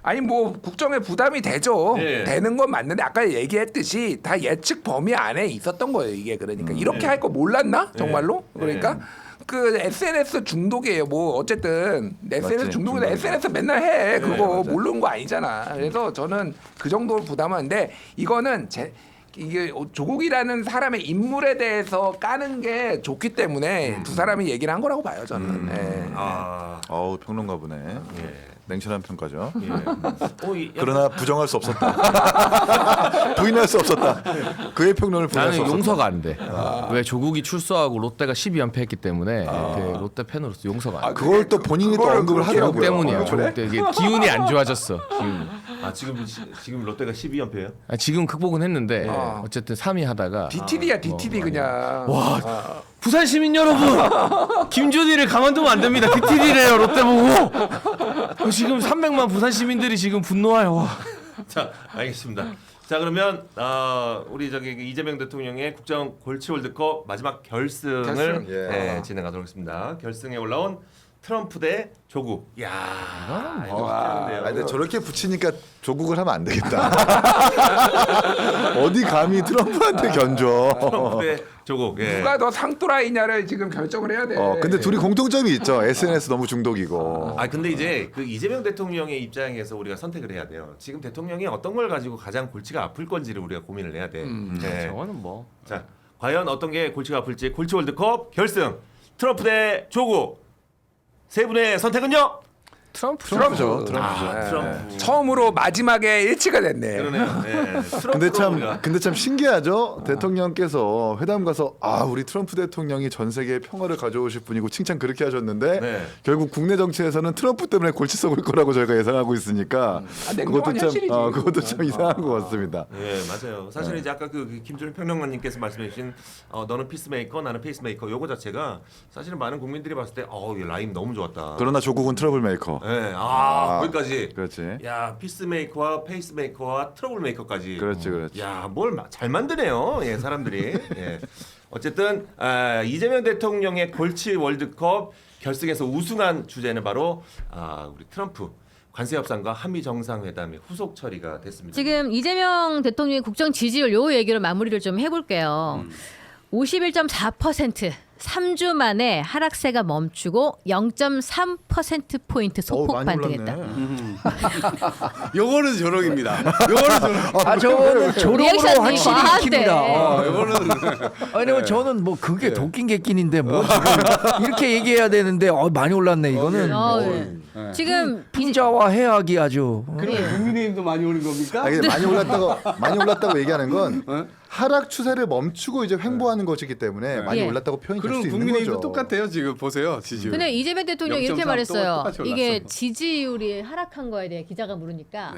아니 뭐 국정에 부담이 되죠. 예. 되는 건 맞는데 아까 얘기했듯이 다 예측 범위 안에 있었던 거예요. 이게 그러니까 이렇게 할 거 몰랐나 정말로? 그러니까 그 SNS 중독이에요. 뭐 어쨌든 SNS 맞지, 중독이다. 중독이다. SNS 맨날 해. 그거 맞아. 모르는 거 아니잖아. 그래서 저는 그 정도 부담하는데 이거는 이게 조국이라는 사람의 인물에 대해서 까는 게 좋기 때문에 두 사람이 얘기를 한 거라고 봐요. 저는. 예. 어우 평론가 보네. 냉철한 평가죠. 이 그러나 부정할 수 없었다. 부인할 수 없었다. 그의 평론을 부인할 수 나는 없었다. 용서가 안 돼. 왜 조국이 출소하고 롯데가 12연패 했기 때문에 롯데 팬으로서 용서가 안 돼. 그걸 또 본인이 또 언급을 조국 하더라고요. 때문이야. 조국 때 이게 기운이 안 좋아졌어. 기운이. 지금 롯데가 12연패예요? 지금 극복은 했는데 어쨌든 3위 하다가 DTD야 DTD 그냥. 와 부산 시민 여러분 김준희를 가만두면 안 됩니다. DTD래요 롯데 보고 지금 300만 부산 시민들이 지금 분노해요. 와. 자, 알겠습니다. 자, 그러면 우리 이재명 대통령의 국정 골치 월드컵 마지막 결승을 진행하도록 하겠습니다. 결승에 올라온 트럼프 대 조국. 야, 이거 아, 근데 저렇게 붙이니까 조국을 하면 안 되겠다. 어디 감히 트럼프한테 견줘. 트럼프 대 조국. 예. 누가 더 상또라이냐를 지금 결정을 해야 돼. 근데 둘이 공통점이 있죠. SNS 너무 중독이고. 근데 이제 그 이재명 대통령의 입장에서 우리가 선택을 해야 돼요. 지금 대통령이 어떤 걸 가지고 가장 골치가 아플 건지를 우리가 고민을 해야 돼. 네. 저거는 뭐 자, 과연 어떤 게 골치가 아플지 골치 월드컵 결승 트럼프 대 조국 세 분의 선택은요? 트럼프죠. 트럼프. 처음으로 마지막에 일치가 됐네. 그러네요. 네. 근데 참 신기하죠. 대통령께서 회담 가서 우리 트럼프 대통령이 전 세계에 평화를 가져오실 분이고 칭찬 그렇게 하셨는데 네. 결국 국내 정치에서는 트럼프 때문에 골치 썩을 거라고 저희가 예상하고 있으니까 냉정한 현실이지. 그것도 참 이상한 것 같습니다. 예, 맞아요. 사실 이제 아까 그 김준일 평론가님께서 말씀해주신 너는 피스메이커, 나는 페이스메이커 요거 자체가 사실은 많은 국민들이 봤을 때 이 라임 너무 좋았다. 그러나 조국은 트러블 메이커. 예, 거기까지. 그렇지. 야, 피스메이커와 페이스메이커와 트러블메이커까지. 그렇지. 야, 뭘 잘 만드네요. 예, 사람들이. 예. 어쨌든 이재명 대통령의 골치 월드컵 결승에서 우승한 주제는 바로 우리 트럼프 관세 협상과 한미 정상회담의 후속 처리가 됐습니다. 지금 이재명 대통령의 국정 지지율 요 얘기로 마무리를 좀 해볼게요. 51.4% 3주 만에 하락세가 멈추고 0.3% 포인트 소폭 반등했다. 요거는 조롱입니다. 요거는 조롱. 저는 조롱으로 리액션이 확실히 과한데. 익힙니다. 요거는 왜냐면 저는 뭐 그게 도끼인 객끼인데 뭐 지금 이렇게 얘기해야 되는데 많이 올랐네 이거는. 지금 빈자와 해악이 아주. 국민의힘도 많이 오는 겁니까? 근데 많이 올랐다고 얘기하는 건 하락 추세를 멈추고 이제 횡보하는 것이기 때문에 많이 예. 올랐다고 표현이 될 그럼 수 있는 국민의힘도 거죠. 똑같아요. 지금 보세요. 지지율. 근데 이재명 대통령이 이렇게 0.3 말했어요. 똑같이 올랐어. 이게 지지율이 하락한 거에 대해 기자가 물으니까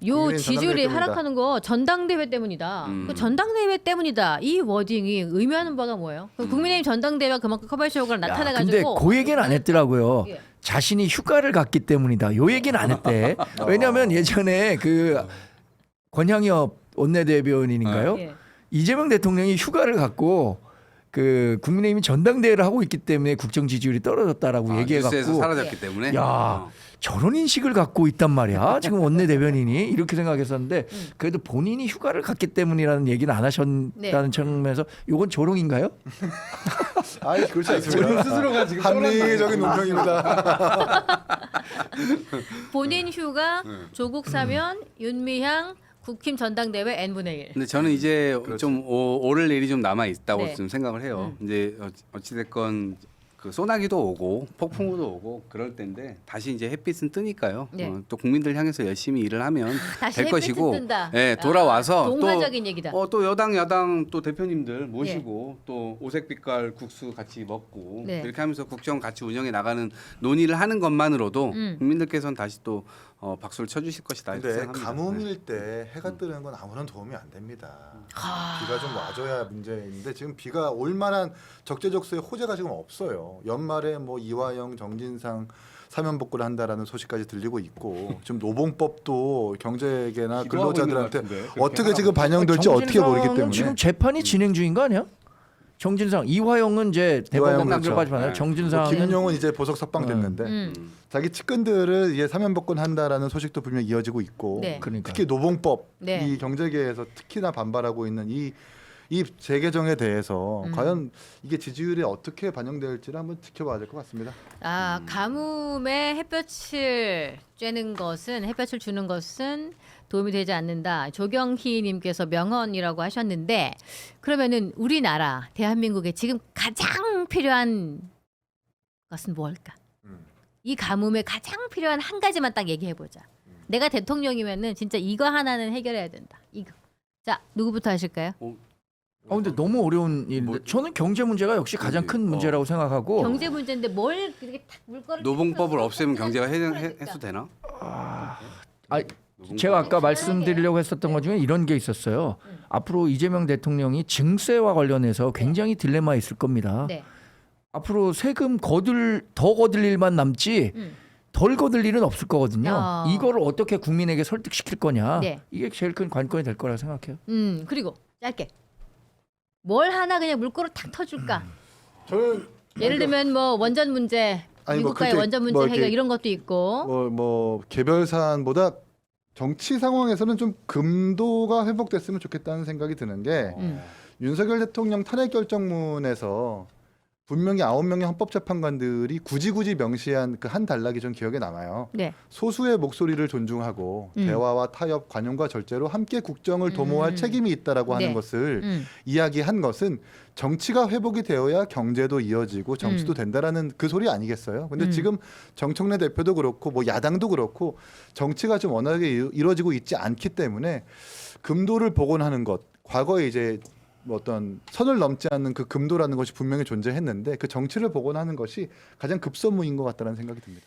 요 국민의힘 지지율이 전당대회 하락하는 거 전당대회 때문이다. 그 전당대회 때문이다. 이 워딩이 의미하는 바가 뭐예요? 국민의힘 전당대회가 그만큼 커버쇼 효과가 근데 나타나가지고 그 얘기는 안 했더라고요. 예. 자신이 휴가를 갔기 때문이다. 요 얘기는 안 했대. 왜냐하면 예전에 그 권향엽 원내대변인인가요? 예. 이재명 대통령이 휴가를 갖고 그 국민의힘이 전당대회를 하고 있기 때문에 국정 지지율이 떨어졌다라고 얘기해갖고 뉴스에서 사라졌기 때문에. 야 저런 인식을 갖고 있단 말이야. 지금 원내대변인이 이렇게 생각했었는데 그래도 본인이 휴가를 갔기 때문이라는 얘기는 안 하셨다는 측면에서 이건 조롱인가요? 그렇지 않습니다. 스스로가 지금 합리적인 논평입니다. 본인 휴가, 조국 사면, 윤미향, 국힘 전당대회 n분의 1. 근데 저는 이제 좀 오를 일이 좀 남아 있다고 네. 좀 생각을 해요. 이제 어찌 됐건 그 소나기도 오고 폭풍우도 오고 그럴 때인데 다시 이제 햇빛은 뜨니까요. 네. 또 국민들 향해서 열심히 일을 하면 다시 될 햇빛은 것이고, 뜬다. 예, 돌아와서 동화적인 얘기다. 또 여당 야당 또 대표님들 모시고 또 오색빛깔 국수 같이 먹고 네. 이렇게 하면서 국정 같이 운영해 나가는 논의를 하는 것만으로도 국민들께서는 다시 또 박수를 쳐주실 것이다. 이렇게 근데 생각합니다. 가뭄일 때 해가 뜨는 건 아무런 도움이 안 됩니다. 비가 좀 와줘야 문제인데 지금 비가 올 만한 적재적소의 호재가 지금 없어요. 연말에 뭐 이화영, 정진상 사면 복구를 한다라는 소식까지 들리고 있고 지금 노봉법도 경제계나 근로자들한테 어떻게 지금 반영될지 어떻게 모르기 때문에 지금 재판이 진행 중인 거 아니야? 정진상, 이화영은 이제 대법원 그렇죠. 단결까지 정진상은 김용은 이제 보석 석방됐는데 자기 측근들을 이제 사면 복권한다라는 소식도 분명 이어지고 있고 네. 그러니까. 특히 노봉법 네. 이 경제계에서 특히나 반발하고 있는 이 이 재개정에 대해서 과연 이게 지지율에 어떻게 반영될지를 한번 지켜봐야 될 것 같습니다. 아, 가뭄에 햇볕을 쬐는 것은 햇볕을 주는 것은 도움이 되지 않는다. 조경희님께서 명언이라고 하셨는데 그러면은 우리나라 대한민국에 지금 가장 필요한 것은 뭘까? 이 가뭄에 가장 필요한 한 가지만 딱 얘기해 보자. 내가 대통령이면은 진짜 이거 하나는 해결해야 된다. 이거. 자, 누구부터 하실까요? 근데 너무 어려운 일인데 저는 경제 문제가 역시 가장 큰 문제라고 생각하고 경제 문제인데 뭘 그렇게 탁 물거를 노봉법을 없애면 경제가 해소 되나? 제가 아까 말씀드리려고 했었던 것 중에 이런 게 있었어요. 앞으로 이재명 대통령이 증세와 관련해서 굉장히 딜레마 있을 겁니다. 네. 앞으로 세금 더 거둘 일만 남지 덜 거둘 일은 없을 거거든요. 이거를 어떻게 국민에게 설득시킬 거냐. 네. 이게 제일 큰 관건이 될 거라고 생각해요. 그리고 짧게 뭘 하나 그냥 물꼬를 탁 터줄까? 저는 예를 들면 뭐 원전 문제, 아니, 뭐 미국과의 그렇게 원전 문제 뭐 해결 이렇게 이런 것도 있고. 뭐 개별 사안보다 정치 상황에서는 좀 금도가 회복됐으면 좋겠다는 생각이 드는 게 윤석열 대통령 탄핵 결정문에서 분명히 9명의 헌법재판관들이 굳이 명시한 그 한 단락이 좀 기억에 남아요. 네. 소수의 목소리를 존중하고 대화와 타협, 관용과 절제로 함께 국정을 도모할 책임이 있다라고 하는 네. 것을 이야기한 것은 정치가 회복이 되어야 경제도 이어지고 정치도 된다라는 그 소리 아니겠어요? 근데 지금 정청래 대표도 그렇고 뭐 야당도 그렇고 정치가 좀 원활하게 이루어지고 있지 않기 때문에 금도를 복원하는 것, 과거에 이제 뭐 어떤 선을 넘지 않는 그 금도라는 것이 분명히 존재했는데 그 정치를 복원하는 것이 가장 급선무인 것 같다는 생각이 듭니다.